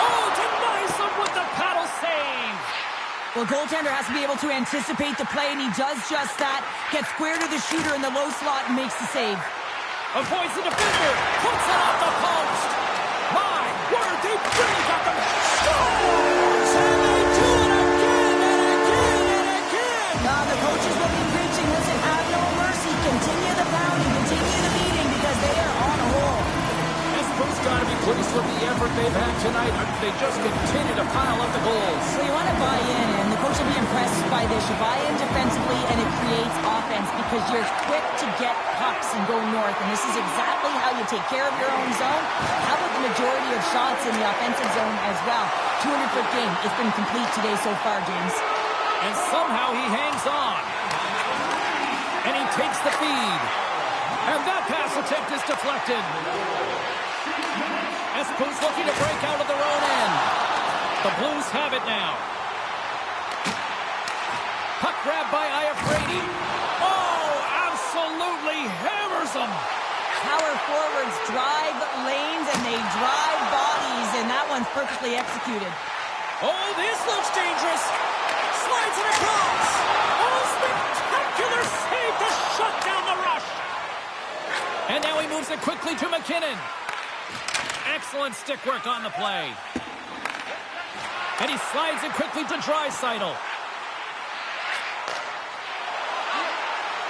Oh, denies him with the paddle save. Well, goaltender has to be able to anticipate the play, and he does just that. Gets square to the shooter in the low slot and makes the save. Avoids the defender. Puts it off the post. My word, they really got them. Scores! And they do it again and again and again. The coaches will be preaching, listen, have no mercy. Continue the pounding, continue the beating, because they are on a roll. Espos got to be pleased with the effort they've had tonight. They just continue to pile up the goals. So you want to buy in, and the coach will be impressed by this. You buy in defensively, and it creates offense because you're quick to get pucks and go north, and this is exactly how you take care of your own zone. How about the majority of shots in the offensive zone as well? 200-foot game. It's been complete today so far, James. And somehow he hangs on. And he takes the feed. And that pass attempt is deflected. Espos looking to break out of their own end. The Blues have it now. Puck grab by Iafrate. Oh, absolutely hammers them. Power forwards drive lanes and they drive bodies, and that one's perfectly executed. Oh, this looks dangerous. Slides it across. Oh, spectacular save to shut down the rush. And now he moves it quickly to McKinnon. Excellent stick work on the play. And he slides it quickly to Draisaitl.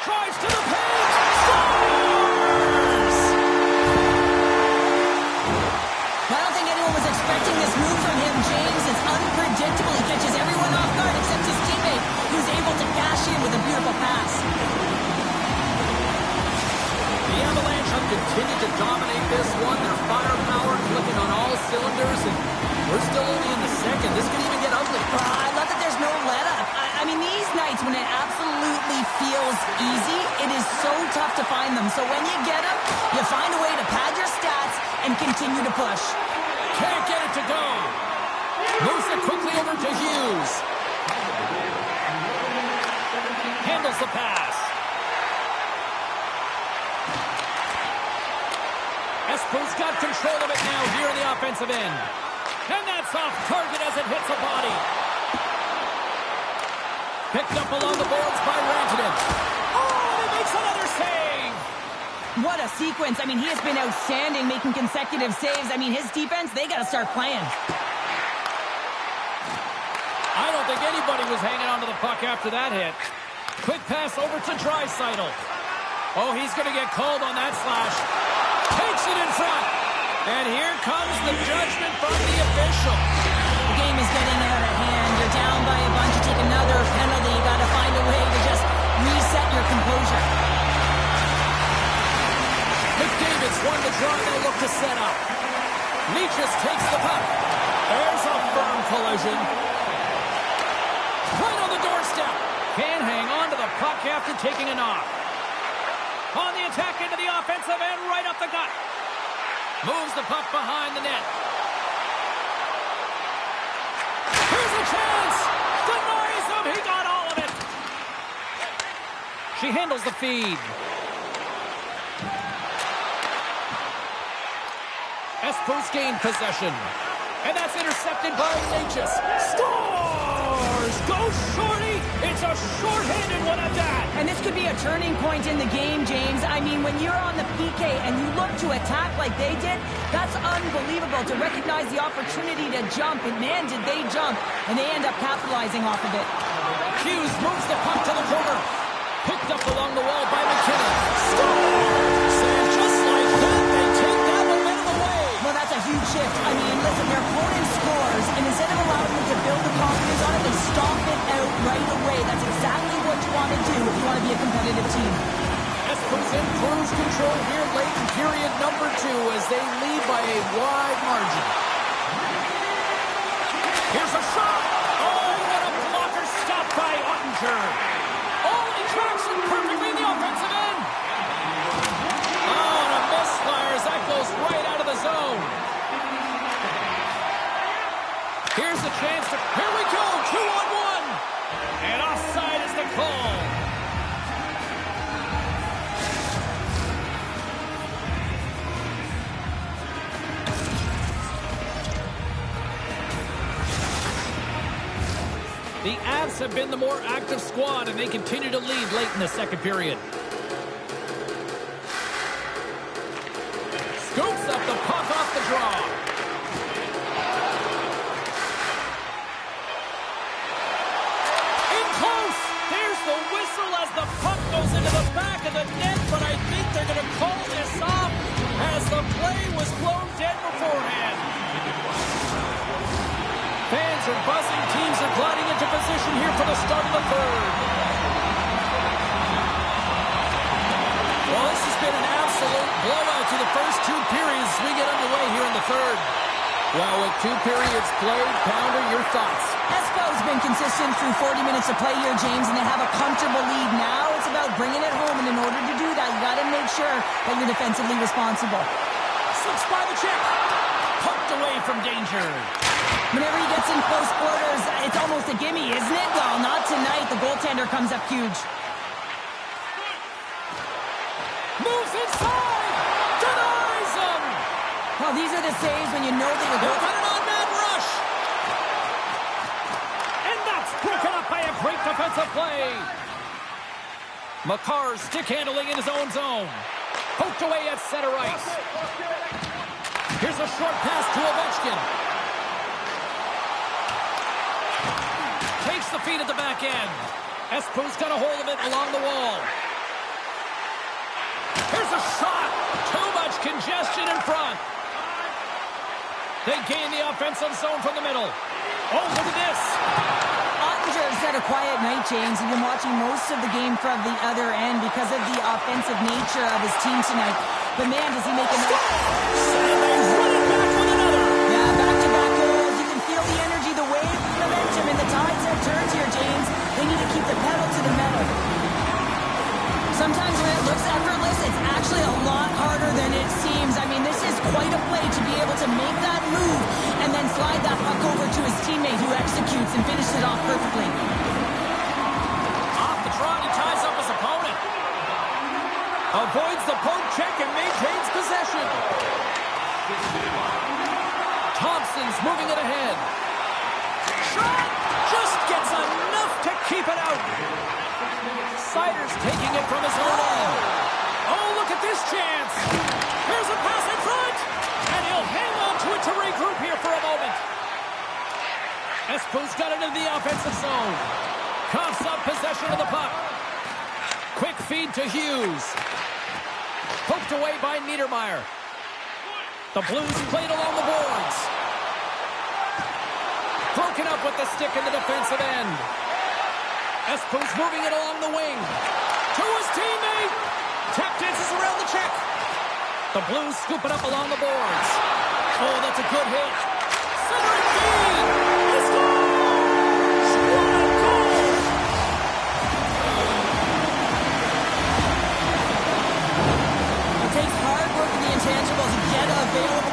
Drives to the paint. Scores! I don't think anyone was expecting this move from him, James. It's unpredictable. He catches everyone off guard except his teammate, who's able to cash in with a beautiful pass. The Avalanche have continued to dominate this one. Their firepower clicking on all cylinders, and we're still only in the second. This could even get ugly. I love that there's no let-up. I mean, these nights when it absolutely feels easy, it is so tough to find them. So when you get them, you find a way to pad your stats and continue to push. Can't get it to go. Moves it quickly over to Hughes. Handles the pass. Espos got control of it now here in the offensive end. And that's off target as it hits a body. Picked up along the boards by Rantanen. Oh, he makes another save. What a sequence. I mean, he has been outstanding, making consecutive saves. I mean, his defense, they got to start playing. I don't think anybody was hanging on to the puck after that hit. Quick pass over to Draisaitl. Oh, he's going to get called on that slash. Takes it in front. And here comes the judgment from the official. The game is getting out of hand. You're down by a bunch. You take another penalty. You got to find a way to just reset your composure. McDavid's won the draw. They look to set up. Leachus takes the puck. There's a firm collision. Right on the doorstep. Can't hang on to the puck after taking a knock. On the attack into the offensive end, right up the gut. Moves the puck behind the net. Here's a chance. Denies him. He got all of it. She handles the feed. Espoos gained possession. And that's intercepted by Natchez. Scores! Go Shorty! It's a short-handed one at that. And this could be a turning point in the game, James. I mean, when you're on the PK and you look to attack like they did, that's unbelievable to recognize the opportunity to jump. And man, did they jump. And they end up capitalizing off of it. Hughes moves the puck to the corner. Picked up along the wall by McKinnon. Scores! And just like that, they take that momentum away. Well, that's a huge shift. I mean, listen, their opponent scores, and instead of allowing them to build the confidence on it, they stomp it out right away. That's exactly what you want to do if you want to be a competitive team. Espoos in cruise control here late in period number 2 as they lead by a wide margin. Here's a shot. Oh, what a blocker stop by Ottinger. Oh, he tracks it perfectly in the offensive end. Oh, and a misfire as that goes right out of the zone. Here's a chance to... Here we go, 2-on-1. And offside is the call. The Avs have been the more active squad, and they continue to lead late in the second period. Scoops up the puck off the draw. In close. There's the whistle as the puck goes into the back of the net, but I think they're going to call this off as the play was blown dead beforehand. Fans are buzzing. Teams are gliding into position here for the start of the third. Well, this has been an absolute blowout to the first 2 periods as we get underway here in the third. Well, with 2 periods played, Pounder, your thoughts? Espo's been consistent through 40 minutes of play here, James, and they have a comfortable lead. Now it's about bringing it home, and in order to do that, you got to make sure that you're defensively responsible. Slips by the check. Poked away from danger. Whenever he gets in close quarters, it's almost a gimme, isn't it? Well, not tonight. The goaltender comes up huge. Moves inside! Denies him! Well, these are the saves when you know that you're They've got an on-man rush! And that's broken up by a great defensive play. Makar stick handling in his own zone. Poked away at center ice. Here's a short pass to Ovechkin. Takes the feed at the back end. Espo's got a hold of it along the wall. Here's a shot. Too much congestion in front. They gain the offensive zone from the middle. Oh, look at this. Ottinger's had a quiet night, James. He's been watching most of the game from the other end because of the offensive nature of his team tonight. But man, does he make a nice... And they run it back with another. Yeah, back-to-back goals. You can feel the energy, the wave, the momentum, and the tides have turned here, James. They need to keep the pedal to the metal. Sometimes when it looks effortless, it's actually a lot harder than it seems. I mean, this is quite a play to be able to make that move and then slide that puck over to his teammate who executes and finishes it off perfectly. Off the draw, he ties up his opponent. Avoids the poke check and maintains possession. Thompson's moving it ahead. Shot! Just gets enough to keep it out. Sider's taking it from his own end. Oh, look at this chance. Here's a pass in front. And he'll hang on to it to regroup here for a moment. Espo's got it into the offensive zone. Coughs up possession of the puck. Quick feed to Hughes. Poked away by Niedermeyer. The Blues played along the boards. Broken up with the stick in the defensive end. Espo's moving it along the wing. To his teammate. Tap dances around the check. The Blues scoop it up along the boards. Oh, that's a good hit. Centering feed. He scores! What a goal! intangibles get available.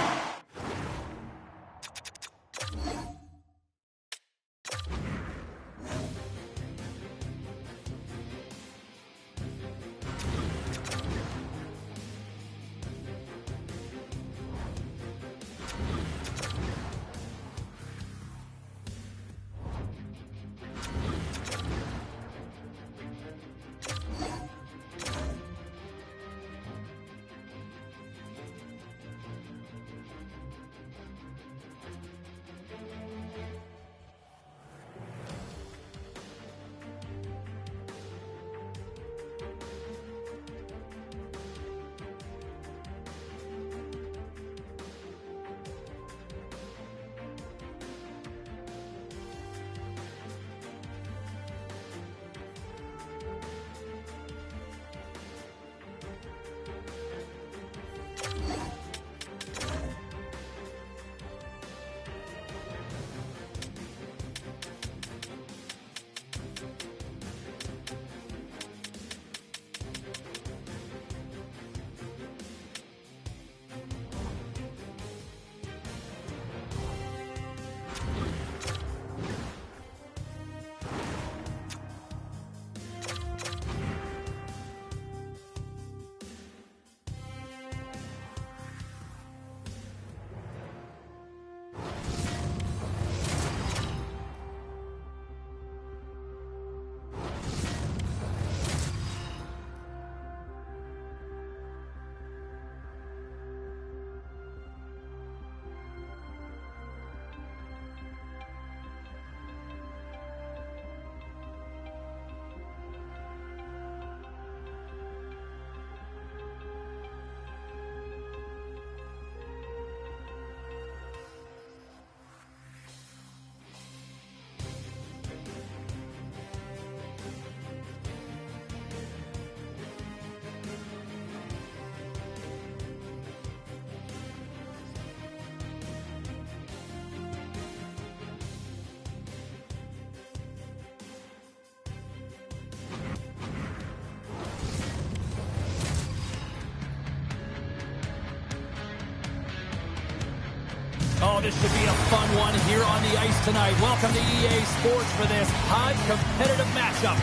Oh, this should be a fun one here on the ice tonight. Welcome to EA Sports for this high competitive matchup.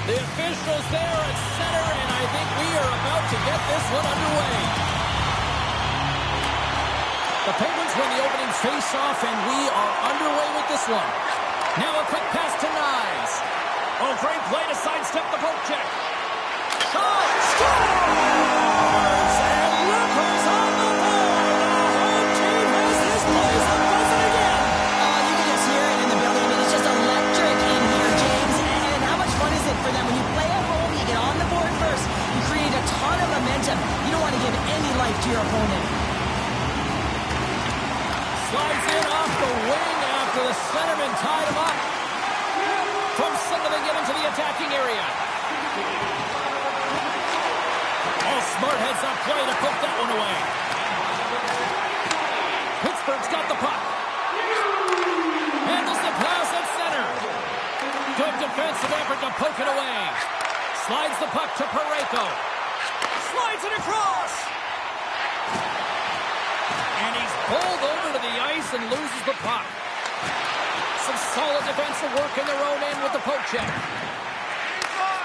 The officials there at center, and I think we are about to get this one underway. The Penguins win the opening face-off, and we are underway with this one. Now a quick pass to Nyes. Oh, great play to sidestep the poke check. Shot! Scores! And look who's on the board! The home team has this place a buzzing again! Oh, you can just hear it in the building. I mean, it's just electric in here, James. And how much fun is it for them? When you play at home, you get on the board first. You create a ton of momentum. You don't want to give any life to your opponent. Slides in off the wing after the centerman tied him up. From center, they get into the attacking area. Oh, smart heads-up play to poke that one away. Pittsburgh's got the puck. Handles the pass at center. Good defensive effort to poke it away. Slides the puck to Parayko. Slides it across. And he's bowled over to the ice and loses the puck. Some solid defensive work in their own end with the poke check.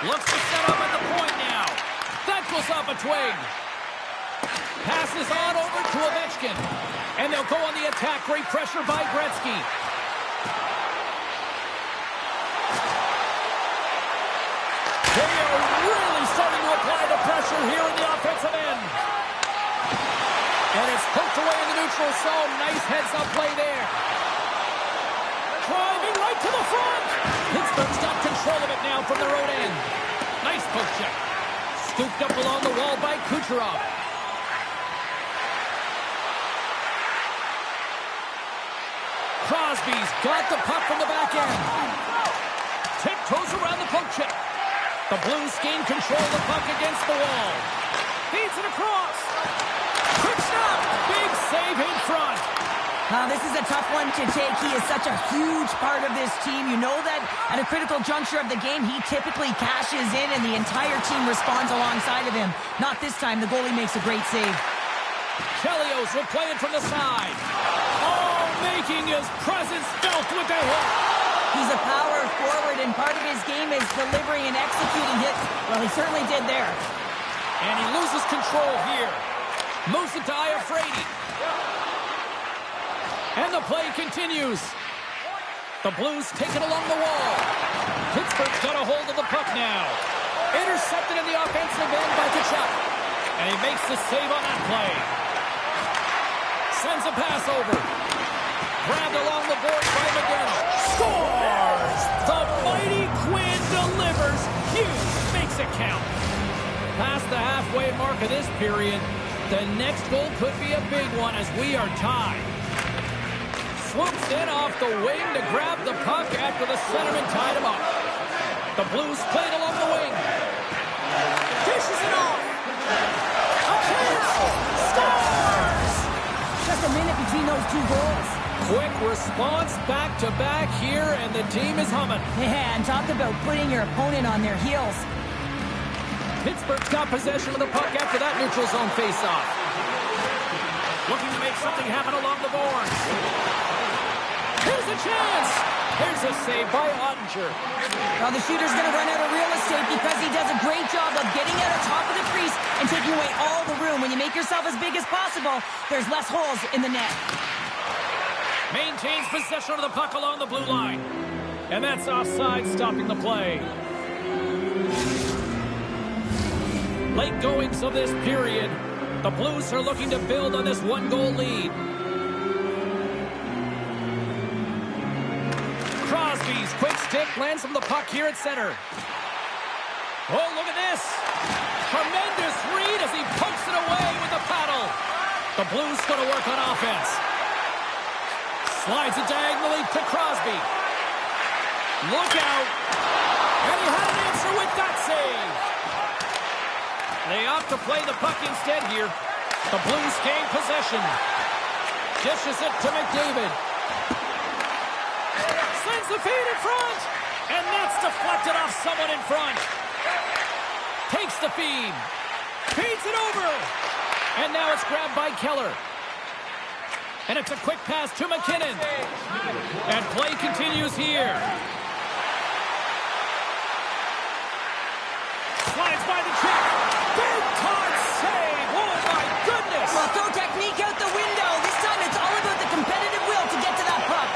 Looks to set up at the point now. That goes off a twig. Passes on over to Ovechkin. And they'll go on the attack. Great pressure by Gretzky. They are really starting to apply the pressure here in the offensive end. And it's poked away in the neutral zone. Nice heads-up play there. Driving right to the front. Pittsburgh's got control of it now from their own end. Nice poke check. Scooped up along the wall by Kucherov. Crosby's got the puck from the back end. Tiptoes around the poke check. The Blues gain control of the puck against the wall. Feeds it across. Quick snap. Big save in front. This is a tough one to take. He is such a huge part of this team. You know that at a critical juncture of the game, he typically cashes in and the entire team responds alongside of him. Not this time. The goalie makes a great save. Chelios will play it from the side. Oh, making his presence felt with the hit. He's a power forward, and part of his game is delivering and executing hits. Well, he certainly did there. And he loses control here. Moves it to Iafrate. And the play continues. The Blues take it along the wall. Pittsburgh's got a hold of the puck now. Intercepted in the offensive end by Tkachuk. And he makes the save on that play. Sends a pass over. Grabbed along the boards by McDermott. Scores! The mighty Quinn delivers. Hughes makes it count. Past the halfway mark of this period, the next goal could be a big one as we are tied. Swoops in off the wing to grab the puck after the centerman tied him up. The Blues played along the wing. Dishes it off. A chance. Scores! Just a minute between those two goals. Quick response back-to-back here, and the team is humming. Yeah, and talk about putting your opponent on their heels. Pittsburgh's got possession of the puck after that neutral zone faceoff. Looking to make something happen along the boards. Here's a chance. Here's a save by Ottinger. Well, the shooter's going to run out of real estate because he does a great job of getting out of top of the crease and taking away all the room. When you make yourself as big as possible, there's less holes in the net. Maintains possession of the puck along the blue line. And that's offside, stopping the play. Late goings of this period. The Blues are looking to build on this one-goal lead. Crosby's quick stick lands from the puck here at center. Oh, look at this. Tremendous read as he pokes it away with the paddle. The Blues going to work on offense. Slides it diagonally to Crosby. Look out. And he had an answer with that save. They opt to play the puck instead here. The Blues gain possession. Dishes it to McDavid. Sends the feed in front. And that's deflected off someone in front. Takes the feed. Feeds it over. And now it's grabbed by Keller. And it's a quick pass to McKinnon. And play continues here. Slides by the check. Big time save. Oh, my goodness. Well, throw technique out the window. This time it's all about the competitive will to get to that puck.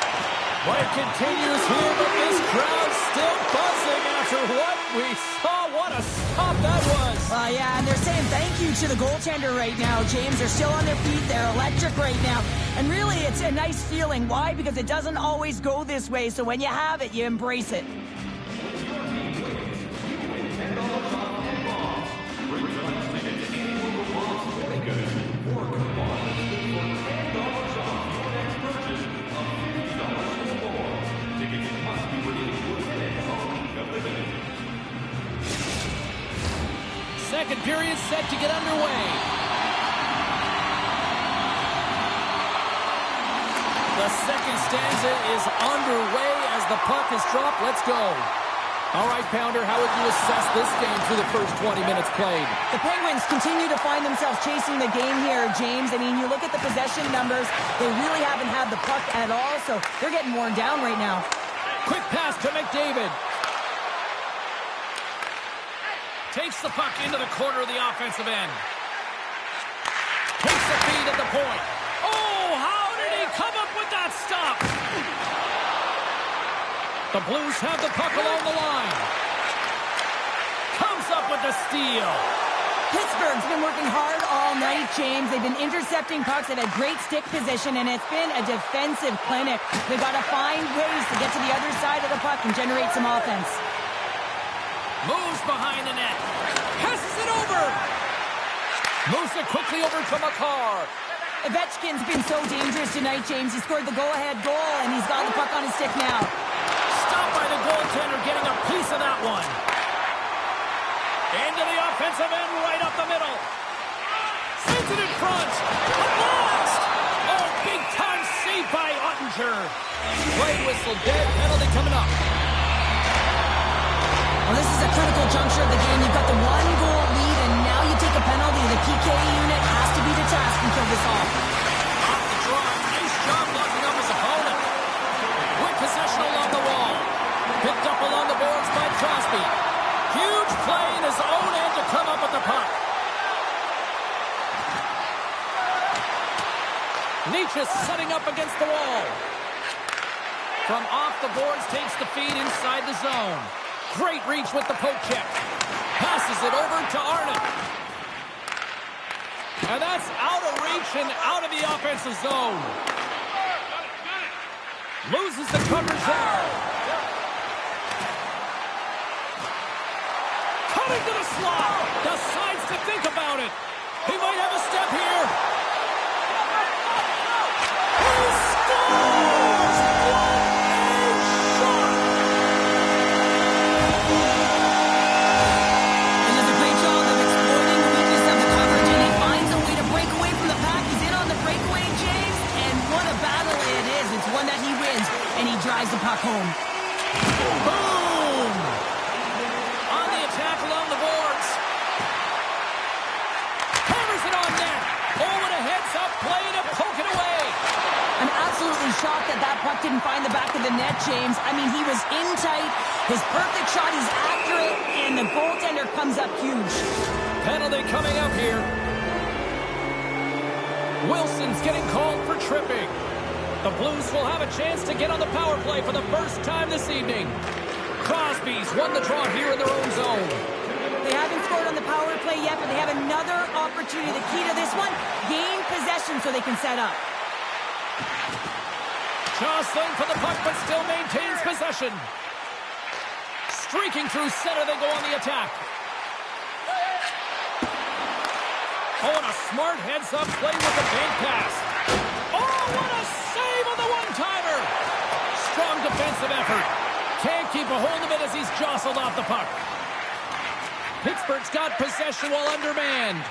Play continues here, but this crowd still buzzing after what we saw. What a stop that was. Yeah, and they're saying thank you to the goaltender right now, James. They're still on their feet. They're electric right now. And really, it's a nice feeling. Why? Because it doesn't always go this way. So when you have it, you embrace it. Second period set to get underway. The second stanza is underway as the puck is dropped. Let's go. All right, Pounder, how would you assess this game through the first 20 minutes played? The Penguins continue to find themselves chasing the game here, James. I mean, you look at the possession numbers, they really haven't had the puck at all, so they're getting worn down right now. Quick pass to McDavid. Takes the puck into the corner of the offensive end. Takes the feed at the point. Oh, how did he come up with that stop? The Blues have the puck along the line. Comes up with the steal. Pittsburgh's been working hard all night, James. They've been intercepting pucks. They've had great stick position, and it's been a defensive clinic. They've got to find ways to get to the other side of the puck and generate some offense. Moves behind the net. Passes it over. Moves it quickly over to Makar. Ovechkin's been so dangerous tonight, James. He scored the go-ahead goal, and he's got the puck on his stick now. Stopped by the goaltender, getting a piece of that one. Into the offensive end, right up the middle. Sends it in front. A blast! Oh, big-time save by Ottinger. Play whistle dead. Penalty coming up. Well, this is a critical juncture of the game. You've got the one-goal lead, and now you take a penalty. The PK unit has to be the task and kill this off. Off the draw. Nice job blocking up his opponent. With possession along the wall. Picked up along the boards by Crosby. Huge play in his own end to come up with the puck. Nietzsche setting up against the wall. From off the boards, takes the feed inside the zone. Great reach with the poke check. Passes it over to Arnott. And that's out of reach and out of the offensive zone. Loses the coverage there. Cutting to the slot. Decides to think about it. He might have a step here. He scores! What a shot! He does a great job of exploiting the weakness of the coverage, and he finds a way to break away from the pack. He's in on the breakaway, James, and what a battle it is. It's one that he wins, and he drives the puck home. Boom! On the attack along the boards. Hammers it on net. Oh, with a heads-up play to poke it away. I'm absolutely shocked that that puck didn't find the back of the net, James. I mean, he was in tight. His perfect shot, he's accurate, and the goaltender comes up huge. Penalty coming up here. Wilson's getting called for tripping. The Blues will have a chance to get on the power play for the first time this evening. Crosby's won the draw here in their own zone. They haven't scored on the power play yet, but they have another opportunity. The key to this one, gain possession so they can set up. Jostling for the puck, but still maintains possession. Streaking through center, they go on the attack. Oh, and a smart heads-up play with the bank pass. Oh, what a save on the one-timer! Strong defensive effort. Can't keep a hold of it as he's jostled off the puck. Pittsburgh's got possession while undermanned.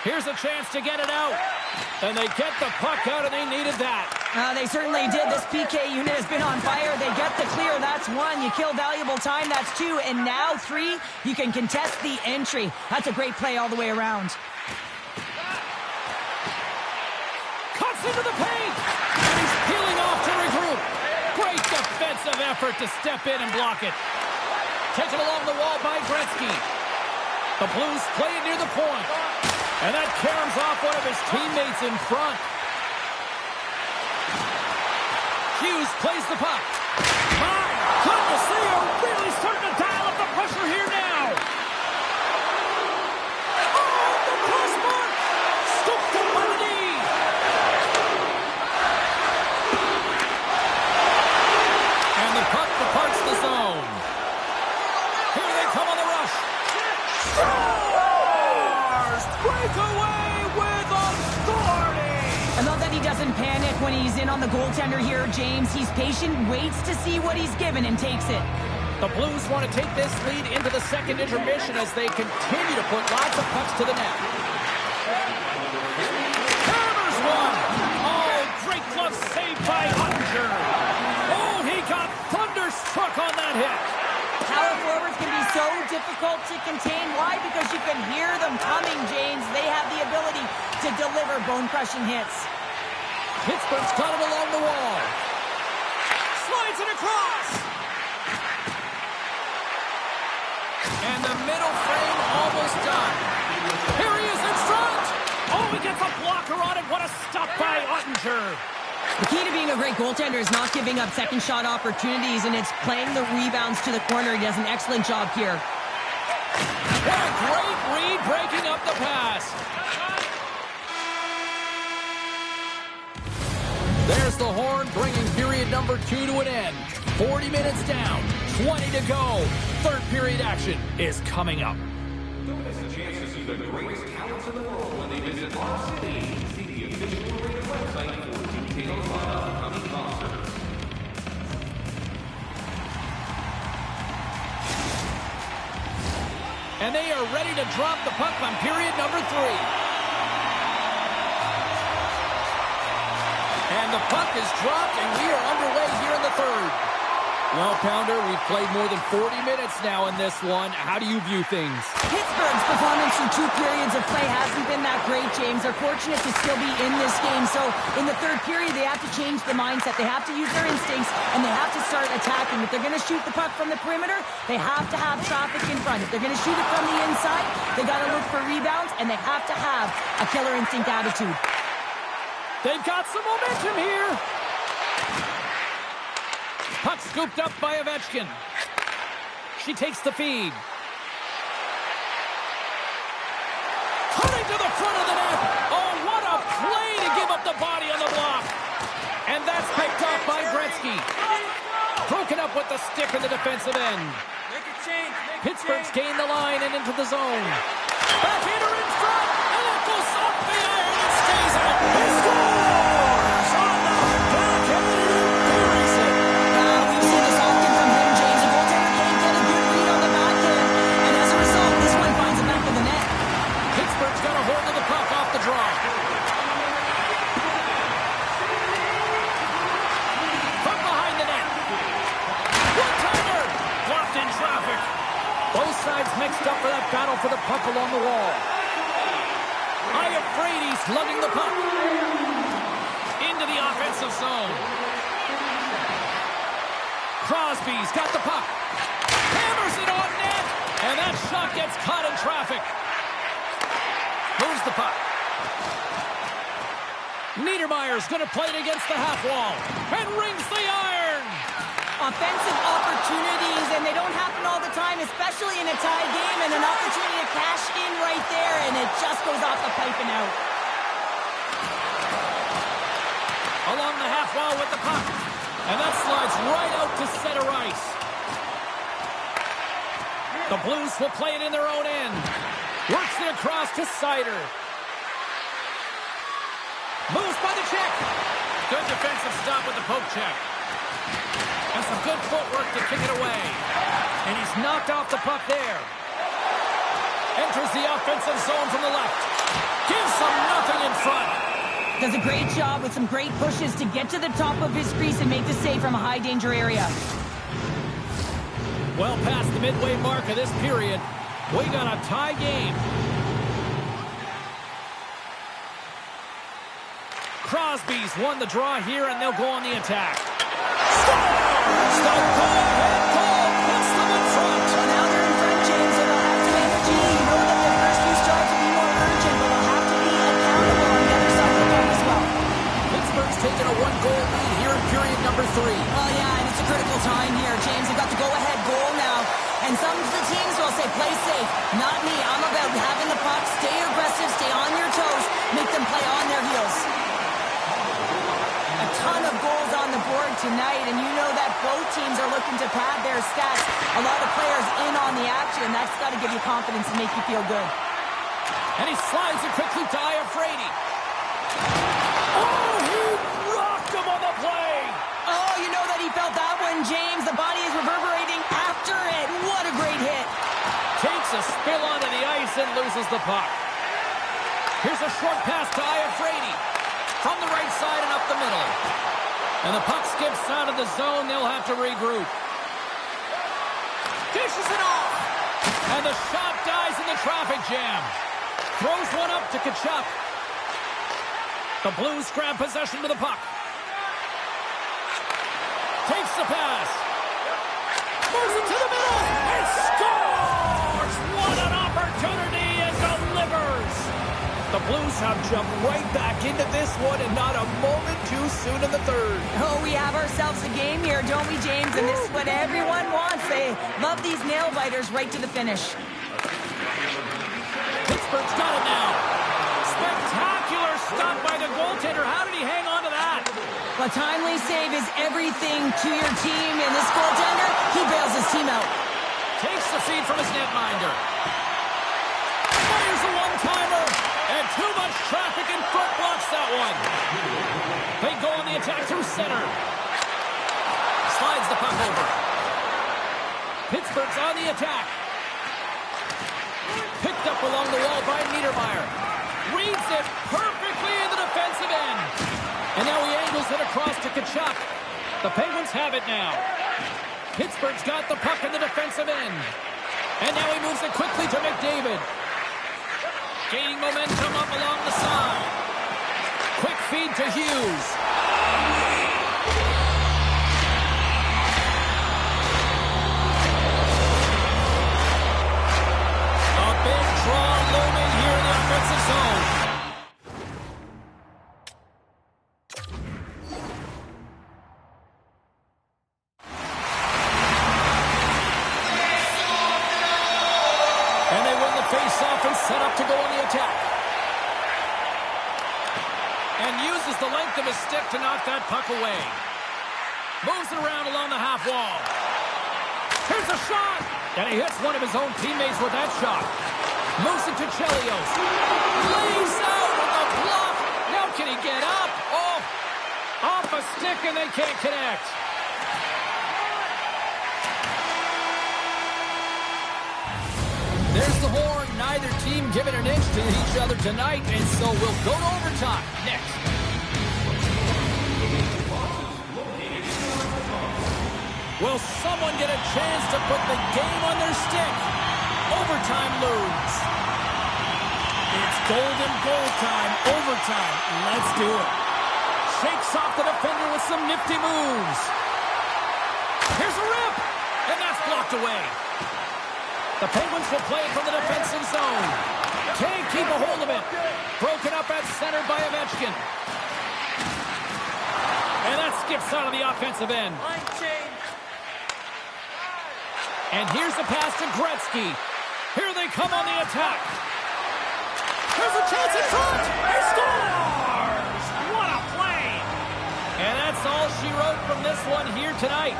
Here's a chance to get it out. And they get the puck out, and they needed that. They certainly did. This PK unit has been on fire. They get the clear. That's one. You kill valuable time. That's two. And now three, you can contest the entry. That's a great play all the way around. Cuts into the paint. And he's peeling off to regroup. Great defensive effort to step in and block it. Taken along the wall by Gretzky. The Blues play it near the point. And that caroms off one of his teammates in front. Hughes plays the puck. My goodness, they are really starting to dial up the pressure here now. Oh, the crossbar! Scooped up by the knee. And the puck departs the zone. Here they come on the rush. Stars! Breakaway with authority! I love that he doesn't panic when he's in on the goaltender here, James. He's patient, waits to see what he's given, and takes it. The Blues want to take this lead into the second intermission as they continue to put lots of pucks to the net. Hammers one! Oh, great glove save by Ottinger. Oh, he got thunderstruck on that hit. Power forwards can be so difficult to contain. Why? Because you can hear them coming, James. They have the ability to deliver bone-crushing hits. Pittsburgh's got it along the wall. Slides it across. And the middle frame almost done. Here he is in front. Oh, he gets a blocker on it. What a stop by Ottinger. The key to being a great goaltender is not giving up second shot opportunities, and it's playing the rebounds to the corner. He does an excellent job here. What a great read breaking up the pass. There's the horn bringing period number 2 to an end. 40 minutes down, 20 to go. Third period action is coming up. Don't miss a chance to see the greatest talents in the world when they visit our city. See the official arena website for details on upcoming concerts. And they are ready to drop the puck on period number 3. And the puck is dropped, and we are underway here in the third. Well, Pounder, we've played more than 40 minutes now in this one. How do you view things? Pittsburgh's performance through 2 periods of play hasn't been that great, James. They're fortunate to still be in this game. So in the third period, they have to change the mindset. They have to use their instincts, and they have to start attacking. If they're going to shoot the puck from the perimeter, they have to have traffic in front. If they're going to shoot it from the inside, they got to look for rebounds, and they have to have a killer instinct attitude. They've got some momentum here. Puck scooped up by Ovechkin. She takes the feed. Cutting to the front of the net. Oh, what a play to give up the body on the block. And that's picked off by Gretzky. Broken up with the stick in the defensive end. Pittsburgh's gained the line and into the zone. Backhander in front. And it goes off the iron and stays out. He scores on the backhand and buries it. We've seen this often from him, James. The goaltender can't get a good read on the backhand. And as a result, this one finds the back of the net. Pittsburgh's got a hold of the puck off the draw. From behind the net. One-timer. Blocked in traffic. Both sides mixed up for that battle for the puck along the wall. Iafrady's lugging the puck into the offensive zone. Crosby's got the puck. Hammers it on net. And that shot gets caught in traffic. Moves the puck. Niedermayer's going to play it against the half wall. And rings the iron. Offensive opportunities, and they don't happen all the time, especially in a tie game, and an opportunity to cash in right there, and it just goes off the pipe and out. Along the half wall with the puck. And that slides right out to center ice. The Blues will play it in their own end. Works it across to Seider. Moves by the check. Good defensive stop with the poke check. And some good footwork to kick it away. And he's knocked off the puck there. Enters the offensive zone from the left. Gives them nothing in front. Does a great job with some great pushes to get to the top of his crease and make the save from a high danger area. Well past the midway mark of this period, we got a tie game. Crosby's won the draw here, and they'll go on the attack. Scores! The go-ahead goal puts them in front. Well, now they're in front, James, and they'll have some energy. You know that their first few starts will be more urgent, but they'll have to be accountable on the other side of the puck as well. Pittsburgh's taken a 1-goal lead here in period number 3. Oh, yeah, and it's a critical time here, James. They've got the go-ahead goal now. And some of the teams will say, play safe. Not me. I'm about having the puck, stay aggressive, stay on your toes, make them play on their heels. A ton of goals on the board tonight, and you know that both teams are looking to pad their stats. A lot of players in on the action. That's got to give you confidence and make you feel good. And he slides it quickly to Iafrady. Oh, he rocked him on the play. Oh, you know that he felt that one, James. The body is reverberating after it. What a great hit. Takes a spill onto the ice and loses the puck. Here's a short pass to Iafrady. From the right side and up the middle. And the puck skips out of the zone. They'll have to regroup. Dishes it off. And the shot dies in the traffic jam. Throws one up to Tkachuk. The Blues grab possession with the puck. Takes the pass. Moves it to the middle. And scores! What an opportunity, and delivers. The Blues have jumped right back into this one, and not a moment too soon in the third. Oh, we have ourselves a game here, don't we, James? And this is what everyone wants. They love these nail-biters right to the finish. Pittsburgh's got it now. Spectacular stop by the goaltender. How did he hang on to that? A timely save is everything to your team, and this goaltender, he bails his team out. Takes the feed from his netminder. Fires a one-timer, and too much traffic in front blocks that one. They go on the attack through center. Slides the puck over. Pittsburgh's on the attack. Picked up along the wall by Niedermayer. Reads it perfectly in the defensive end. And now he angles Dribbles it across to Tkachuk. The Penguins have it now. Pittsburgh's got the puck in the defensive end. And now he moves it quickly to McDavid. Gaining momentum up along the side. Quick feed to Hughes. A big draw looming here in the offensive zone. And they win the face-off and set up to go on the attack. And uses the length of his stick to knock that puck away. Moves it around along the half wall. Here's a shot! And he hits one of his own teammates with that shot. Moves it to Chelios. Lays out with a block. Now can he get up? Oh! Off a stick and they can't connect. There's the horn. Neither team giving an inch to each other tonight, and so we'll go to overtime next. Will someone get a chance to put the game on their stick? Overtime looms. It's golden goal time. Overtime. Let's do it. Shakes off the defender with some nifty moves. Here's a rip, and that's blocked away. The Penguins will play it from the defensive zone. Can't keep a hold of it. Broken up at center by Ovechkin. And that skips out of the offensive end. And here's the pass to Gretzky. Here they come on the attack. There's a chance in front. He scores! What a play! And that's all she wrote from this one here tonight.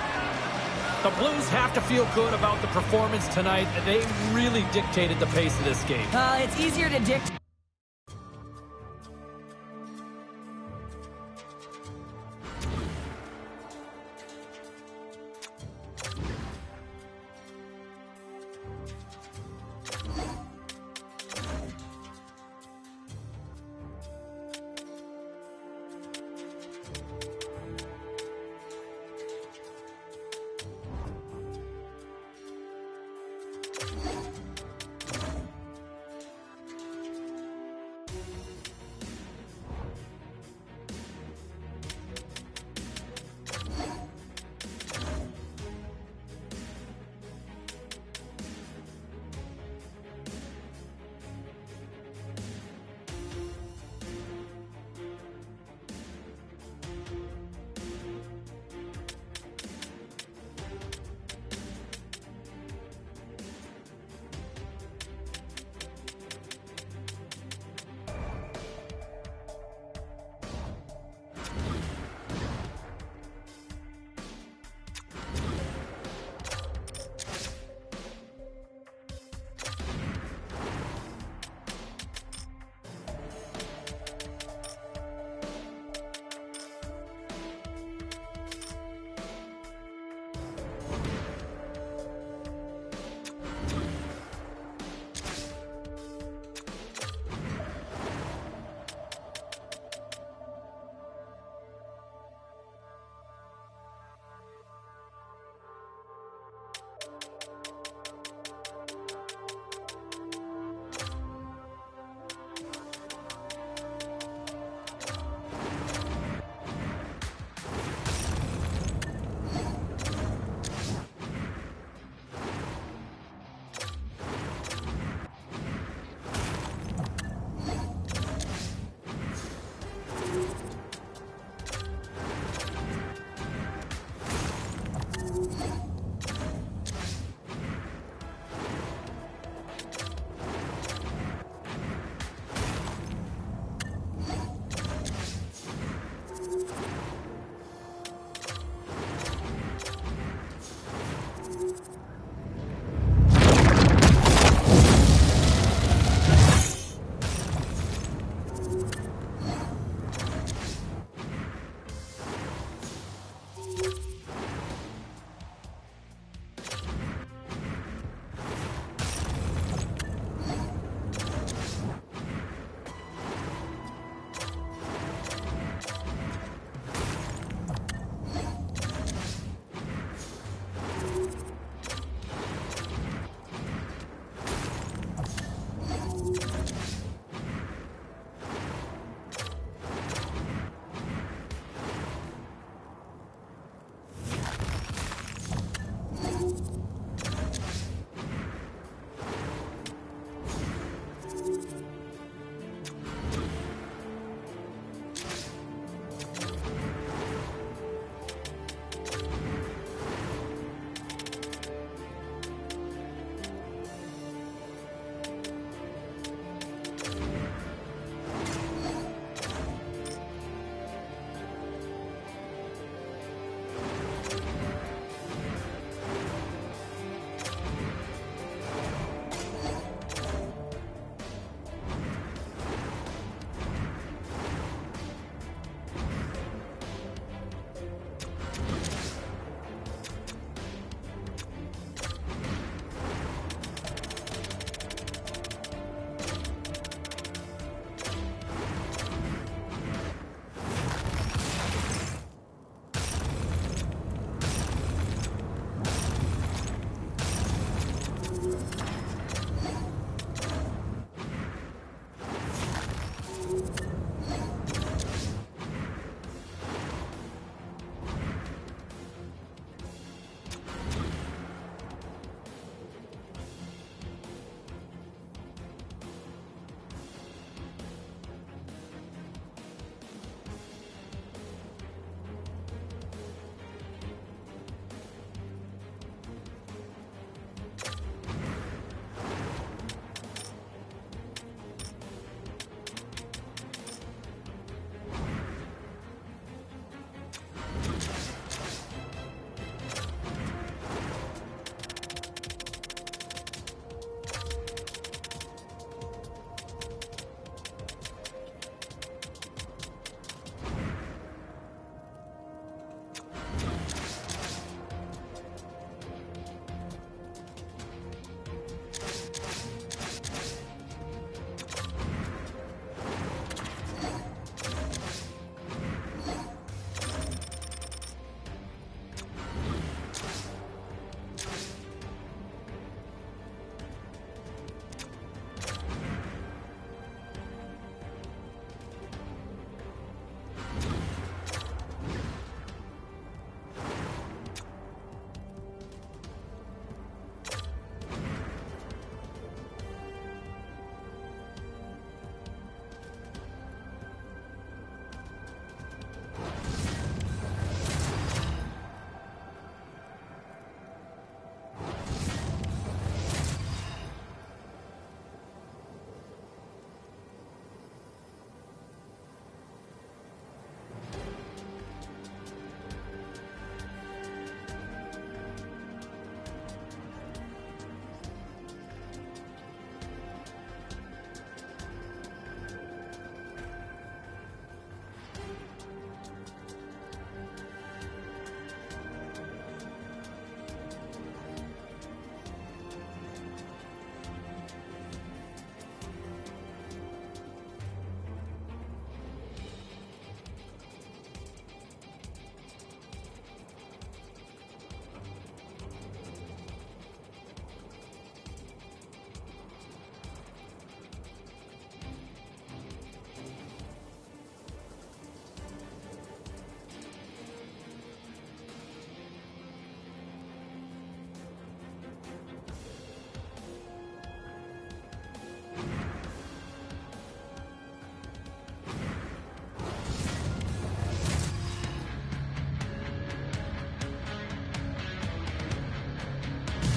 The Blues have to feel good about the performance tonight. They really dictated the pace of this game. It's easier to dictate.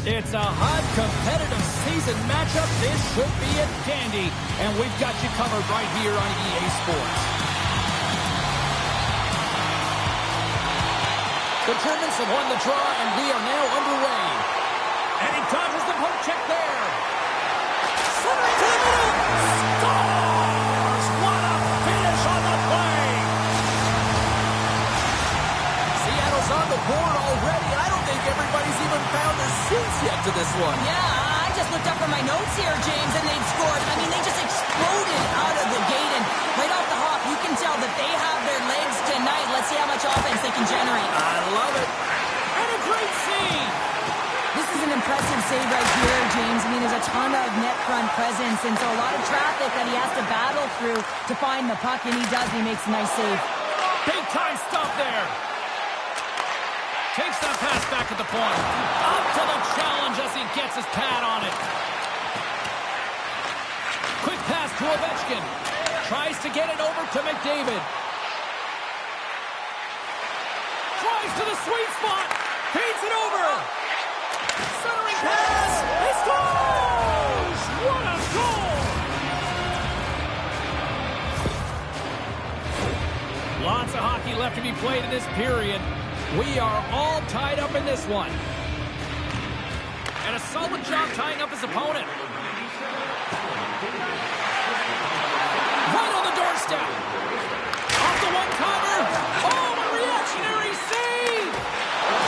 It's a hot, competitive season matchup. This should be a dandy, and we've got you covered right here on EA Sports. The Germans have won the draw, and we are now underway. And he dodges the poke check there. Center to the middle. Scores! What a finish on the play! Seattle's on the board already, and I don't think everybody's even found their seats yet to this one. Yeah, I just looked up from my notes here, James, and they've scored. I mean, they just exploded out of the gate, and right off the hop, you can tell that they have their legs tonight. Let's see how much offense they can generate. I love it. And a great save. This is an impressive save right here, James. I mean, there's a ton of net front presence, and so a lot of traffic that he has to battle through to find the puck, and he does, and he makes a nice save. Big time stop there. Takes that pass back at the point. Up to the challenge as he gets his pad on it. Quick pass to Ovechkin. Tries to get it over to McDavid. Tries to the sweet spot. Feeds it over. Centering pass. He scores! What a goal! Lots of hockey left to be played in this period. We are all tied up in this one. And a solid job tying up his opponent. Right on the doorstep. Off the one-timer. Oh, a reactionary save.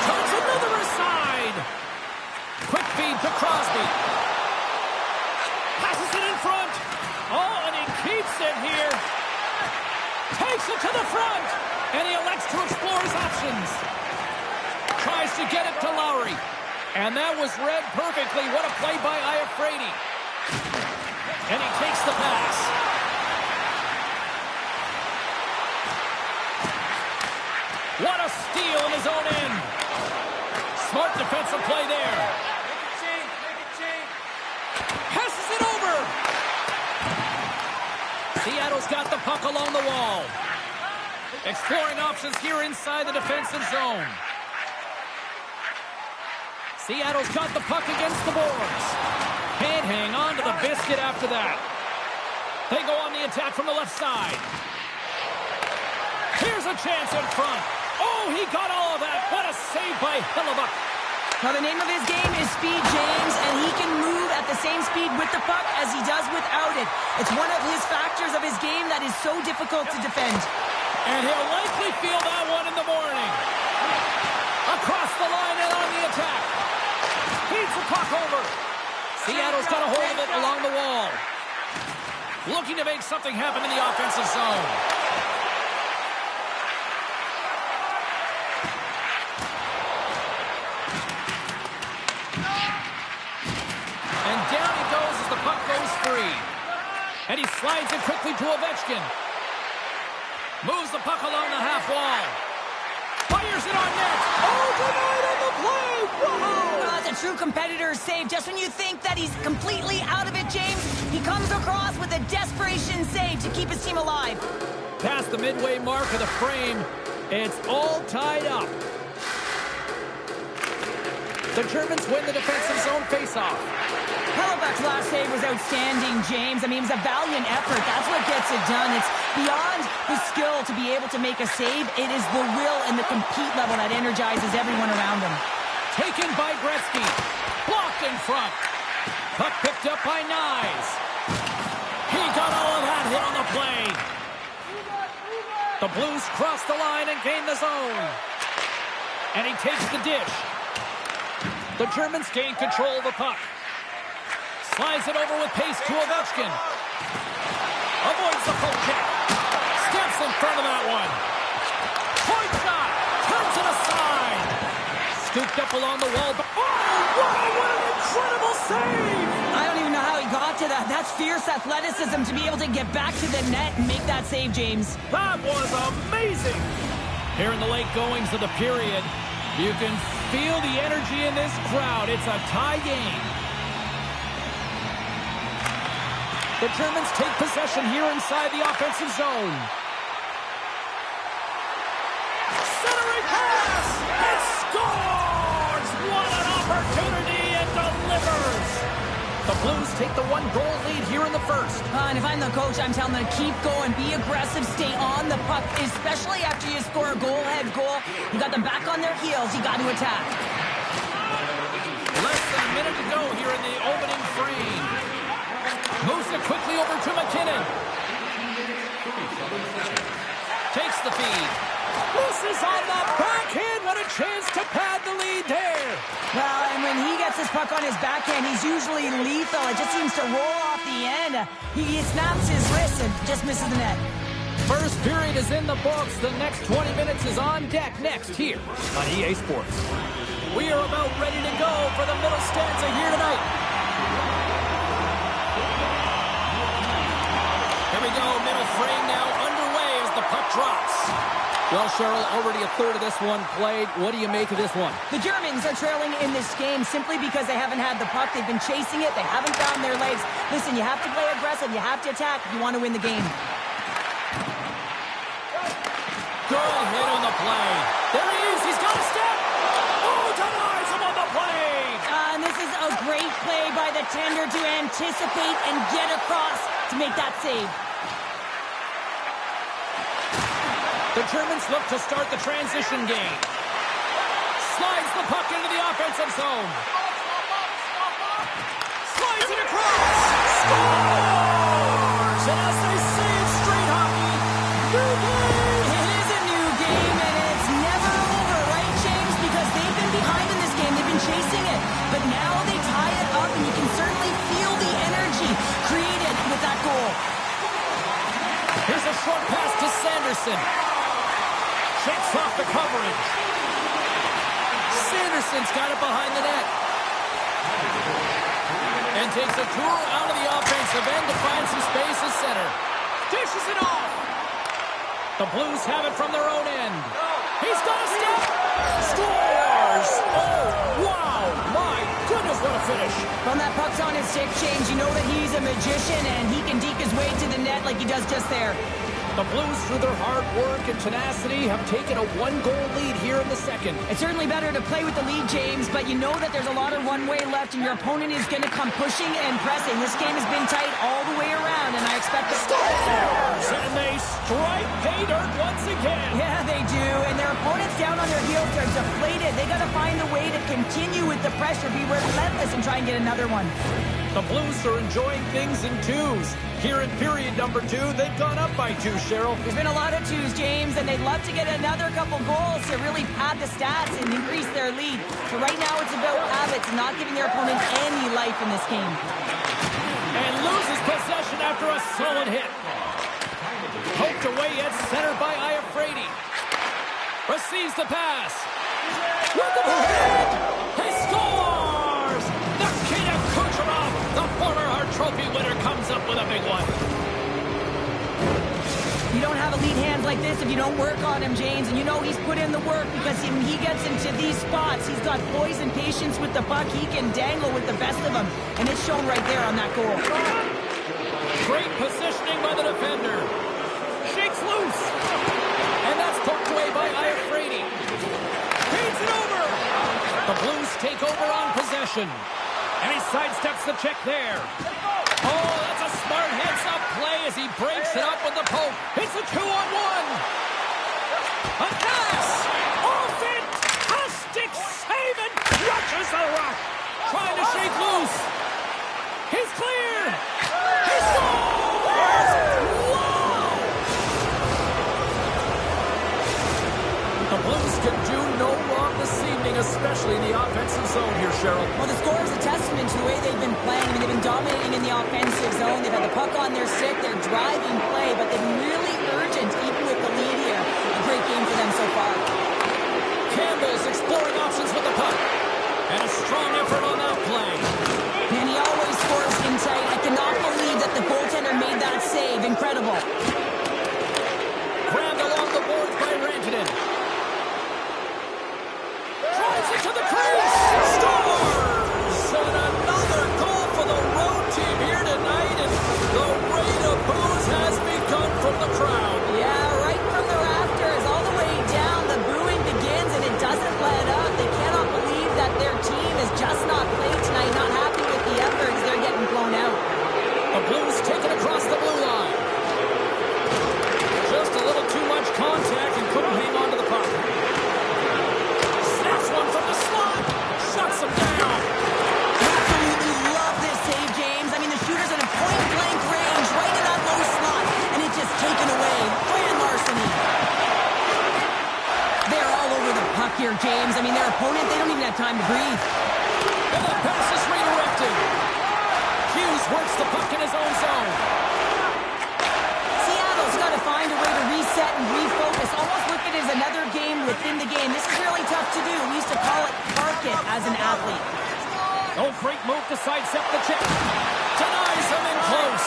Turns another aside. Quick feed to Crosby. Passes it in front. Oh, and he keeps it here. Takes it to the front. And he elects to explore his options. Tries to get it to Lowry. And that was read perfectly. What a play by Iafrate. And he takes the pass. What a steal in his own end. Smart defensive play there. Passes it over. Seattle's got the puck along the wall. Exploring options here inside the defensive zone. Seattle's got the puck against the boards. Can't hang on to the biscuit after that. They go on the attack from the left side. Here's a chance in front. Oh, he got all of that. What a save by Hellebuyck. Now, the name of his game is speed, James, and he can move at the same speed with the puck as he does without it. It's one of his factors of his game that is so difficult to defend. And he'll likely feel that one in the morning. Across the line and on the attack. Feeds the puck over. Seattle's got a hold of it along the wall. Looking to make something happen in the offensive zone. And down he goes as the puck goes free. And he slides it quickly to Ovechkin. Moves the puck along the half wall. Fires it on net. Oh, denied on the play. Whoa! Well, that's a true competitor's save. Just when you think that he's completely out of it, James, he comes across with a desperation save to keep his team alive. Past the midway mark of the frame, it's all tied up. The Germans win the defensive zone faceoff. Hellebuyck's last save was outstanding, James. I mean, it was a valiant effort. That's what gets it done. It's beyond the skill to be able to make a save. It is the will and the compete level that energizes everyone around him. Taken by Gretzky. Blocked in front. Puck picked up by Nyes. He got all of that hit on the play. The Blues cross the line and gain the zone. And he takes the dish. The Germans gain control of the puck. Slides it over with pace to Ovechkin. Avoids the poke check. Steps in front of that one. Point shot. Turns it aside. Scooped up along the wall. Oh, wow, what an incredible save. I don't even know how he got to that. That's fierce athleticism to be able to get back to the net and make that save, James. That was amazing. Here in the late goings of the period, you can feel the energy in this crowd. It's a tie game. The Germans take possession here inside the offensive zone. Centering pass! It scores! What an opportunity, and The Blues take the 1-goal lead here in the first. And if I'm the coach, I'm telling them to keep going, be aggressive, stay on the puck, especially after you score a goal. You got them back on their heels. You got to attack. Less than a minute to go here in the opening frame. Moves it quickly over to McKinnon. Takes the feed. This is on the backhand. What a chance to pad the lead there. Well, and when he gets his puck on his backhand, he's usually lethal. It just seems to roll off the end. He snaps his wrist and just misses the net. First period is in the books. The next 20 minutes is on deck next here on EA Sports. We are about ready to go for the middle stanza here tonight. Here we go, middle frame now underway as the puck drops. Well, Cheryl, already a third of this one played. What do you make of this one? The Germans are trailing in this game simply because they haven't had the puck. They've been chasing it. They haven't found their legs. Listen, you have to play aggressive. You have to attack if you want to win the game. Good hit on the play. There he is. He's got a step. Oh, denies him on the play. And this is a great play by the tender to anticipate and get across to make that save. The Germans look to start the transition game. Slides the puck into the offensive zone. Slides it across. Scores! And as they say in straight hockey, new game! It is a new game, and it's never over, right, James? Because they've been behind in this game. They've been chasing it. But now they tie it up, and you can certainly feel the energy created with that goal. Here's a short pass to Sanderson. Shakes off the coverage. Sanderson's got it behind the net. And takes a tour out of the offensive end to find some space at center. Dishes it off. The Blues have it from their own end. He's got a step. Scores! Oh, wow! My goodness, what a finish. When that puck's on his stick, James, you know that he's a magician, and he can deke his way to the net like he does just there. The Blues, through their hard work and tenacity, have taken a 1-goal lead here in the second. It's certainly better to play with the lead, James, but you know that there's a lot of runway left, and your opponent is going to come pushing and pressing. This game has been tight all the way around, and I expect the Scores! And they strike pay dirt once again. Yeah, they do, and their opponents down on their heels. They're deflated. They got to find a way to continue with the pressure, be relentless, and try and get another one. The Blues are enjoying things in twos. Here in period number 2, they've gone up by 2, Cheryl. There's been a lot of twos, James, and they'd love to get another couple goals to really pad the stats and increase their lead. But right now it's about habits, not giving their opponent any life in this game. And loses possession after a solid hit. Poked away at center by Iafrate. Receives the pass. With the hit! He scores! Nikita Kucherov, the former Hart Trophy winner, comes up with a big one. You don't have a lead hand like this if you don't work on him, James. And you know he's put in the work because when he gets into these spots, he's got poise and patience with the puck. He can dangle with the best of them. And it's shown right there on that goal. Great positioning by the defender. Shakes loose. And that's poked away by Iafrate. Feeds it over. The Blues take over on possession. And he sidesteps the check there. Oh, that's a smart heads-up play as he breaks it up with the poke. It's a 2-on-1. A pass. Oh, fantastic save and crushes the rock. Trying to shake loose. He's clear. He scores. Wow. The Blues can do no wrong this evening, especially in the offensive zone here, Cheryl. Well, the score is a testament to the way they've been playing. I mean, they've been dominating in the offensive zone. They've had the puck on their stick. They're driving play, but they've been really urgent, even with the lead here. A great game for them so far. Campbell's exploring options with the puck. And a strong effort on that play. And he always scores in tight. I cannot believe that the goaltender made that save. Incredible. Grabbed along the boards by Rantanen. Drives it to the crease. Scores! And another goal for the road team here tonight. And the rain of boos has begun from the crowd. Yeah, right from the rafters all the way down. The booing begins and it doesn't let up. They cannot believe that their team is just not playing tonight, not happy with the efforts. They're getting James. I mean, their opponent, they don't even have time to breathe. And the pass is redirected. Hughes works the puck in his own zone. Seattle's got to find a way to reset and refocus. Almost look at it as another game within the game. This is really tough to do. We used to call it park it as an athlete. Oh, great move to sidestep the check. Denies him in close.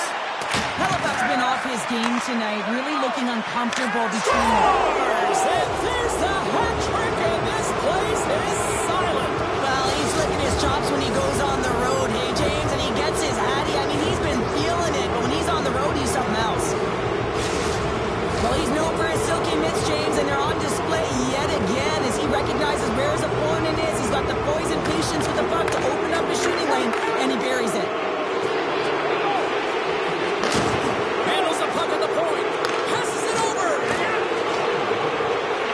Hellebuyck's been off his game tonight, really looking uncomfortable between them. And there's the hat trick, and this place is silent. Well, he's licking his chops when he goes on the road, hey, James, and he gets his hattie. I mean, he's been feeling it, but when he's on the road, he's something else. Well, he's known for his silky mitts, James, and they're on display yet again as he recognizes where his opponent is. He's got the poise and patience with the puck to open up his shooting lane, and he buries it. Handles the puck at the point. Passes it over.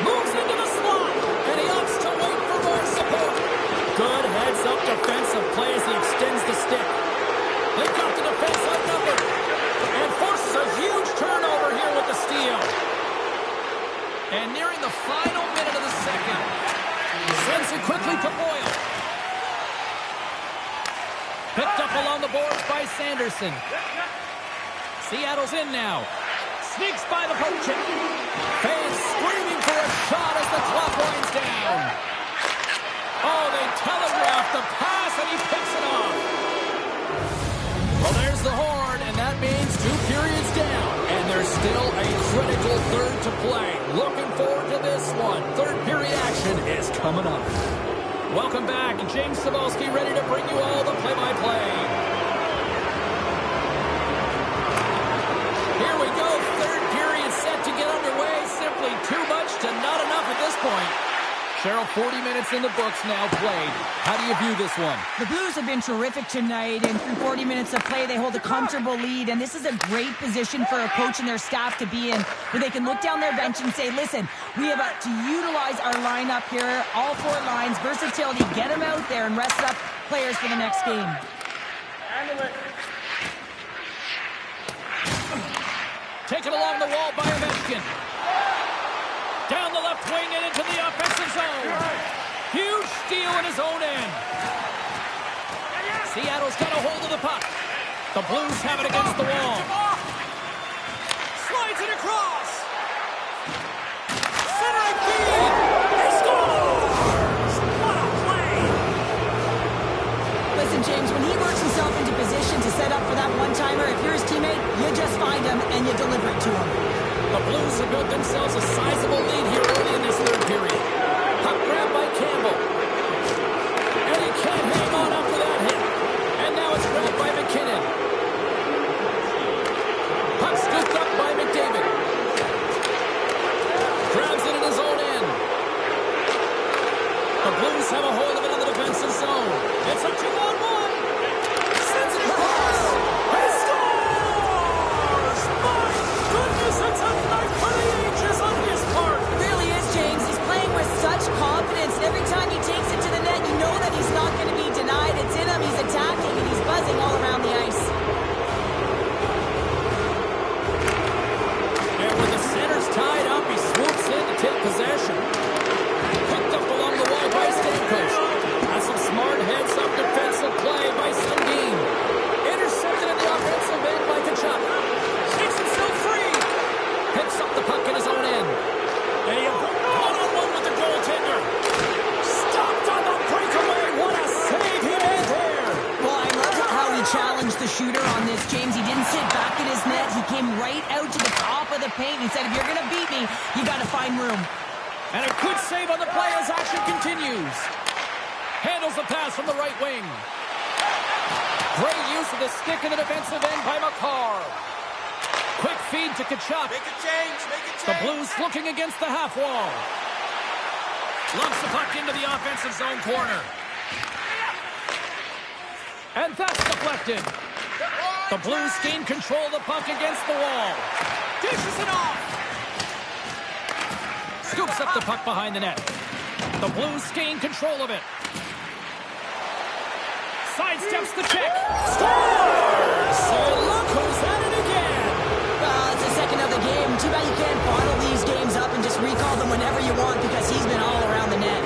Moves into the slot, and he opts to wait for more support. Good heads-up defensive play as he extends the stick. They've got the defense outnumbered, and forces a huge turnover here with the steal. And nearing the final minute of the second, sends it quickly to Boyle. Picked up along the boards by Sanderson. Seattle's in now. Sneaks by the poke check. Fans screaming for a shot as the clock winds down. Oh, they telegraphed the pass, and he picks it off. Well, there's the horn, and that means 2 periods down. And there's still a critical third to play. Looking forward to this one. Third period action is coming up. Welcome back. James Cybulski ready to bring you all the play-by-play. Here we go. Third period set to get underway. Simply too much to not enough at this point. Cheryl, 40 minutes in the books now played. How do you view this one? The Blues have been terrific tonight, and through 40 minutes of play, they hold a comfortable lead, and this is a great position for a coach and their staff to be in, where they can look down their bench and say, listen, we have to utilize our lineup here, all 4 lines, versatility, get them out there and rest up players for the next game. Taken along the wall by Ovechkin. Down the left wing and into the offensive zone. Huge steal in his own end. Seattle's got a hold of the puck. The Blues have it against the wall. Slides it across. Centering feed. He scores! What a play! Listen, James, when he works himself into position to set up for that one-timer, if you're his teammate, you just find him and you deliver it to him. The Blues have built themselves a sizable lead here early in this third period. Puck grab by Campbell. And he can't hang on after that hit. And now it's grabbed by McKinnon. Puck scooped up by McDavid. Grabs it in his own end. The Blues have a hold of it in the defensive zone. It's a 2-on-1. Sends it across. He scores! My goodness, it's a night for the ages on his part. It really is, James. He's playing with such confidence. And every time he takes it to the net, you know that he's not going to be denied. It's in him. He's attacking, and he's buzzing all around the ice. And with the centers tied up, he swoops in to take possession. Picked up along the wall by Stamkos. That's some smart heads-up defensive play by Sundin. Intercepted in the offensive end by Tkachuk. Takes himself free. Picks up the puck in his own end. And he one-on-one with the goaltender. Stopped on the breakaway. What a save he made there. Well, I love how he challenged the shooter on this, James. He didn't sit back in his net. He came right out to the top of the paint. He said, if you're going to beat me, you got to find room. And a good save on the play as action continues. Handles the pass from the right wing. Great use of the stick in the defensive end by Makar. Quick feed to Tkachuk. Make a change. The Blues looking against the half wall. Lumps the puck into the offensive zone corner. And that's deflected. The Blues gain control of the puck against the wall. Dishes it off. Scoops up the puck behind the net. The Blues gain control of it. Sidesteps the check. Scores! So look who's at it again. It's the second of the game. Too bad you can't bottle these games up and just recall them whenever you want because he's been all around the net.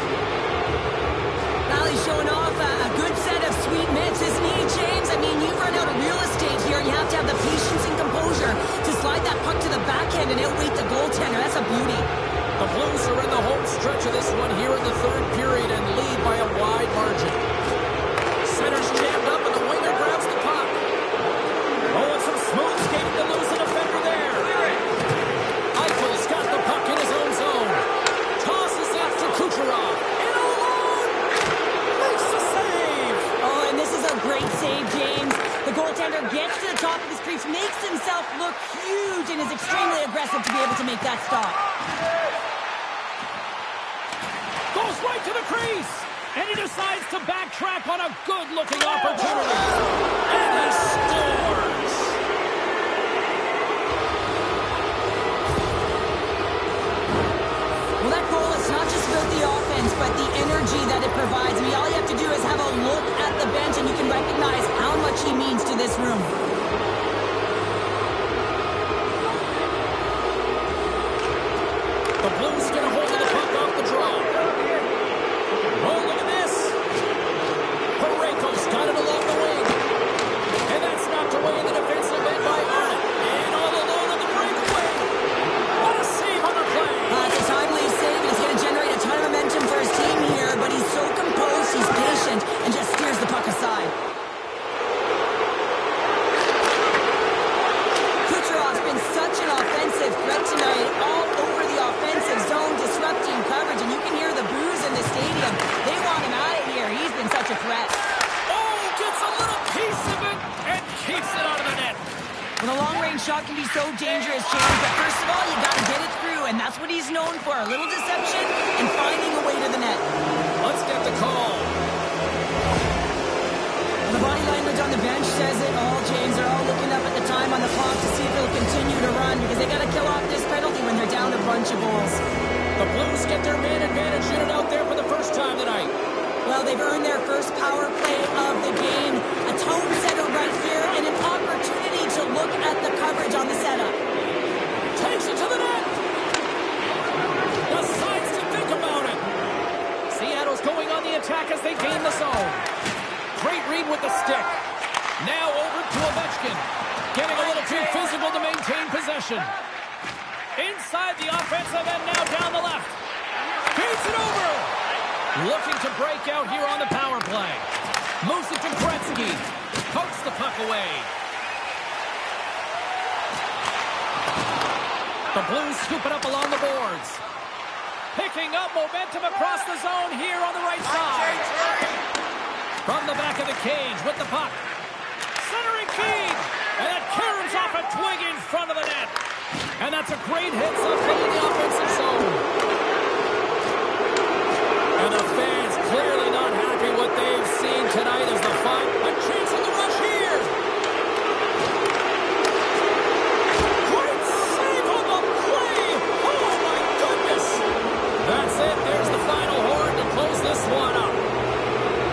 he's showing off a good set of sweet mitts, isn't he, James? I mean, you've run out of real estate here, and you have to have the patience and composure to slide that puck to the backhand and outweight the goaltender. That's a beauty. The Blues are in the home stretch of this one here in the third period and lead by a wide margin. Center's jammed up, and the winger grabs the puck. Oh, and some smooth skating to lose the defender there. Eichel's got the puck in his own zone. Tosses that for Kucherov. In alone! Makes the save! Oh, and this is a great save, James. The goaltender gets to the top of his crease, makes himself look huge, and is extremely aggressive to be able to make that stop. Goes right to the crease! And he decides to backtrack on a good-looking opportunity. And he scores! Well, that goal is not just about the offense, but the energy that it provides. I mean, all you have to do is have a look at the bench, and you can recognize how much he means to this room. The Blues get a hold of the puck off the draw. Oh, look at this. Parayko's got it along the wing. And that's knocked away in the defensive end by Arnott. And all alone on the breakaway. What a save on the play. It's a timely save, and it's going to generate a ton of momentum for his team here, but he's so composed, he's patient, and just steers the puck aside. Kucherov's been such an offensive threat tonight, all over the offensive zone, disrupting coverage, and you can hear the boos in the stadium. They want him out of here. He's been such a threat. Oh, gets a little piece of it and keeps it out of the net. Well, a long-range shot can be so dangerous, James, but first of all, you got to get it through, and that's what he's known for, a little deception and finding a way to the net. Let's get the call. The body language on the bench says it all, James. They're all looking up at the time on the clock to see if they'll continue to run because they got to kill off this penalty when they're down a bunch of goals. The Blues get their man advantage unit out there for the first time tonight. Well, they've earned their first power play of the game. A tone setter right here and an opportunity to look at the coverage on the setup. Takes it to the net. Decides to think about it. Seattle's going on the attack as they gain the zone. Great read with the stick. Now over to Ovechkin. Getting a little too physical to maintain possession. Inside the offensive end now down the left. Feeds it over. Looking to break out here on the power play. Moves it to Gretzky. Pokes the puck away. The Blues scoop it up along the boards. Picking up momentum across the zone here on the right side. From the back of the cage with the puck. Centering feed. And that caroms off a twig in front of the net. And that's a great hit someplay in the offensive zone. And the fans clearly not happy what they've seen tonight as the fight. A chance on the rush here. Great save on the play. Oh, my goodness. That's it. There's the final horn to close this one up.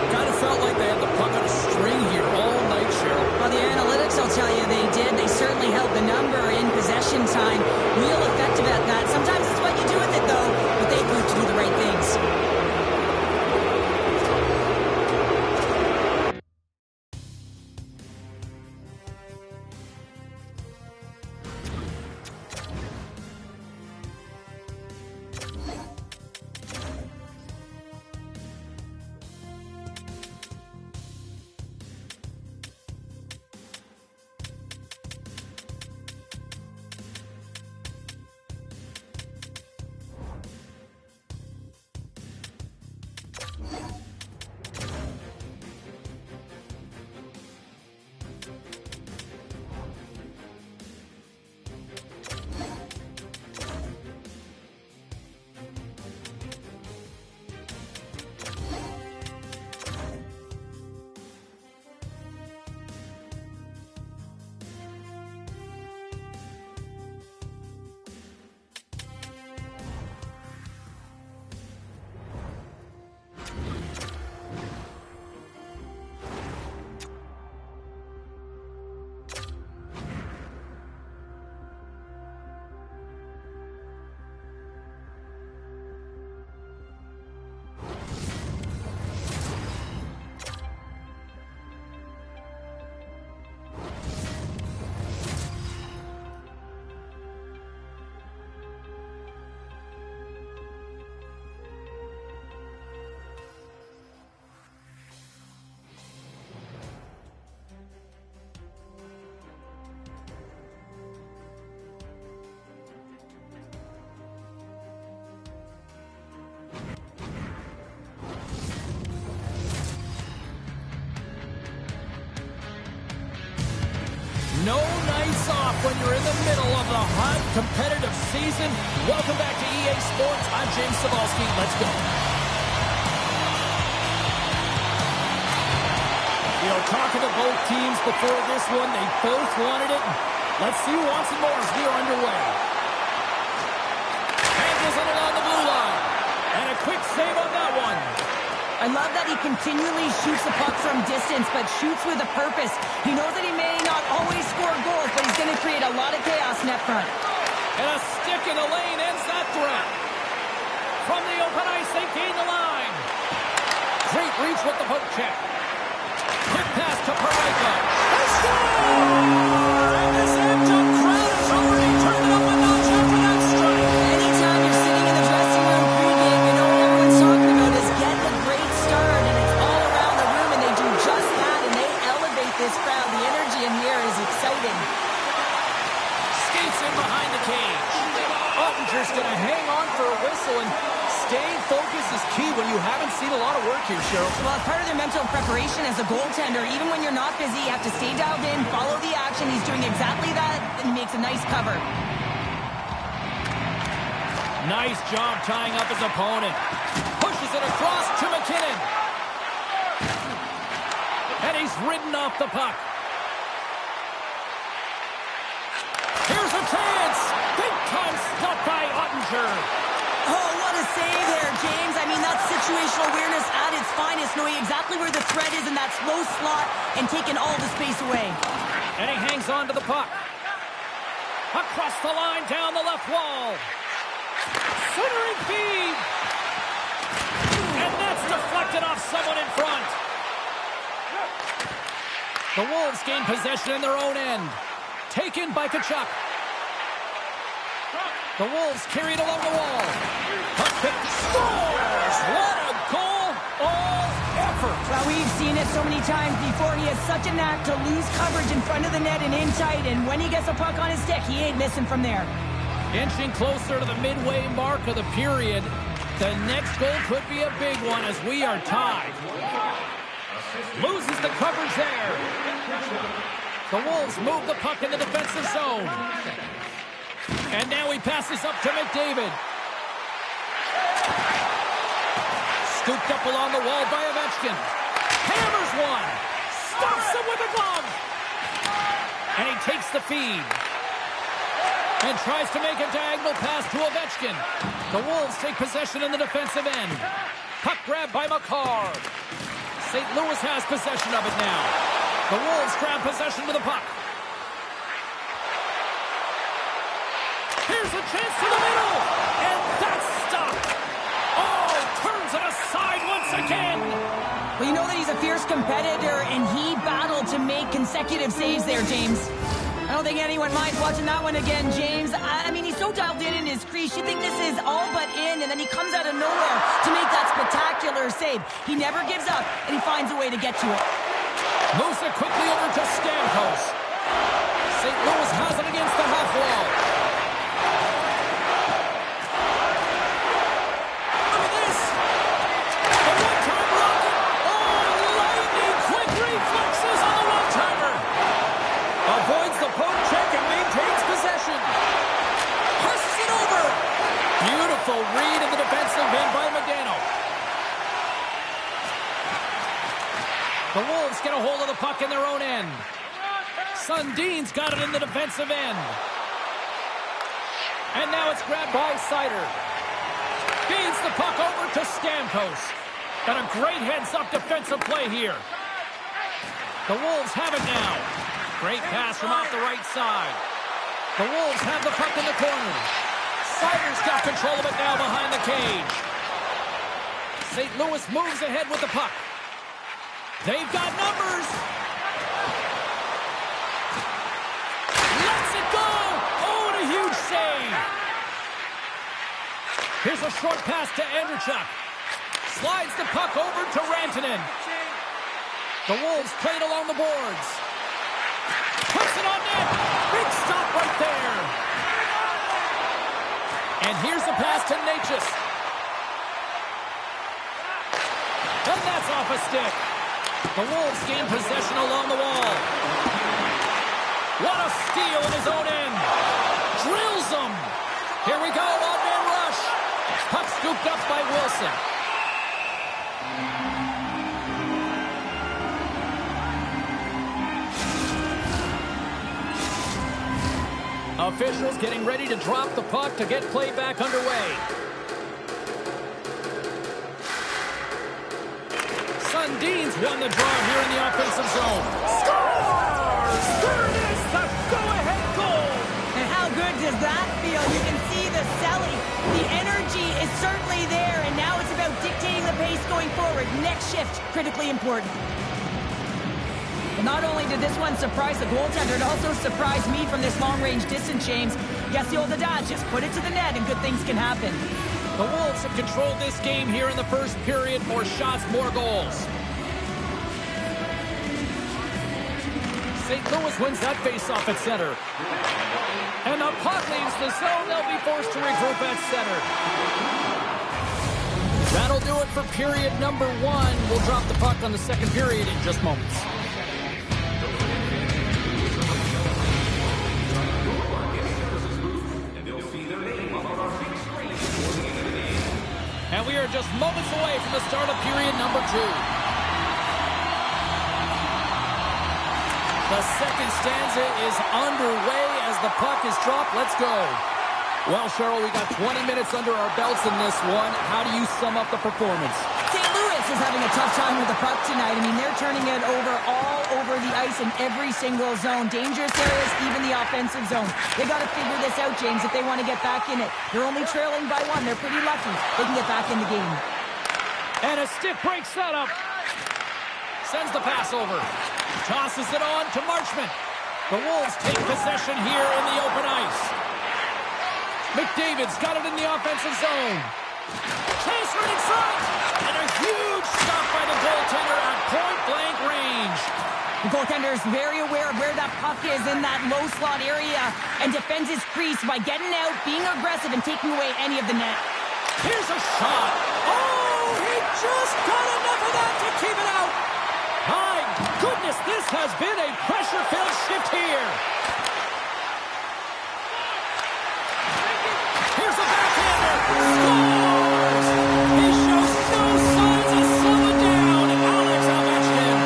Kind of felt like they had the puck on a string here all night, Cheryl. Well, the analytics, I'll tell you, they did. They certainly held the number in possession time. Real effective at that. Sometimes it's what you do with it. competitive season. Welcome back to EA Sports. I'm James Cybulski. Let's go. You know, talking to both teams before this one, they both wanted it. Let's see who wants it more as we are underway. Handles it along the blue line. And a quick save on that one. I love that he continually shoots the puck from distance, but shoots with a purpose. He knows that he may not always score goals, but he's going to create a lot of chaos net front. And a stick in the lane ends that threat. From the open ice, they gain the line. Great reach with the poke check. Quick pass to Parayko. They score! And this Anthem crowd has already turned it up a notch after that strike. Anytime you're sitting in the dressing room pregame, you know what everyone's talking about is getting a great start, and it's all around the room, and they do just that, and they elevate this crowd. The energy in here is exciting. Skates in behind the cage. Ottinger's going to hang on for a whistle, and staying focused is key when you haven't seen a lot of work here, Cheryl. Well, as part of their mental preparation as a goaltender, even when you're not busy, you have to stay dialed in, follow the action. He's doing exactly that, and he makes a nice cover. Nice job tying up his opponent. Pushes it across to McKinnon. And he's ridden off the puck. Here's a chance. Big time stop by Ottinger. Oh, what a save there, James. I mean, that's situational awareness at its finest, knowing exactly where the threat is in that slow slot and taking all the space away. And he hangs on to the puck. Across the line, down the left wall. Centering feed. And that's deflected off someone in front. The Wolves gain possession in their own end. Taken by Tkachuk. The Wolves carry it along the wall. Puck picked. Scores! What a goal! All effort. Well, we've seen it so many times before. He has such a knack to lose coverage in front of the net and in tight. And when he gets a puck on his stick, he ain't missing from there. Inching closer to the midway mark of the period. The next goal could be a big one as we are tied. Loses the coverage there. The Wolves move the puck in the defensive zone. And now he passes up to McDavid. Scooped up along the wall by Ovechkin. Hammers one. Stops him with a glove. And he takes the feed. And tries to make a diagonal pass to Ovechkin. The Wolves take possession in the defensive end. Puck grab by Makar. St. Louis has possession of it now. The Wolves grab possession with the puck. Here's a chance to the middle. And that's stopped. Oh, turns it aside once again. Well, you know that he's a fierce competitor, and he battled to make consecutive saves there, James. I don't think anyone minds watching that one again, James. I mean, he's so dialed in his crease. You think this is all but in, and then he comes out of nowhere to make that spectacular save. He never gives up, and he finds a way to get to it. Moves it quickly over to Stamkos. St. Louis has it against the half wall. Look at this. The one-time rocket. Oh, lightning quick reflexes on the one-timer. Avoids the poke check and maintains possession. Pushes it over. Beautiful read in the defensive end by Modano. The Wolves get a hold of the puck in their own end. Sundin's got it in the defensive end. And now it's grabbed by Seider. Feeds the puck over to Stamkos. Got a great heads-up defensive play here. The Wolves have it now. Great pass from off the right side. The Wolves have the puck in the corner. Seider's got control of it now behind the cage. St. Louis moves ahead with the puck. They've got numbers. Lets it go. Oh, and a huge save. Here's a short pass to Andreychuk. Slides the puck over to Rantanen. The Wolves play it along the boards. Puts it on net. Big stop right there. And here's the pass to Necas. And that's off a stick. The Wolves gain possession along the wall. What a steal in his own end. Drills them. scooped up by Wilson. Officials getting ready to drop the puck to get play back underway. Sundin's won the draw here in the offensive zone. Scores! There it is, the go-ahead goal! And how good does that feel? You can see the selling. The energy is certainly there, and now it's about dictating the pace going forward. Next shift, critically important. But not only did this one surprise the goaltender, it also surprised me from this long-range distance, James. Guess the old adage, just put it to the net and good things can happen. The Wolves have controlled this game here in the first period. More shots, more goals. St. Louis wins that face-off at center. And the puck leaves the zone. They'll be forced to regroup at center. That'll do it for period number 1. We'll drop the puck on the second period in just moments. And we are just moments away from the start of period number 2. The second stanza is underway as the puck is dropped. Let's go. Well, Cheryl, we got 20 minutes under our belts in this one. How do you sum up the performance? St. Louis is having a tough time with the puck tonight. I mean, they're turning it over all over the ice in every single zone. Dangerous areas, even the offensive zone. They got to figure this out, James, if they want to get back in it. They're only trailing by 1. They're pretty lucky. They can get back in the game. And a stiff break setup. Sends the pass over. Tosses it on to Marchment. The Wolves take possession here in the open ice. McDavid's got it in the offensive zone. Chasser in front. And a huge stop by the goaltender at point-blank range. The goaltender is very aware of where that puck is in that low slot area and defends his crease by getting out, being aggressive, and taking away any of the net. Here's a shot. Oh, he just got enough of that to keep it out. My goodness, this has been a pressure-filled shift here. Here's a backhander. Scores! He shows no signs of slowing down. Alex Ovechkin.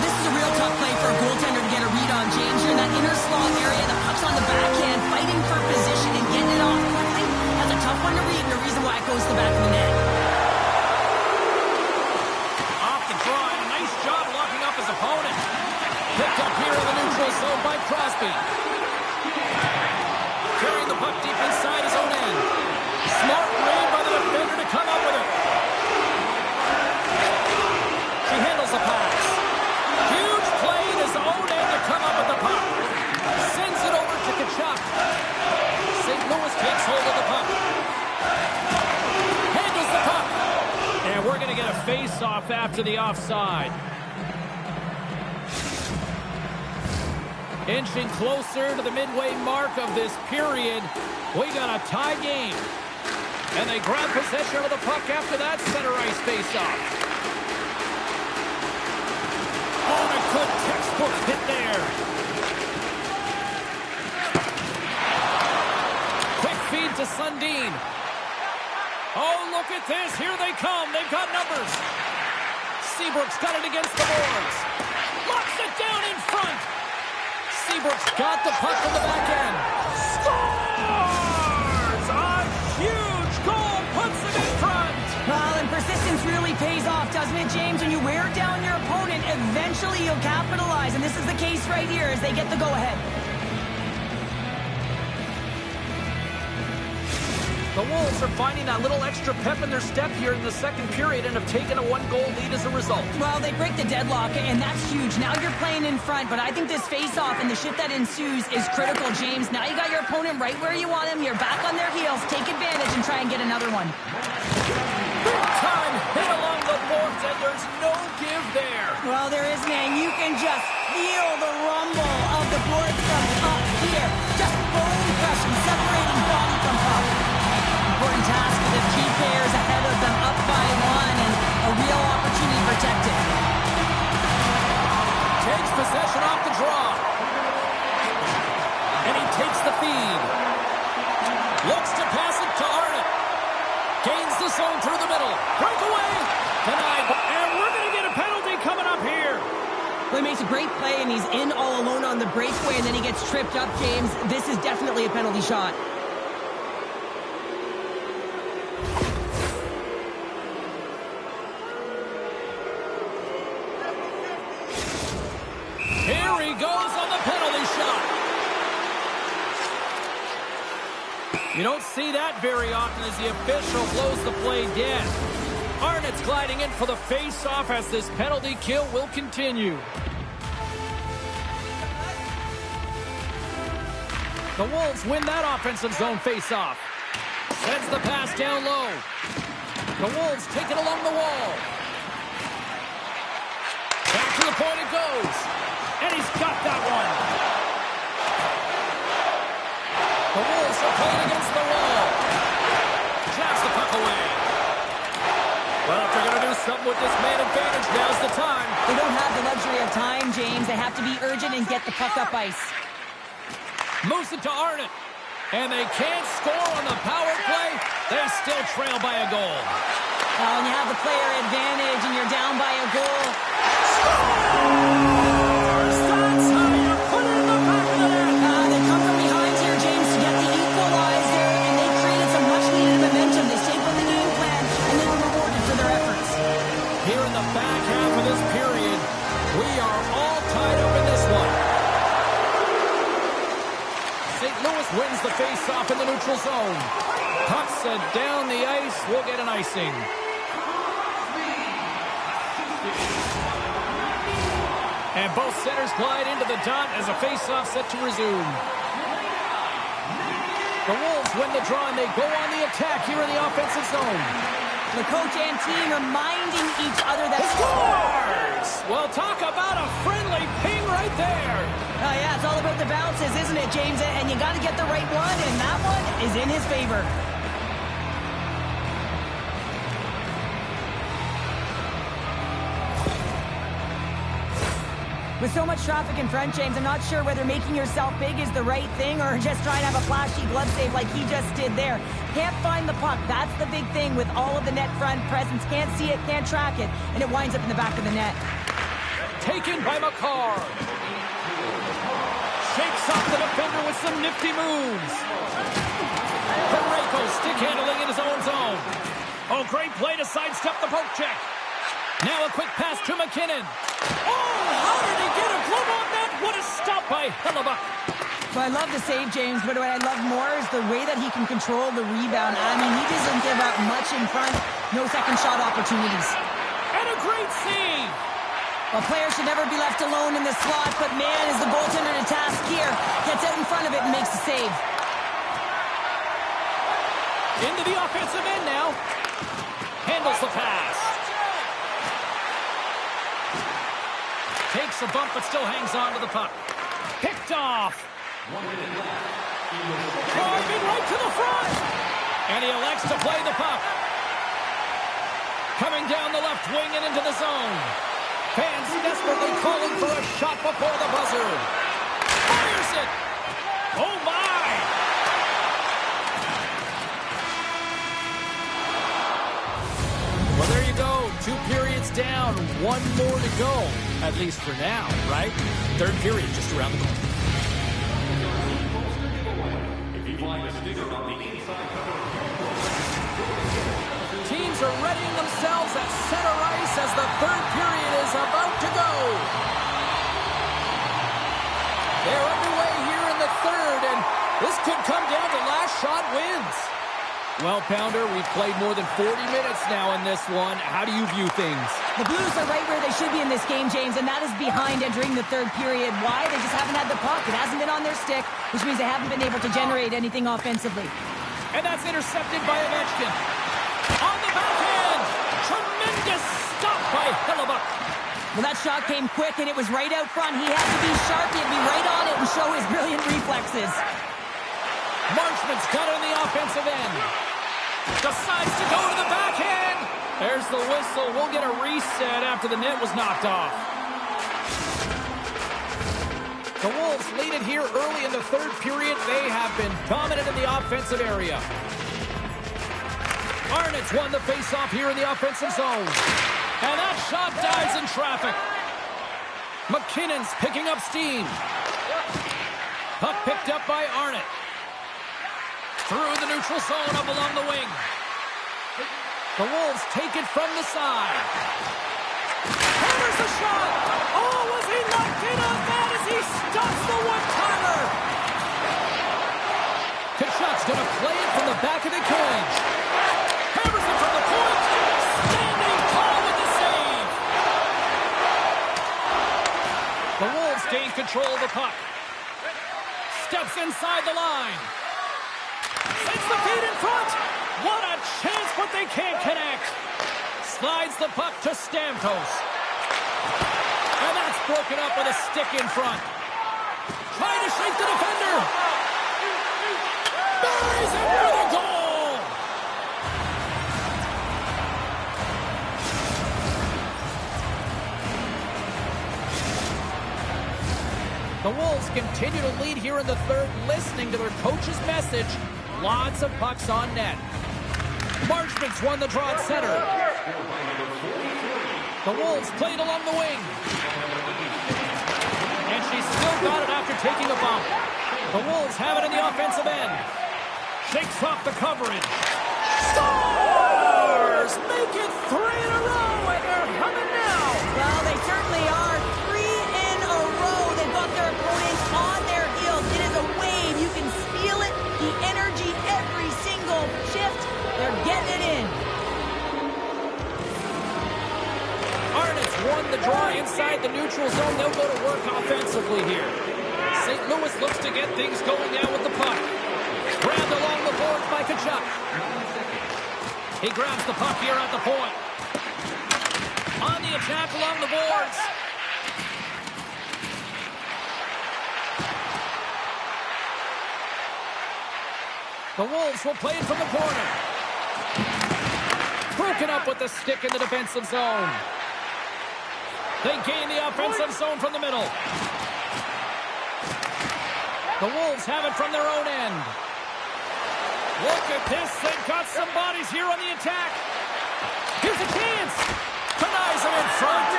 This is a real tough play for a goaltender to get a read on, James. You're in that inner slot area. The puck's on the backhand, fighting for position and getting it off quickly. That's a tough one to read, and the reason why it goes to the back of the net. Off the draw, and a nice job locking up his opponent. Picked up here in the neutral zone by Crosby. Carrying the puck deep inside his own end. Smart read by the defender to come up with it. She handles the pass. Huge play in his own end to come up with the puck. Sends it over to Tkachuk. St. Louis takes hold of the puck. Handles the puck. And we're going to get a face-off after the offside. Inching closer to the midway mark of this period. We got a tie game. And they grab possession of the puck after that center ice faceoff. Oh, a good textbook hit there. Quick feed to Sundin. Oh, look at this. Here they come. They've got numbers. Seabrook's got it against the boards. Locks it down in front. Seabrook's got the puck from the back end. Scores! A huge goal puts them in front. Well, and persistence really pays off, doesn't it, James? When you wear down your opponent, eventually you'll capitalize. And this is the case right here as they get the go-ahead. The Wolves are finding that little extra pep in their step here in the second period and have taken a 1-goal lead as a result. Well, they break the deadlock, and that's huge. Now you're playing in front, but I think this face-off and the shift that ensues is critical, James. Now you got your opponent right where you want him. You're back on their heels. Take advantage and try and get another one. Big time hit along the boards, and there's no give there. Well, there is, man. You can just feel the rumble of the boards from up here. Just bone crushing, separating body from puck. Important task for the key players ahead of them, up by 1, and a real opportunity protected. Takes possession off the draw. And he takes the feed. Looks to pass it to Arnott. Gains the zone through the middle. Breakaway. Denied. And we're going to get a penalty coming up here. Well, he makes a great play, and he's in all alone on the breakaway, and then he gets tripped up, James. This is definitely a penalty shot. Here he goes on the penalty shot. You don't see that very often as the official blows the play dead. Arnott's gliding in for the face-off as this penalty kill will continue. The Wolves win that offensive zone face-off. Sends the pass down low. The Wolves take it along the wall. Back to the point it goes. And he's got that one. The Wolves are playing against the wall. Jabs the puck away. Well, if they're going to do something with this man advantage, now's the time. They don't have the luxury of time, James. They have to be urgent and get the puck up ice. Moves it to Arnott. And they can't score on the power play. They still trail by a goal. When you have the player advantage and you're down by a goal. Scores! That's how you put it in the back of the net. They come from behind here, James, to get the equalizer, and they created some much-needed momentum. They stayed with the game plan, and they were rewarded for their efforts. Here in the back half of this period, we are all tied up in this one. St. Louis wins the face-off in the neutral zone. Puck sent down the ice. We'll get an icing. And both centers glide into the dot as a face-off set to resume. The Wolves win the draw and they go on the attack here in the offensive zone. The coach and team reminding each other that Scores! Well, talk about a friendly ping right there. Oh, yeah, it's all about the bounces, isn't it, James? And you got to get the right one, and that one is in his favor. With so much traffic in front, James, I'm not sure whether making yourself big is the right thing or just trying to have a flashy glove save like he just did there. Can't find the puck. That's the big thing with all of the net front presence. Can't see it, can't track it, and it winds up in the back of the net. Taken by McCarr. Shakes off the defender with some nifty moves. Parayko stick handling in his own zone. Oh, great play to sidestep the poke check. Now a quick pass to McKinnon. Oh, how did he get a glove on that? What a stop by Hellebuyck. Well, I love the save, James, but what I love more is the way that he can control the rebound. I mean, he doesn't give up much in front. No second shot opportunities. And a great save. A player should never be left alone in the slot, but man, is the goaltender to task here. Gets out in front of it and makes the save. Into the offensive end now. Handles the pass. Takes a bump, but still hangs on to the puck. Picked off. Driving right to the front. And he elects to play the puck. Coming down the left wing and into the zone. Fans desperately calling for a shot before the buzzer. Fires it. Oh, my. Well, there you go. 2 periods down. 1 more to go. At least for now, right? Third period just around the corner. Teams are readying themselves at center ice as the third period is about to go. They're underway here in the third, and this could come down to last shot wins. Well, Pounder, we've played more than 40 minutes now in this one. How do you view things? The Blues are right where they should be in this game, James, and that is behind entering the third period. Why? They just haven't had the puck. It hasn't been on their stick, which means they haven't been able to generate anything offensively. And that's intercepted by Ovechkin. On the backhand! Tremendous stop by Hellebuyck. Well, that shot came quick, and it was right out front. He had to be sharp. He had to be right on it and show his brilliant reflexes. Marchman's got it in the offensive end. Decides to go to the backhand. There's the whistle. We'll get a reset after the net was knocked off. The Wolves Wolves lead it here early in the third period. They have been dominant in the offensive area. Arnott's won the faceoff here in the offensive zone. And that shot dives in traffic. McKinnon's picking up steam. Puck picked up by Arnott. Through the neutral zone up along the wing. The Wolves take it from the side. Hammers the shot. Oh, was he locked in on that as he stops the one-timer? Tkachuk's going to play it from the back of the cage. Hammers it from the point. Standing tall with the save. The Wolves gain control of the puck. Steps inside the line. Sends the feed in front. What a chance, but they can't connect. Slides the puck to Stamkos. And that's broken up with a stick in front. Trying to shake the defender. Buries it for the goal. The Wolves continue to lead here in the third, listening to their coach's message. Lots of pucks on net. Marchment's won the draw at center. The Wolves played along the wing. And she's still got it after taking a bump. The Wolves have it in the offensive end. Shakes off the coverage. Stars! Make it 3 in a row, and they're humming now. Well, they certainly are. 3 in a row. They've got their opponents on their heels. It is a wave. You can feel it. The energy every single shift. They're getting it in. Arnott's won the draw inside the neutral zone. They'll go to work offensively here. St. Louis looks to get things going now with the puck. Grabbed along the boards by Tkachuk. He grabs the puck here at the point. On the attack along the boards. The Wolves will play it from the corner. Broken up with the stick in the defensive zone. They gain the offensive zone from the middle. The Wolves have it from their own end. Look at this. They've got some bodies here on the attack. Here's a chance. Denies him in front.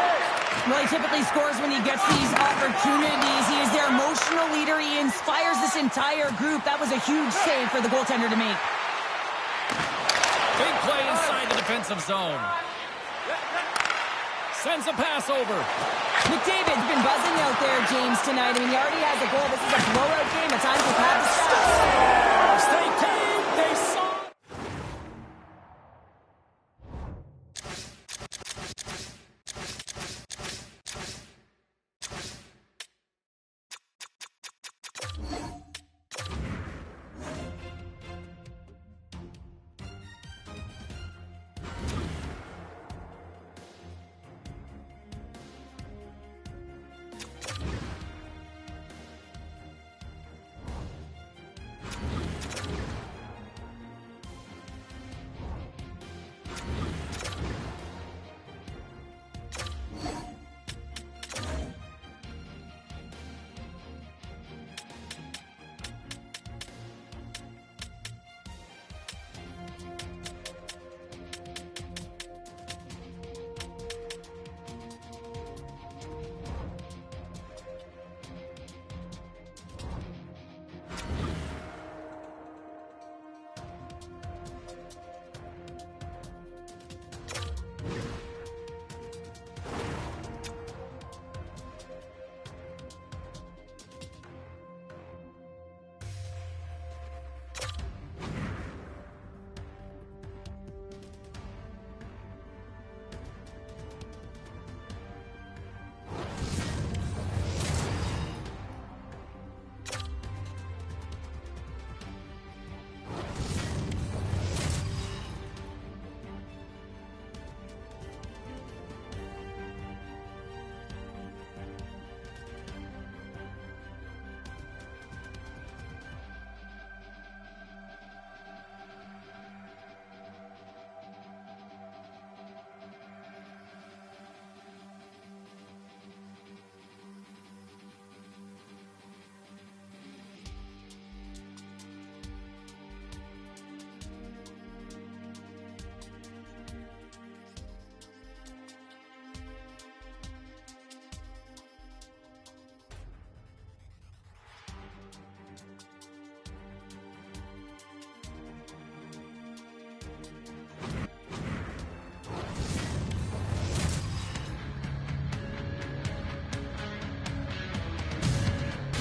Well, he typically scores when he gets these opportunities. He is their emotional leader. He inspires this entire group. That was a huge save for the goaltender to make. Big play inside the defensive zone. Sends a pass over. McDavid's been buzzing out there, James, tonight. I mean, he already has a goal. This is a blowout game. At times, we've had the stats. They came. They saw.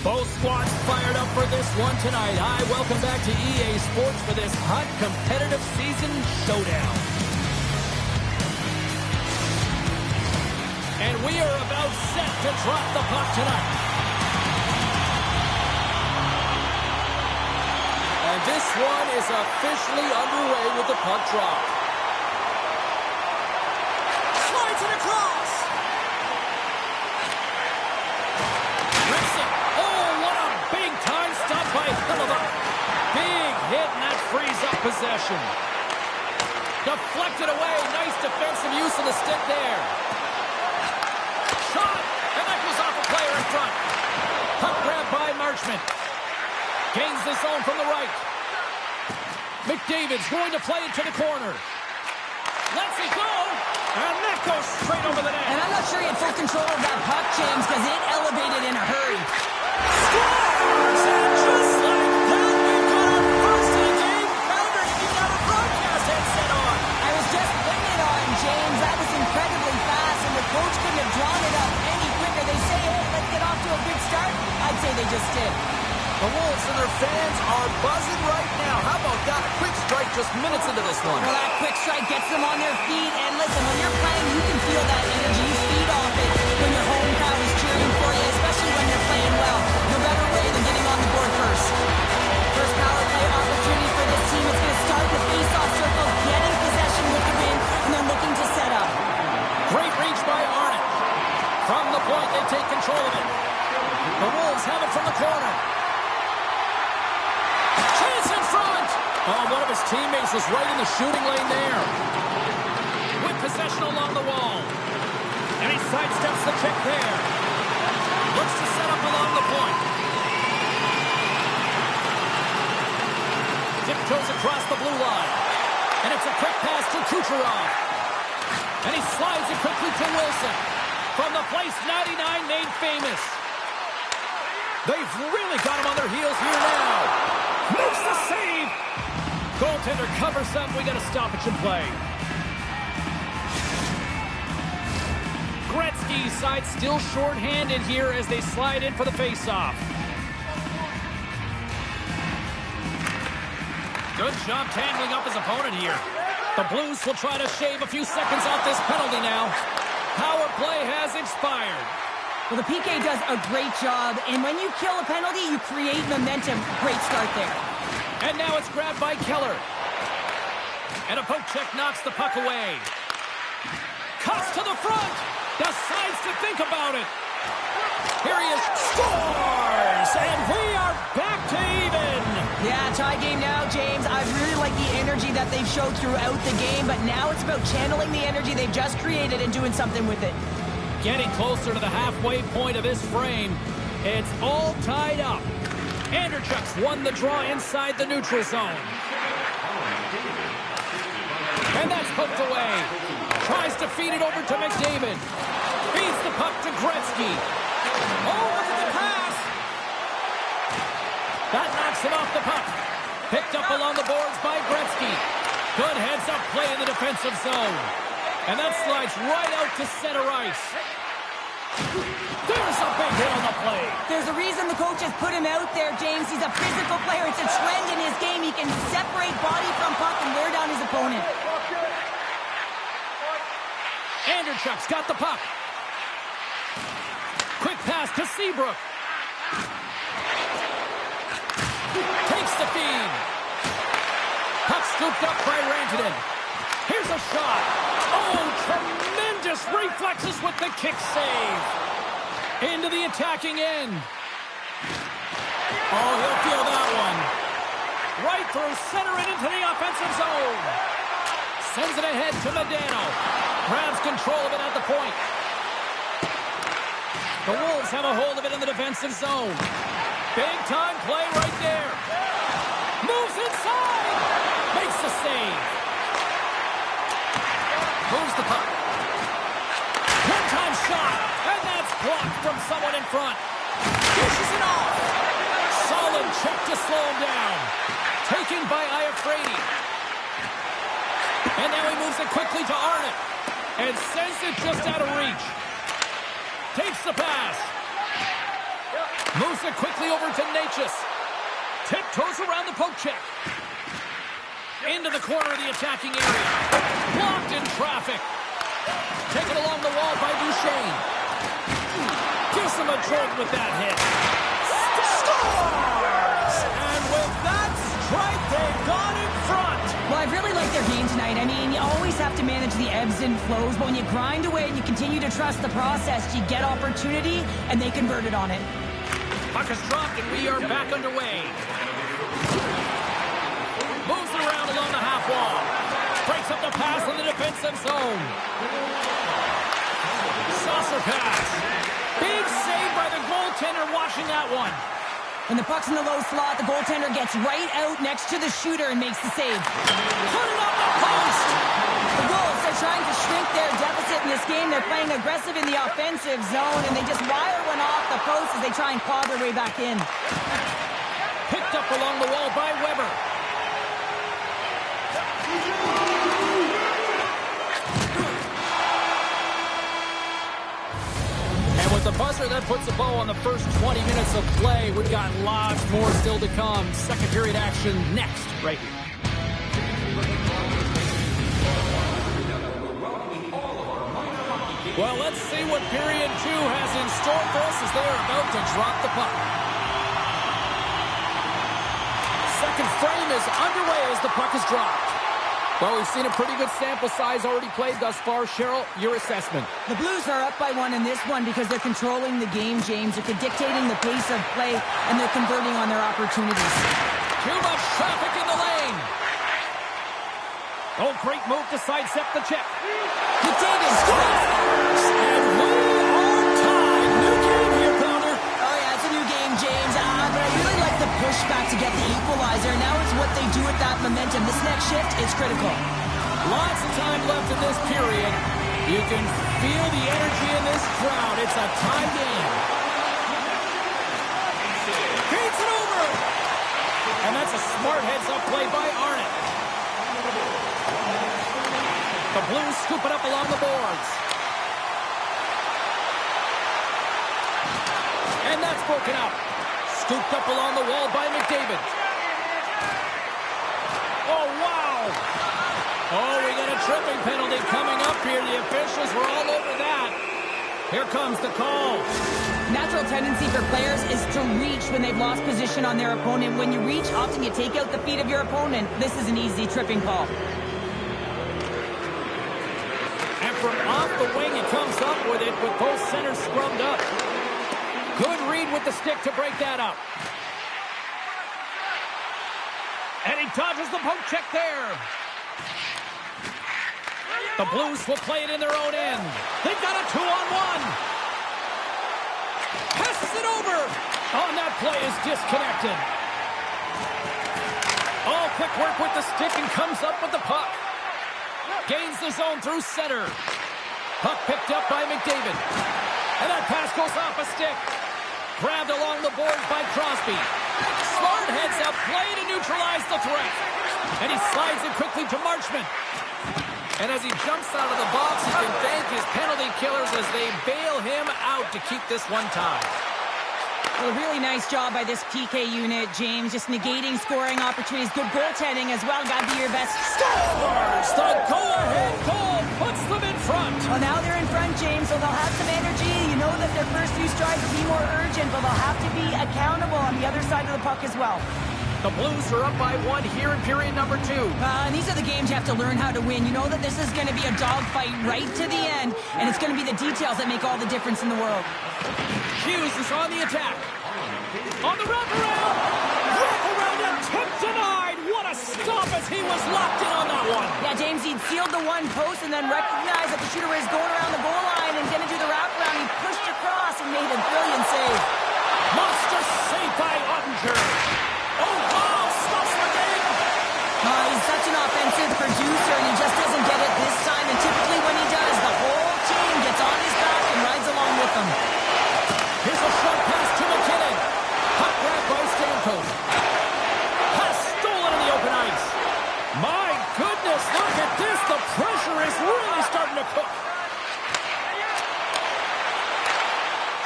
Both squads fired up for this one tonight. Hi, welcome back to EA Sports for this hot competitive season showdown. And we are about set to drop the puck tonight. And this one is officially underway with the puck drop. Slides it across. Rips it. Oh, what a big-time stop by Hillova. Big hit, and that frees up possession. Deflected away. Nice defensive use of the stick there. Shot, and that goes off a player in front. Puck grab by Marchment. Gains the zone from the right. McDavid's going to play it to the corner. Lets it go, and that goes straight over the net. And I'm not sure he had full control of that puck, James, because it elevated in a hurry. Scores! And just like that, we've got our first of the game. Founder, you got a broadcast headset on. I was just putting it on, James. That was incredibly fast, and the coach couldn't have drawn it up any quicker. They say, hey, let's get off to a good start. I'd say they just did. The Wolves and their fans are buzzing right now. How about that? A quick strike just minutes into this one. Well, that quick strike gets them on their feet. And listen, when you're playing, you can feel that energy. You feed off it when your home crowd is cheering for you, especially when you're playing well. No better way than getting on the board first. First power play opportunity for this team. It's going to start the face-off circle, getting possession with the win, and then looking to set up. Great reach by Arnott. From the point, they take control of it. The Wolves have it from the corner. Chance in front! Oh, one of his teammates was right in the shooting lane there. With possession along the wall. And he sidesteps the kick there. Looks to set up along the point. Tiptoes across the blue line. And it's a quick pass to Kucherov. And he slides it quickly to Wilson. From the place 99 made famous. They've really got him on their heels here now. Makes the save. Goaltender covers up. We got a stoppage in play. Gretzky's side still short-handed here as they slide in for the face-off. Good job tangling up his opponent here. The Blues will try to shave a few seconds off this penalty now. Power play has expired. Well, the PK does a great job, and when you kill a penalty, you create momentum. Great start there. And now it's grabbed by Keller. And a poke check knocks the puck away. Cuts to the front. Decides to think about it. Here he is. Scores! And we are back to even. Yeah, tie game now, James. I really like the energy that they've showed throughout the game, but now it's about channeling the energy they've just created and doing something with it. Getting closer to the halfway point of this frame. It's all tied up. Anderchuk's won the draw inside the neutral zone. And that's poked away. Tries to feed it over to McDavid. Feeds the puck to Gretzky. Oh, look at the pass. That knocks him off the puck. Picked up along the boards by Gretzky. Good heads-up play in the defensive zone. And that slides right out to center ice. There's a big hit on the play. There's a reason the coach has put him out there, James. He's a physical player. It's a trend in his game. He can separate body from puck and wear down his opponent. Anderchuk's got the puck. Quick pass to Seabrook. Takes the feed. Puck scooped up by Rantanen. Here's a shot. Oh, tremendous reflexes with the kick save. Into the attacking end. Oh, he'll feel that one. Right through center and into the offensive zone. Sends it ahead to Modano. Grabs control of it at the point. The Wolves have a hold of it in the defensive zone. Big time play right there. Moves inside. Makes the save. Moves the puck. One-time shot. And that's blocked from someone in front. Dishes it off. Solid check to slow him down. Taken by Iafrate. And now he moves it quickly to Arnott. And sends it just out of reach. Takes the pass. Moves it quickly over to Necas. Tiptoes around the poke check. Into the corner of the attacking area. Blocked in traffic. Taken along the wall by Duchesne. Gives him a jolt with that hit. Scores! And with that strike, they've gone in front. Well, I really like their game tonight. I mean, you always have to manage the ebbs and flows, but when you grind away and you continue to trust the process, you get opportunity, and they converted on it. Puck is dropped, and we are back underway. Moves it around along the half wall. Breaks up the pass in the defensive zone. Saucer pass. Big save by the goaltender watching that one. When the puck's in the low slot, the goaltender gets right out next to the shooter and makes the save. Put it on the post. The Wolves are trying to shrink their deficit in this game. They're playing aggressive in the offensive zone, and they just wire one off the post as they try and claw their way back in. Picked up along the wall by Weber. And with the buzzer, that puts a bow on the first 20 minutes of play. We've got lots more still to come. Second period action next, right here. Well, let's see what period 2 has in store for us as they are about to drop the puck. Second frame is underway as the puck is dropped. Well, we've seen a pretty good sample size already played thus far. Cheryl, your assessment. The Blues are up by 1 in this one because they're controlling the game, James. They're dictating the pace of play, and they're converting on their opportunities. Too much traffic in the lane. Oh, great move to sidestep the check. McDavid scores! And we are tied. New game here, Crowder. Oh, yeah, it's a new game, James. But I really like the pushback to get the equalizer. Now it's what they do with that momentum. This next shift is critical. Lots of time left in this period. You can feel the energy in this crowd. It's a tie game. Beats it over. And that's a smart heads-up play by Arnott. The Blues scoop it up along the boards. And that's broken up. Scooped up along the wall by McDavid. Oh, wow. Oh, we got a tripping penalty coming up here. The officials were all over that. Here comes the call. Natural tendency for players is to reach when they've lost position on their opponent. When you reach, often you take out the feet of your opponent. This is an easy tripping call. And from off the wing, he comes up with it with both centers scrummed up. Good read with the stick to break that up. And he dodges the poke check there. The Blues will play it in their own end. They've got a 2-on-1. Passes it over. Oh, and that play is disconnected. Oh, quick work with the stick and comes up with the puck. Gains the zone through center. Puck picked up by McDavid. And that pass goes off a stick. Grabbed along the boards by Crosby. Smart heads up play to neutralize the threat. And he slides it quickly to Marchment. And as he jumps out of the box, he can thank his penalty killers as they bail him out to keep this one tied. Well, a really nice job by this PK unit, James. Just negating scoring opportunities. Good goaltending as well. Got to be your best. Scores! The go-ahead goal puts them in front. Well, now they're in front, James, so they'll have some energy. You know that their first few strides will be more urgent, but they'll have to be accountable on the other side of the puck as well. The Blues are up by 1 here in period number 2. And these are the games you have to learn how to win. You know that this is going to be a dogfight right to the end, and it's going to be the details that make all the difference in the world. Hughes is on the attack. On the wraparound. Wraparound and tip denied. What a stop as he was locked in on that one. Yeah, James, he'd sealed the one post and then recognized that the shooter was going around the goal line and going to do the wraparound. He pushed across and made a brilliant save. Monster save by Ottinger. Oh, wow, stops the game. He's such an offensive producer, and he just doesn't get it this time. And typically when he does, the whole team gets on his back and rides along with him. Here's a short pass to McKinnon. Hot grab by Stamkos. Pass stolen in the open ice. My goodness, look at this. The pressure is really starting to cook.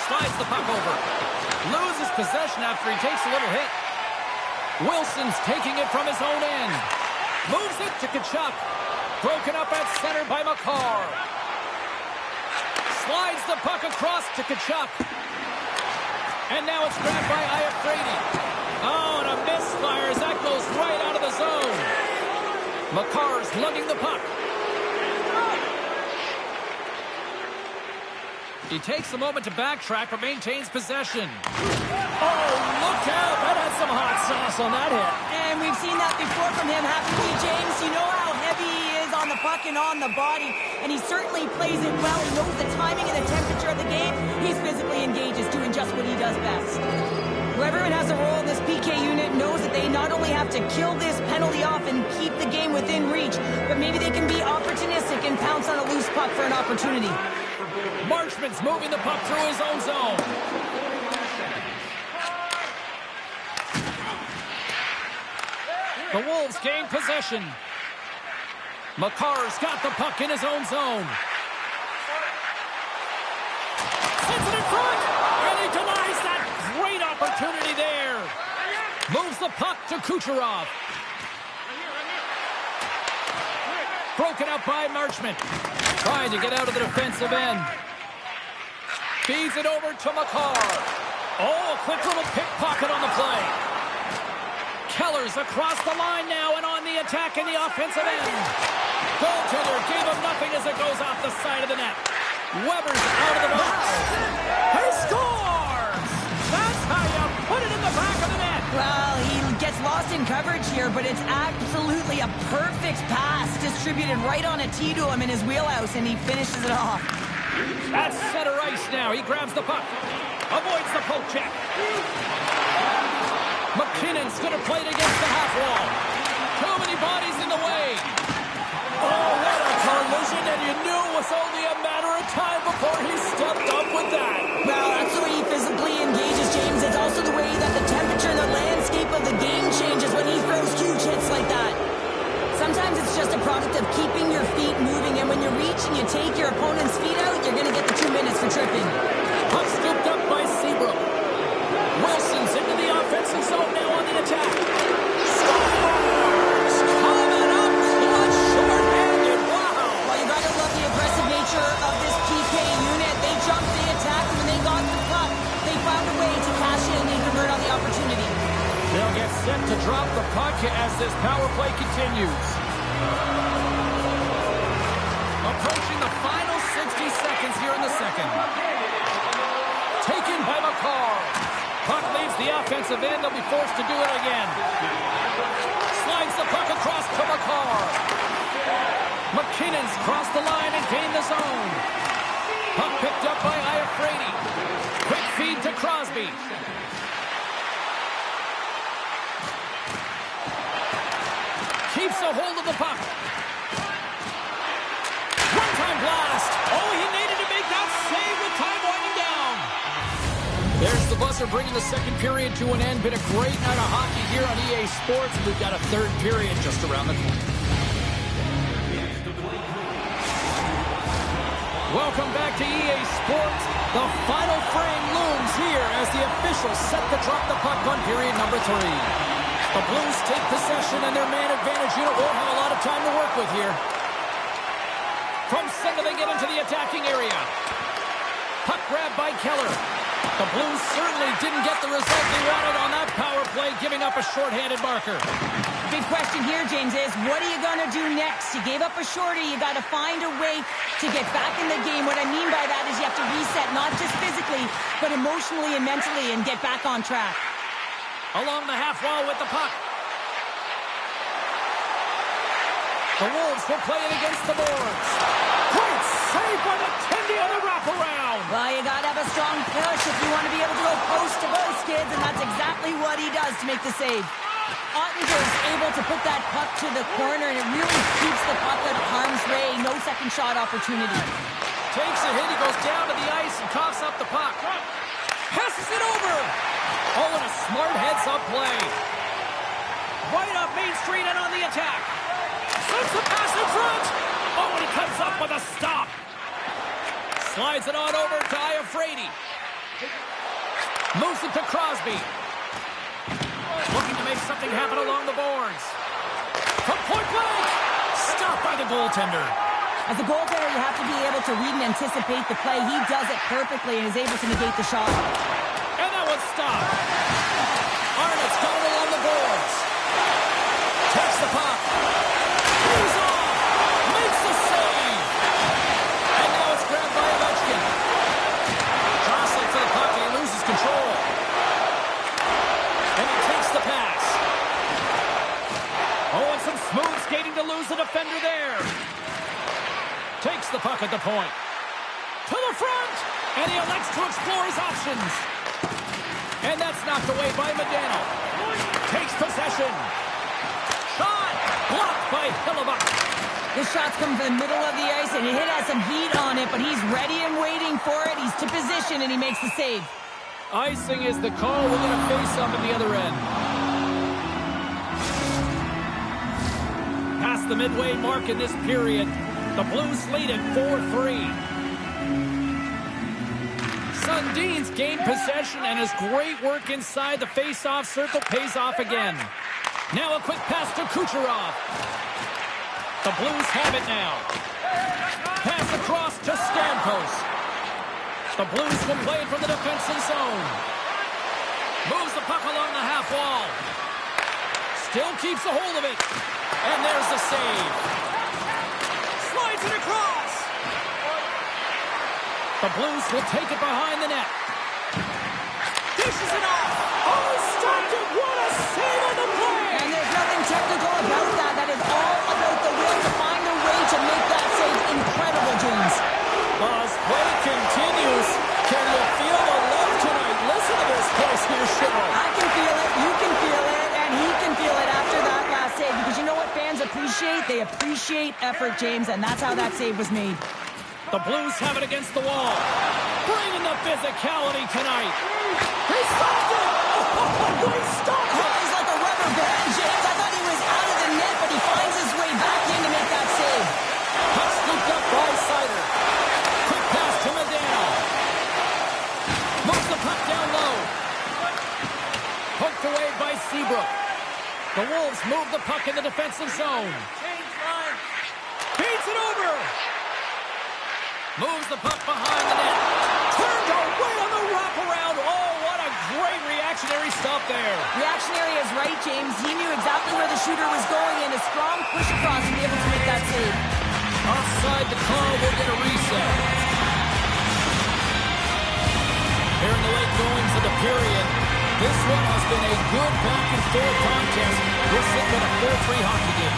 Slides the puck over. Loses possession after he takes a little hit. Wilson's taking it from his own end. Moves it to Tkachuk. Broken up at center by Makar. Slides the puck across to Tkachuk. And now it's grabbed by Iafrate. Oh, and a misfire as that goes right out of the zone. Makar's lugging the puck. He takes a moment to backtrack, but maintains possession. Oh, look out! That had some hot sauce on that hit. And we've seen that before from him, haven't we, James? You know how heavy he is on the puck and on the body, and he certainly plays it well. He knows the timing and the temperature of the game. He's physically engaged, is doing just what he does best. Whoever has a role in this PK unit knows that they not only have to kill this penalty off and keep the game within reach, but maybe they can be opportunistic and pounce on a loose puck for an opportunity. Marchment's moving the puck through his own zone. The Wolves gain possession. Makar's got the puck in his own zone. Sends it in front, and he denies that great opportunity there. Moves the puck to Kucherov. Broken up by Marchment. Trying to get out of the defensive end. Feeds it over to Makar. Oh, a quick little pickpocket on the play. Keller's across the line now and on the attack in the offensive end. Goaltender gave him nothing as it goes off the side of the net. Weber's out of the box. He scores! That's how you put it in the back of the net. Well, he gets lost in coverage here, but it's absolutely a perfect pass distributed right on a tee to him in his wheelhouse, and he finishes it off. At center ice now. He grabs the puck. Avoids the poke check. McKinnon's going to play it against the half wall. Too many bodies in the way. Oh, what a collision, and you knew it was only a matter of time before he stepped up with that. Well, that's the way he physically engages, James. It's also the way that the temperature and the landscape of the game changes when he throws huge hits like that. Sometimes it's just a product of keeping your feet moving, and when you reach and you take your opponent's feet out, you're going to get the 2 minutes for tripping. Puck scooped up by Seabrook. Wilson's into the offensive zone now on the attack. Scores! Coming up, clutch, short-handed, wow! Well, you got to love the aggressive nature of this PK unit. They jumped, they attacked, and when they got the puck, they found a way to cash in and convert on the opportunity. They'll get set to drop the puck as this power play continues. Approaching the final 60 seconds here in the second. Taken by Makar. Puck leaves the offensive end. They'll be forced to do it again. Slides the puck across to Makar. McKinnon's crossed the line and gained the zone. Puck picked up by Iafrate. Quick feed to Crosby. Keeps a hold of the puck. One-time blast. Oh, he needed to make that save with time winding down. There's the buzzer bringing the second period to an end. Been a great night of hockey here on EA Sports. We've got a third period just around the corner. Welcome back to EA Sports. The final frame looms here as the officials set to drop the puck on period number 3. The Blues take possession, and their man advantage unit won't have a lot of time to work with here. From center, they get into the attacking area. Puck grab by Keller. The Blues certainly didn't get the result they wanted on that power play, giving up a shorthanded marker. Big question here, James, is what are you going to do next? You gave up a shorty. You got to find a way to get back in the game. What I mean by that is you have to reset, not just physically, but emotionally and mentally, and get back on track. Along the half wall with the puck. The Wolves will play it against the boards. Great save by McKenzie on the wraparound. Well, you got to have a strong push if you want to be able to go post to post, kids, and that's exactly what he does to make the save. Ottinger's able to put that puck to the corner, and it really keeps the puck out of harm's way. No second shot opportunity. Takes a hit. He goes down to the ice and coughs up the puck. Passes it over. Oh, and a smart heads-up play. Right up Main Street and on the attack. Sends the pass in front. Oh, and he comes up with a stop. Slides it on over to Iafrate. Moves it to Crosby. Looking to make something happen along the boards. From point blank. Stopped by the goaltender. As a goaltender, you have to be able to read and anticipate the play. He does it perfectly and is able to negate the shot. And that one's stopped. Arnott's got it along the boards. Takes the puck. He's off. Makes the save. And now it's grabbed by Ovechkin. Jostling for the puck and he loses control. And he takes the pass. Oh, and some smooth skating to lose the defender there. Takes the puck at the point. To the front. And he elects to explore his options. And that's knocked away by Modano. Takes possession. Shot. Blocked by Hellebuyck. This shot's coming from the middle of the ice, and it has some heat on it, but he's ready and waiting for it. He's to position, and he makes the save. Icing is the call. We're going to face up at the other end. Past the midway mark in this period, the Blues lead at 4-3. Sundin's gained possession, and his great work inside the face-off circle pays off again. Now a quick pass to Kucherov. The Blues have it now. Pass across to Stamkos. The Blues will play it from the defensive zone. Moves the puck along the half wall. Still keeps a hold of it. And there's the save. Slides it across. The Blues will take it behind the net. Dishes it off. Oh, stopped it. What a save on the play. And there's nothing technical about that. That is all about the will to find a way to make that save incredible, James. As play continues, can you feel the love tonight? Listen to this place here, Sherrill. I can feel it, you can feel it, and he can feel it after that last save. Because you know what fans appreciate? They appreciate effort, James, and that's how that save was made. The Blues have it against the wall. Bringing the physicality tonight. He stopped it! Oh, he stopped it! He's like a rubber band, James. I thought he was out of the net, but he finds his way back in to make that save. Puck scooped up by Seider. Quick pass to Modano. Moves the puck down low. Poked away by Seabrook. The Wolves move the puck in the defensive zone. Beats it over. Moves the puck behind the net. Turned away on the wraparound. Oh, what a great reactionary stop there. Reactionary is right, James. He knew exactly where the shooter was going, and a strong push across to be able to make that save. Offside the call. We'll get a reset. Here in the late goings of the period, this one has been a good back-and-forth contest. We're sitting with a 4-3 hockey game.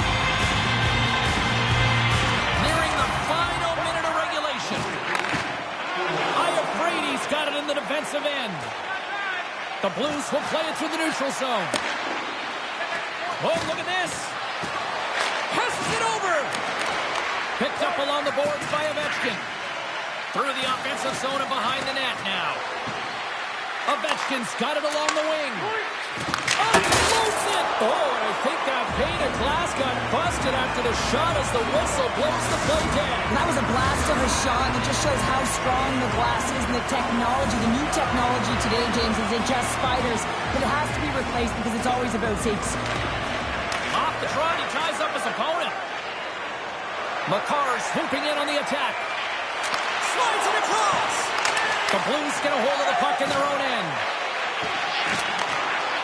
Nearing the final minute of regulation. Iafrady's got it in the defensive end. The Blues will play it through the neutral zone. Oh, look at this. Passes it over. Picked up along the boards by Ovechkin. Through the offensive zone and behind the net now. Ovechkin's got it along the wing. Explosive! Oh, and I think that pane of glass got busted after the shot as the whistle blows the play dead. That was a blast of a shot. It just shows how strong the glass is and the technology. The new technology today, James, is it just spiders. But it has to be replaced because it's always about safety. Off the trot, he ties up his opponent. Makar's swooping in on the attack. Slides it across. The Blues get a hold of the puck in their own end.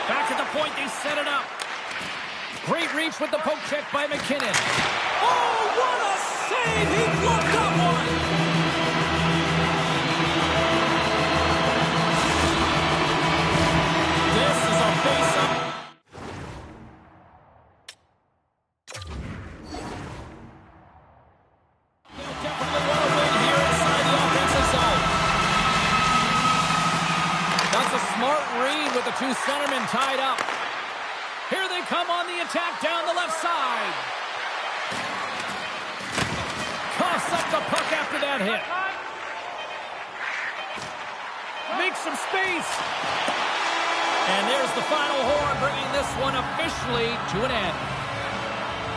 Back at the point, they set it up. Great reach with the poke check by McKinnon. Oh, what a save! He blocked that one! This is a face-up. They'll definitely want to win here inside the offensive zone. That's a smart read with the two centermen tied up. Here they come on the attack down the left side. Coughs up the puck after that hit. Makes some space. And there's the final horn, bringing this one officially to an end.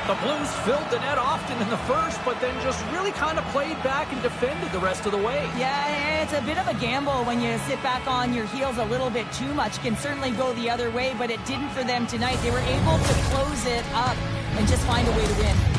The Blues filled the net often in the first, but then just really kind of played back and defended the rest of the way. Yeah, it's a bit of a gamble when you sit back on your heels a little bit too much. Can certainly go the other way, but it didn't for them tonight. They were able to close it up and just find a way to win.